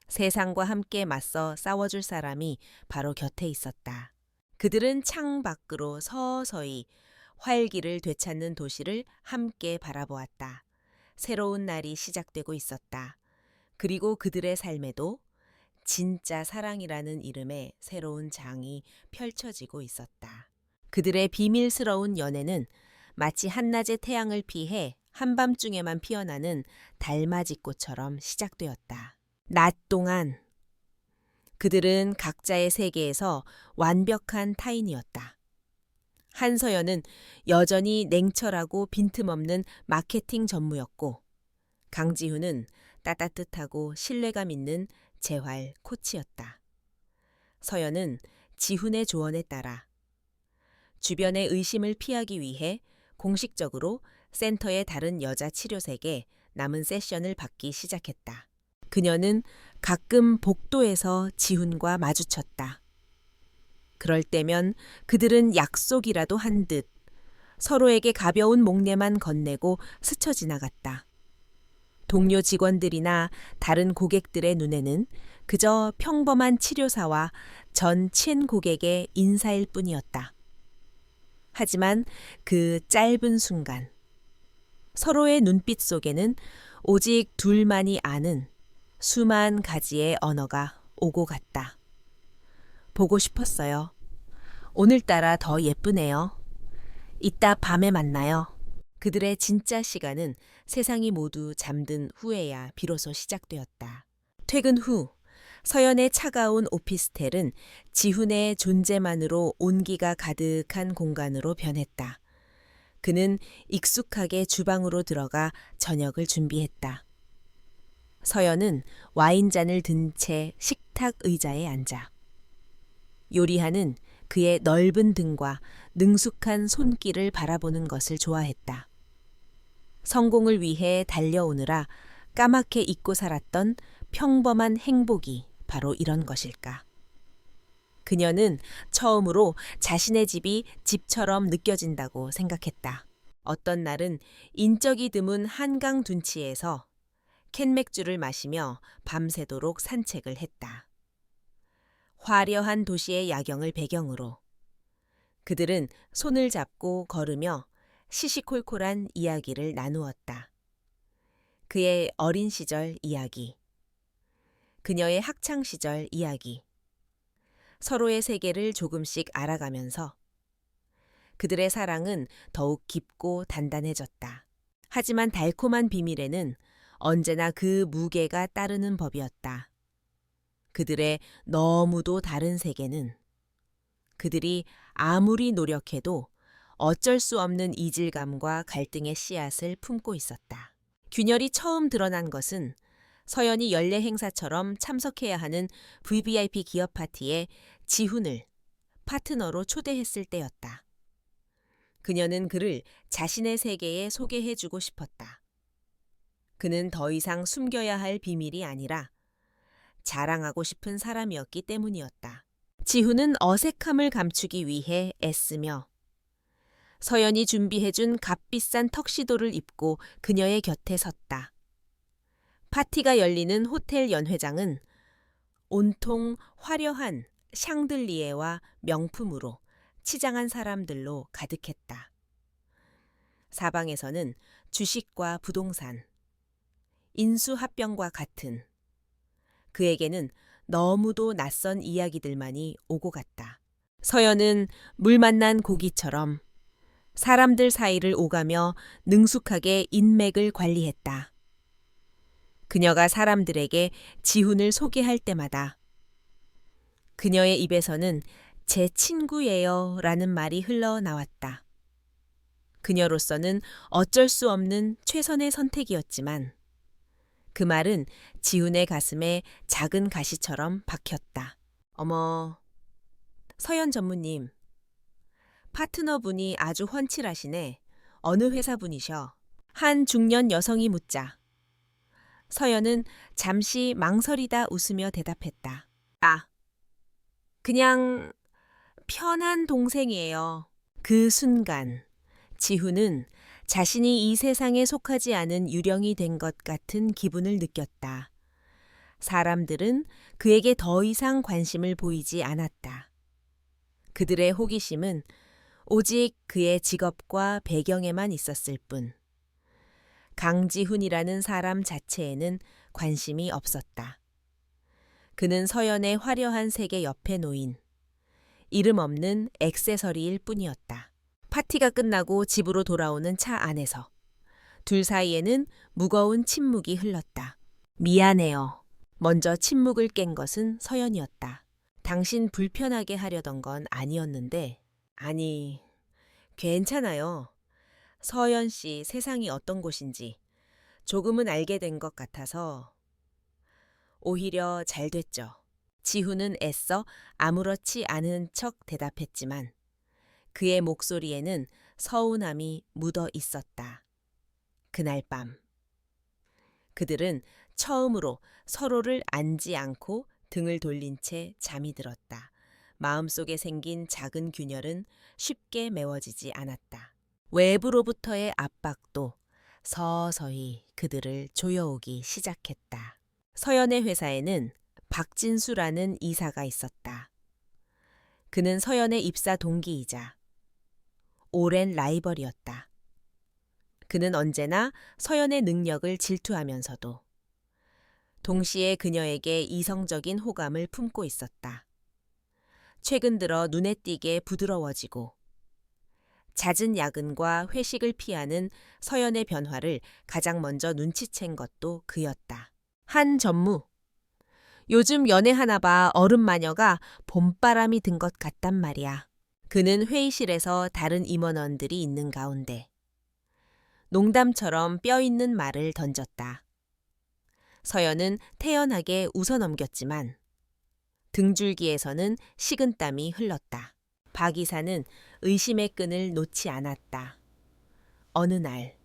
세상과 함께 맞서 싸워줄 사람이 바로 곁에 있었다. 그들은 창 밖으로 서서히 활기를 되찾는 도시를 함께 바라보았다. 새로운 날이 시작되고 있었다. 그리고 그들의 삶에도 진짜 사랑이라는 이름의 새로운 장이 펼쳐지고 있었다. 그들의 비밀스러운 연애는 마치 한낮의 태양을 피해 한밤중에만 피어나는 달맞이꽃처럼 시작되었다. 낮 동안 그들은 각자의 세계에서 완벽한 타인이었다. 한서연은 여전히 냉철하고 빈틈없는 마케팅 전무였고 강지훈은 따뜻하고 신뢰감 있는 재활 코치였다. 서연은 지훈의 조언에 따라 주변의 의심을 피하기 위해 공식적으로 센터의 다른 여자 치료색에 남은 세션을 받기 시작했다. 그녀는 가끔 복도에서 지훈과 마주쳤다. 그럴 때면 그들은 약속이라도 한 듯 서로에게 가벼운 목례만 건네고 스쳐 지나갔다. 동료 직원들이나 다른 고객들의 눈에는 그저 평범한 치료사와 전 친 고객의 인사일 뿐이었다. 하지만 그 짧은 순간 서로의 눈빛 속에는 오직 둘만이 아는 수만 가지의 언어가 오고 갔다. 보고 싶었어요. 오늘따라 더 예쁘네요. 이따 밤에 만나요. 그들의 진짜 시간은 세상이 모두 잠든 후에야 비로소 시작되었다. 퇴근 후 서연의 차가운 오피스텔은 지훈의 존재만으로 온기가 가득한 공간으로 변했다. 그는 익숙하게 주방으로 들어가 저녁을 준비했다. 서연은 와인잔을 든 채 식탁 의자에 앉아 요리하는 그의 넓은 등과 능숙한 손길을 바라보는 것을 좋아했다. 성공을 위해 달려오느라 까맣게 잊고 살았던 평범한 행복이 바로 이런 것일까. 그녀는 처음으로 자신의 집이 집처럼 느껴진다고 생각했다. 어떤 날은 인적이 드문 한강 둔치에서 캔맥주를 마시며 밤새도록 산책을 했다. 화려한 도시의 야경을 배경으로 그들은 손을 잡고 걸으며 시시콜콜한 이야기를 나누었다. 그의 어린 시절 이야기, 그녀의 학창 시절 이야기, 서로의 세계를 조금씩 알아가면서 그들의 사랑은 더욱 깊고 단단해졌다. 하지만 달콤한 비밀에는 언제나 그 무게가 따르는 법이었다. 그들의 너무도 다른 세계는 그들이 아무리 노력해도 어쩔 수 없는 이질감과 갈등의 씨앗을 품고 있었다. 균열이 처음 드러난 것은 서연이 연례 행사처럼 참석해야 하는 VVIP 기업 파티에 지훈을 파트너로 초대했을 때였다. 그녀는 그를 자신의 세계에 소개해주고 싶었다. 그는 더 이상 숨겨야 할 비밀이 아니라 자랑하고 싶은 사람이었기 때문이었다. 지훈은 어색함을 감추기 위해 애쓰며 서연이 준비해준 값비싼 턱시도를 입고 그녀의 곁에 섰다. 파티가 열리는 호텔 연회장은 온통 화려한 샹들리에와 명품으로 치장한 사람들로 가득했다. 사방에서는 주식과 부동산, 인수합병과 같은 그에게는 너무도 낯선 이야기들만이 오고 갔다. 서연은 물 만난 고기처럼 사람들 사이를 오가며 능숙하게 인맥을 관리했다. 그녀가 사람들에게 지훈을 소개할 때마다 그녀의 입에서는 제 친구예요 라는 말이 흘러나왔다. 그녀로서는 어쩔 수 없는 최선의 선택이었지만 그 말은 지훈의 가슴에 작은 가시처럼 박혔다. 어머, 서연 전무님, 파트너분이 아주 훤칠하시네. 어느 회사분이셔? 한 중년 여성이 묻자 서연은 잠시 망설이다 웃으며 대답했다. 그냥 편한 동생이에요. 그 순간 지훈은 자신이 이 세상에 속하지 않은 유령이 된 것 같은 기분을 느꼈다. 사람들은 그에게 더 이상 관심을 보이지 않았다. 그들의 호기심은 오직 그의 직업과 배경에만 있었을 뿐. 강지훈이라는 사람 자체에는 관심이 없었다. 그는 서연의 화려한 세계 옆에 놓인 이름 없는 액세서리일 뿐이었다. 파티가 끝나고 집으로 돌아오는 차 안에서 둘 사이에는 무거운 침묵이 흘렀다. 미안해요. 먼저 침묵을 깬 것은 서연이었다. 당신 불편하게 하려던 건 아니었는데. 아니, 괜찮아요. 서연 씨 세상이 어떤 곳인지 조금은 알게 된 것 같아서 오히려 잘 됐죠. 지훈은 애써 아무렇지 않은 척 대답했지만 그의 목소리에는 서운함이 묻어 있었다. 그날 밤 그들은 처음으로 서로를 안지 않고 등을 돌린 채 잠이 들었다. 마음속에 생긴 작은 균열은 쉽게 메워지지 않았다. 외부로부터의 압박도 서서히 그들을 조여오기 시작했다. 서연의 회사에는 박진수라는 이사가 있었다. 그는 서연의 입사 동기이자 오랜 라이벌이었다. 그는 언제나 서연의 능력을 질투하면서도 동시에 그녀에게 이성적인 호감을 품고 있었다. 최근 들어 눈에 띄게 부드러워지고 잦은 야근과 회식을 피하는 서연의 변화를 가장 먼저 눈치챈 것도 그였다. 한 전무, 요즘 연애하나 봐. 어른 마녀가 봄바람이 든 것 같단 말이야. 그는 회의실에서 다른 임원원들이 있는 가운데 농담처럼 뼈 있는 말을 던졌다. 서연은 태연하게 웃어넘겼지만 등줄기에서는 식은땀이 흘렀다. 박 이사는 의심의 끈을 놓지 않았다. 어느 날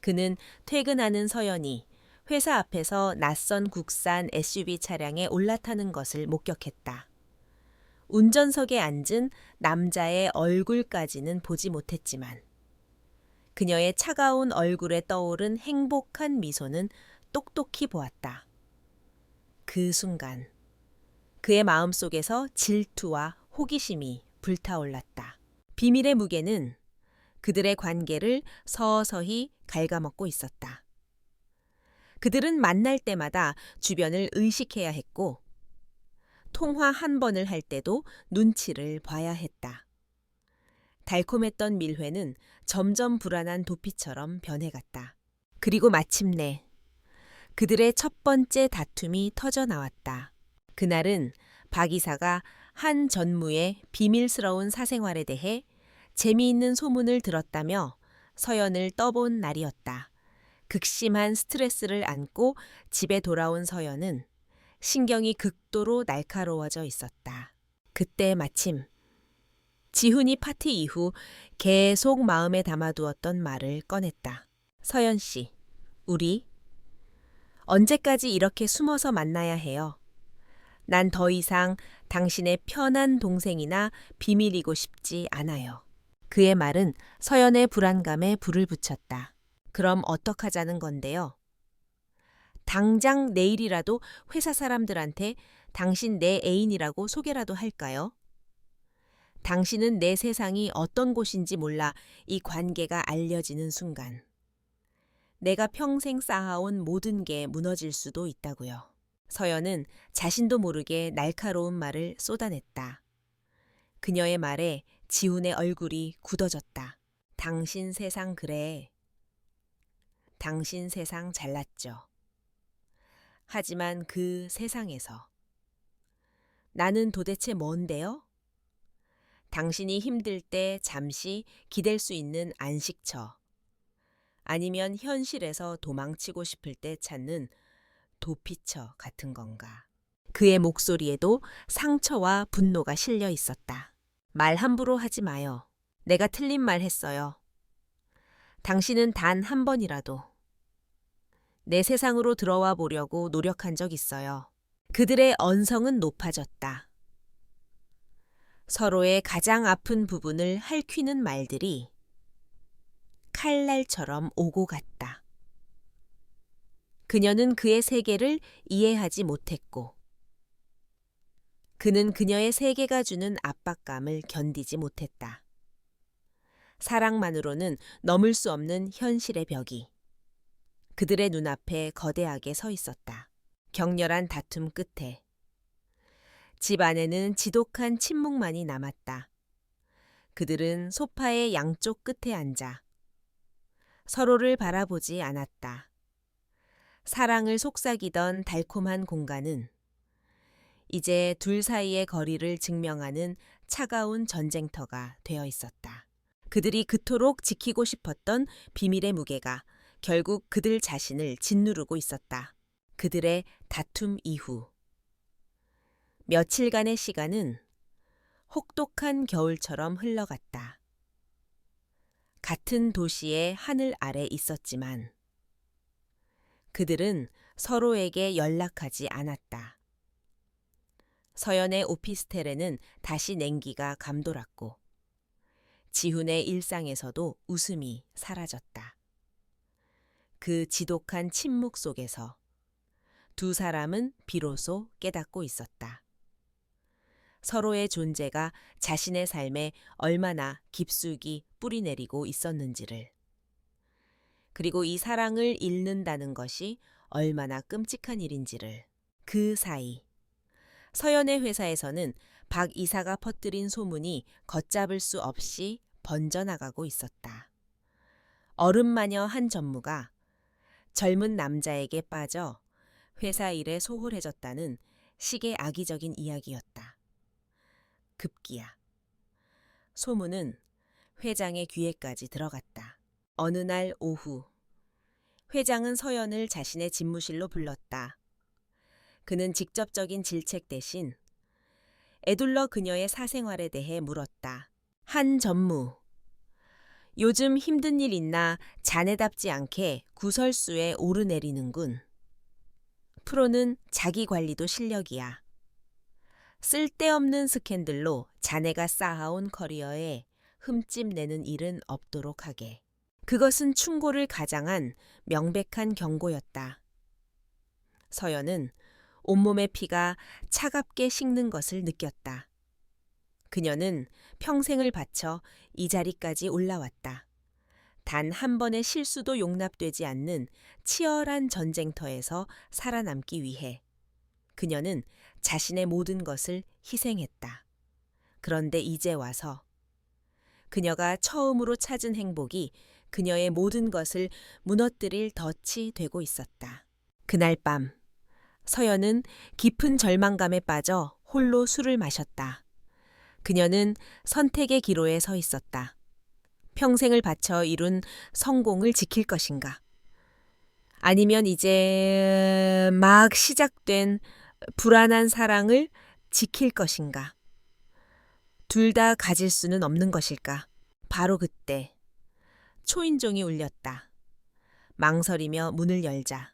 그는 퇴근하는 서연이 회사 앞에서 낯선 국산 SUV 차량에 올라타는 것을 목격했다. 운전석에 앉은 남자의 얼굴까지는 보지 못했지만 그녀의 차가운 얼굴에 떠오른 행복한 미소는 똑똑히 보았다. 그 순간 그의 마음속에서 질투와 호기심이 불타올랐다. 비밀의 무게는 그들의 관계를 서서히 갉아먹고 있었다. 그들은 만날 때마다 주변을 의식해야 했고 통화 한 번을 할 때도 눈치를 봐야 했다. 달콤했던 밀회는 점점 불안한 도피처럼 변해갔다. 그리고 마침내 그들의 첫 번째 다툼이 터져 나왔다. 그날은 박 이사가 한 전무의 비밀스러운 사생활에 대해 재미있는 소문을 들었다며 서연을 떠본 날이었다. 극심한 스트레스를 안고 집에 돌아온 서연은 신경이 극도로 날카로워져 있었다. 그때 마침 지훈이 파티 이후 계속 마음에 담아두었던 말을 꺼냈다. 서연 씨, 우리 언제까지 이렇게 숨어서 만나야 해요? 난 더 이상 당신의 편한 동생이나 비밀이고 싶지 않아요. 그의 말은 서연의 불안감에 불을 붙였다. 그럼 어떡하자는 건데요? 당장 내일이라도 회사 사람들한테 당신 내 애인이라고 소개라도 할까요? 당신은 내 세상이 어떤 곳인지 몰라 이 관계가 알려지는 순간 내가 평생 쌓아온 모든 게 무너질 수도 있다고요. 서연은 자신도 모르게 날카로운 말을 쏟아냈다. 그녀의 말에 지훈의 얼굴이 굳어졌다. 당신 세상 그래. 당신 세상 잘났죠. 하지만 그 세상에서 나는 도대체 뭔데요? 당신이 힘들 때 잠시 기댈 수 있는 안식처, 아니면 현실에서 도망치고 싶을 때 찾는 도피처 같은 건가? 그의 목소리에도 상처와 분노가 실려 있었다. 말 함부로 하지 마요. 내가 틀린 말 했어요. 당신은 단 한 번이라도 내 세상으로 들어와 보려고 노력한 적 있어요. 그들의 언성은 높아졌다. 서로의 가장 아픈 부분을 핥히는 말들이 칼날처럼 오고 갔다. 그녀는 그의 세계를 이해하지 못했고, 그는 그녀의 세계가 주는 압박감을 견디지 못했다. 사랑만으로는 넘을 수 없는 현실의 벽이 그들의 눈앞에 거대하게 서 있었다. 격렬한 다툼 끝에 집 안에는 지독한 침묵만이 남았다. 그들은 소파의 양쪽 끝에 앉아 서로를 바라보지 않았다. 사랑을 속삭이던 달콤한 공간은 이제 둘 사이의 거리를 증명하는 차가운 전쟁터가 되어 있었다. 그들이 그토록 지키고 싶었던 비밀의 무게가 결국 그들 자신을 짓누르고 있었다. 그들의 다툼 이후 며칠간의 시간은 혹독한 겨울처럼 흘러갔다. 같은 도시의 하늘 아래 있었지만 그들은 서로에게 연락하지 않았다. 서연의 오피스텔에는 다시 냉기가 감돌았고 지훈의 일상에서도 웃음이 사라졌다. 그 지독한 침묵 속에서 두 사람은 비로소 깨닫고 있었다. 서로의 존재가 자신의 삶에 얼마나 깊숙이 뿌리내리고 있었는지를, 그리고 이 사랑을 잃는다는 것이 얼마나 끔찍한 일인지를. 그 사이 서연의 회사에서는 박 이사가 퍼뜨린 소문이 걷잡을 수 없이 번져나가고 있었다. 얼음마녀 한 전무가 젊은 남자에게 빠져 회사 일에 소홀해졌다는 식의 악의적인 이야기였다. 급기야 소문은 회장의 귀에까지 들어갔다. 어느 날 오후 회장은 서연을 자신의 집무실로 불렀다. 그는 직접적인 질책 대신 에둘러 그녀의 사생활에 대해 물었다. 한 전무, 요즘 힘든 일 있나 자네답지 않게 구설수에 오르내리는군. 프로는 자기 관리도 실력이야. 쓸데없는 스캔들로 자네가 쌓아온 커리어에 흠집 내는 일은 없도록 하게. 그것은 충고를 가장한 명백한 경고였다. 서연은 온몸의 피가 차갑게 식는 것을 느꼈다. 그녀는 평생을 바쳐 이 자리까지 올라왔다. 단 한 번의 실수도 용납되지 않는 치열한 전쟁터에서 살아남기 위해 그녀는 자신의 모든 것을 희생했다. 그런데 이제 와서 그녀가 처음으로 찾은 행복이 그녀의 모든 것을 무너뜨릴 덫이 되고 있었다. 그날 밤 서연은 깊은 절망감에 빠져 홀로 술을 마셨다. 그녀는 선택의 기로에 서 있었다. 평생을 바쳐 이룬 성공을 지킬 것인가? 아니면 이제 막 시작된 불안한 사랑을 지킬 것인가? 둘 다 가질 수는 없는 것일까? 바로 그때 초인종이 울렸다. 망설이며 문을 열자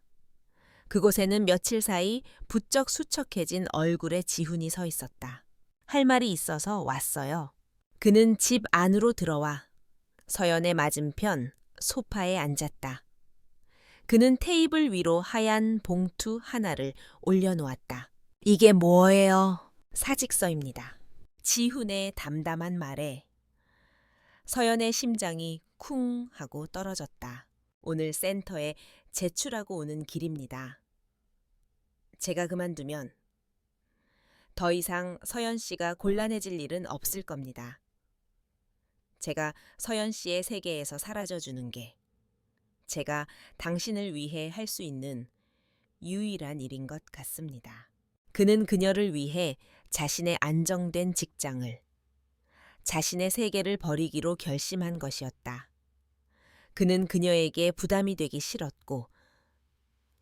그곳에는 며칠 사이 부쩍 수척해진 얼굴의 지훈이 서 있었다. 할 말이 있어서 왔어요. 그는 집 안으로 들어와 서연의 맞은편 소파에 앉았다. 그는 테이블 위로 하얀 봉투 하나를 올려놓았다. 이게 뭐예요? 사직서입니다. 지훈의 담담한 말에 서연의 심장이 쿵 하고 떨어졌다. 오늘 센터에 제출하고 오는 길입니다. 제가 그만두면 더 이상 서연 씨가 곤란해질 일은 없을 겁니다. 제가 서연 씨의 세계에서 사라져주는 게 제가 당신을 위해 할 수 있는 유일한 일인 것 같습니다. 그는 그녀를 위해 자신의 안정된 직장을, 자신의 세계를 버리기로 결심한 것이었다. 그는 그녀에게 부담이 되기 싫었고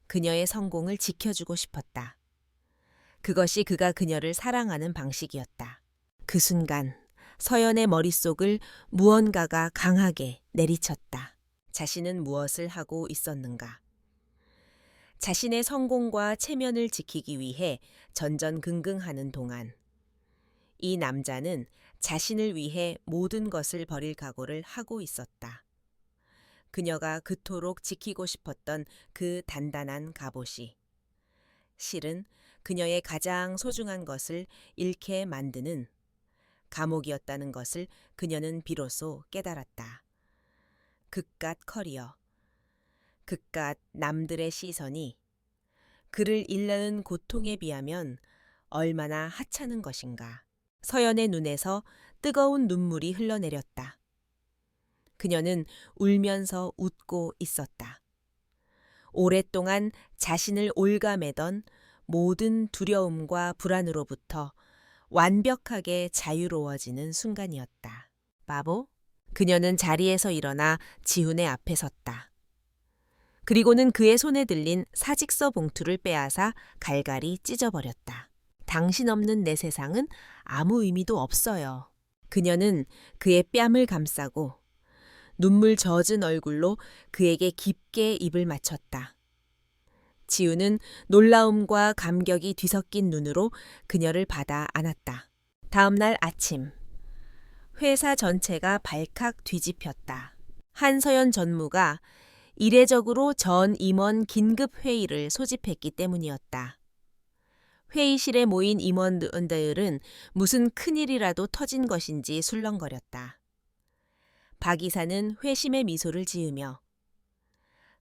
그녀의 성공을 지켜주고 싶었다. 그것이 그가 그녀를 사랑하는 방식이었다. 그 순간 서연의 머릿속을 무언가가 강하게 내리쳤다. 자신은 무엇을 하고 있었는가? 자신의 성공과 체면을 지키기 위해 전전긍긍하는 동안 이 남자는 자신을 위해 모든 것을 버릴 각오를 하고 있었다. 그녀가 그토록 지키고 싶었던 그 단단한 갑옷이 실은 그녀의 가장 소중한 것을 잃게 만드는 감옥이었다는 것을 그녀는 비로소 깨달았다. 그깟 커리어, 그깟 남들의 시선이 그를 잃는 고통에 비하면 얼마나 하찮은 것인가. 서연의 눈에서 뜨거운 눈물이 흘러내렸다. 그녀는 울면서 웃고 있었다. 오랫동안 자신을 옭아매던 모든 두려움과 불안으로부터 완벽하게 자유로워지는 순간이었다. 바보? 그녀는 자리에서 일어나 지훈의 앞에 섰다. 그리고는 그의 손에 들린 사직서 봉투를 빼앗아 갈갈이 찢어버렸다. 당신 없는 내 세상은 아무 의미도 없어요. 그녀는 그의 뺨을 감싸고 눈물 젖은 얼굴로 그에게 깊게 입을 맞췄다. 지우는 놀라움과 감격이 뒤섞인 눈으로 그녀를 받아 안았다. 다음 날 아침, 회사 전체가 발칵 뒤집혔다. 한서연 전무가 이례적으로 전 임원 긴급 회의를 소집했기 때문이었다. 회의실에 모인 임원들은 무슨 큰일이라도 터진 것인지 술렁거렸다. 박 이사는 회심의 미소를 지으며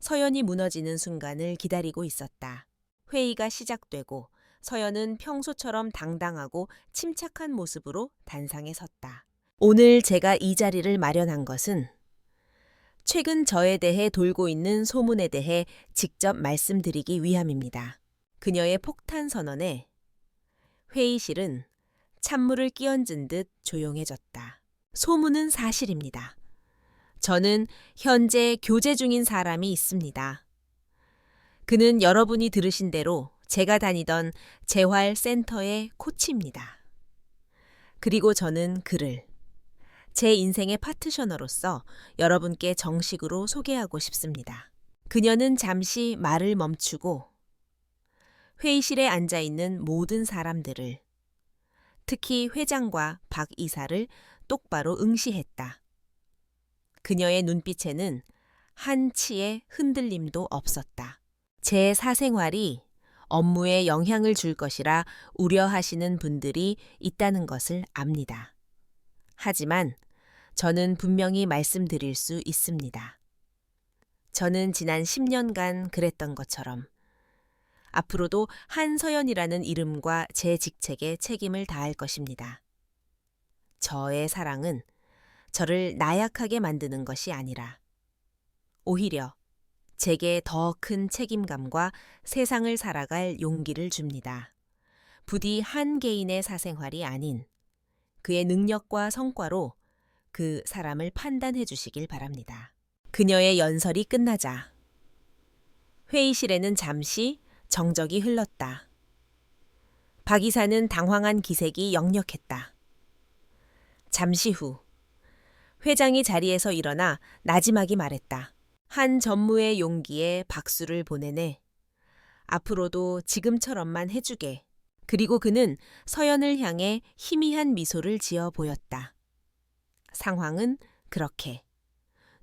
서연이 무너지는 순간을 기다리고 있었다. 회의가 시작되고 서연은 평소처럼 당당하고 침착한 모습으로 단상에 섰다. 오늘 제가 이 자리를 마련한 것은 최근 저에 대해 돌고 있는 소문에 대해 직접 말씀드리기 위함입니다. 그녀의 폭탄 선언에 회의실은 찬물을 끼얹은 듯 조용해졌다. 소문은 사실입니다. 저는 현재 교제 중인 사람이 있습니다. 그는 여러분이 들으신 대로 제가 다니던 재활센터의 코치입니다. 그리고 저는 그를 제 인생의 파트너로서 여러분께 정식으로 소개하고 싶습니다. 그녀는 잠시 말을 멈추고 회의실에 앉아있는 모든 사람들을, 특히 회장과 박 이사를 똑바로 응시했다. 그녀의 눈빛에는 한치의 흔들림도 없었다. 제 사생활이 업무에 영향을 줄 것이라 우려하시는 분들이 있다는 것을 압니다. 하지만 저는 분명히 말씀드릴 수 있습니다. 저는 지난 10년간 그랬던 것처럼 앞으로도 한서연이라는 이름과 제 직책에 책임을 다할 것입니다. 저의 사랑은 저를 나약하게 만드는 것이 아니라 오히려 제게 더 큰 책임감과 세상을 살아갈 용기를 줍니다. 부디 한 개인의 사생활이 아닌 그의 능력과 성과로 그 사람을 판단해 주시길 바랍니다. 그녀의 연설이 끝나자 회의실에는 잠시 정적이 흘렀다. 박 이사는 당황한 기색이 역력했다. 잠시 후 회장이 자리에서 일어나 나지막이 말했다. 한 전무의 용기에 박수를 보내네. 앞으로도 지금처럼만 해주게. 그리고 그는 서연을 향해 희미한 미소를 지어 보였다. 상황은 그렇게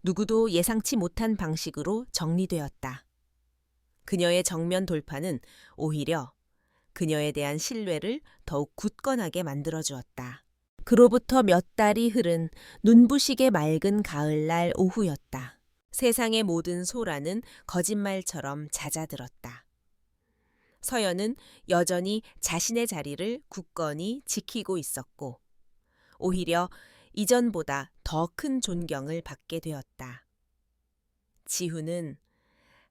누구도 예상치 못한 방식으로 정리되었다. 그녀의 정면 돌파는 오히려 그녀에 대한 신뢰를 더욱 굳건하게 만들어주었다. 그로부터 몇 달이 흐른 눈부시게 맑은 가을날 오후였다. 세상의 모든 소란은 거짓말처럼 잦아들었다. 서연은 여전히 자신의 자리를 굳건히 지키고 있었고, 오히려 이전보다 더 큰 존경을 받게 되었다. 지훈은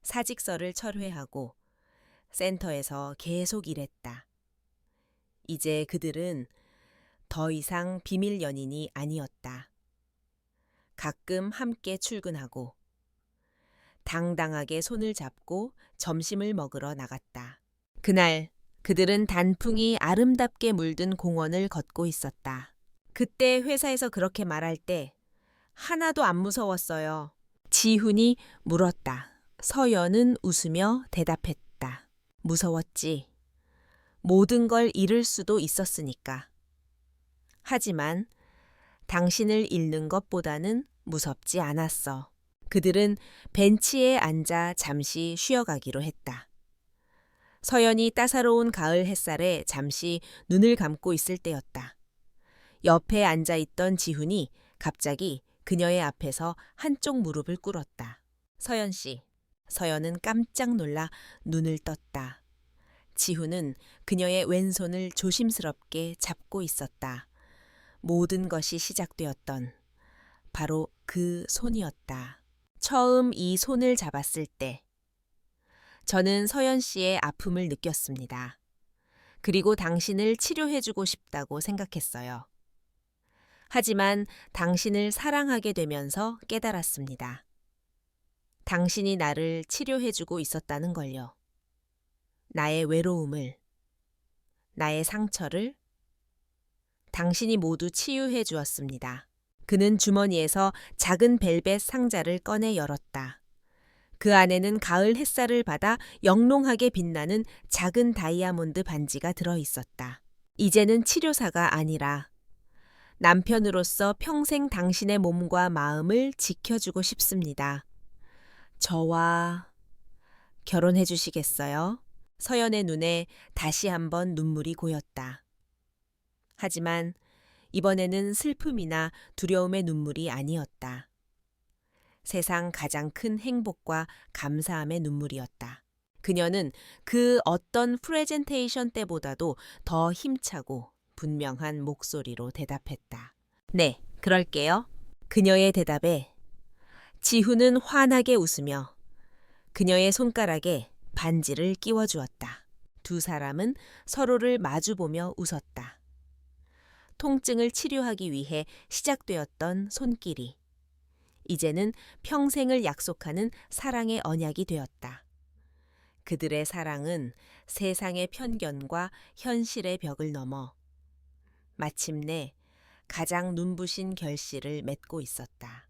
사직서를 철회하고 센터에서 계속 일했다. 이제 그들은 더 이상 비밀 연인이 아니었다. 가끔 함께 출근하고 당당하게 손을 잡고 점심을 먹으러 나갔다. 그날 그들은 단풍이 아름답게 물든 공원을 걷고 있었다. 그때 회사에서 그렇게 말할 때 하나도 안 무서웠어요. 지훈이 물었다. 서연은 웃으며 대답했다. 무서웠지. 모든 걸 잃을 수도 있었으니까. 하지만 당신을 잃는 것보다는 무섭지 않았어. 그들은 벤치에 앉아 잠시 쉬어가기로 했다. 서연이 따사로운 가을 햇살에 잠시 눈을 감고 있을 때였다. 옆에 앉아있던 지훈이 갑자기 그녀의 앞에서 한쪽 무릎을 꿇었다. 서연 씨. 서연은 깜짝 놀라 눈을 떴다. 지훈은 그녀의 왼손을 조심스럽게 잡고 있었다. 모든 것이 시작되었던 바로 그 손이었다. 처음 이 손을 잡았을 때 저는 서연 씨의 아픔을 느꼈습니다. 그리고 당신을 치료해주고 싶다고 생각했어요. 하지만 당신을 사랑하게 되면서 깨달았습니다. 당신이 나를 치료해주고 있었다는 걸요. 나의 외로움을, 나의 상처를 당신이 모두 치유해 주었습니다. 그는 주머니에서 작은 벨벳 상자를 꺼내 열었다. 그 안에는 가을 햇살을 받아 영롱하게 빛나는 작은 다이아몬드 반지가 들어 있었다. 이제는 치료사가 아니라 남편으로서 평생 당신의 몸과 마음을 지켜주고 싶습니다. 저와 결혼해 주시겠어요? 서연의 눈에 다시 한번 눈물이 고였다. 하지만 이번에는 슬픔이나 두려움의 눈물이 아니었다. 세상 가장 큰 행복과 감사함의 눈물이었다. 그녀는 그 어떤 프레젠테이션 때보다도 더 힘차고 분명한 목소리로 대답했다. 네, 그럴게요. 그녀의 대답에 지훈은 환하게 웃으며 그녀의 손가락에 반지를 끼워주었다. 두 사람은 서로를 마주보며 웃었다. 통증을 치료하기 위해 시작되었던 손길이 이제는 평생을 약속하는 사랑의 언약이 되었다. 그들의 사랑은 세상의 편견과 현실의 벽을 넘어 마침내 가장 눈부신 결실을 맺고 있었다.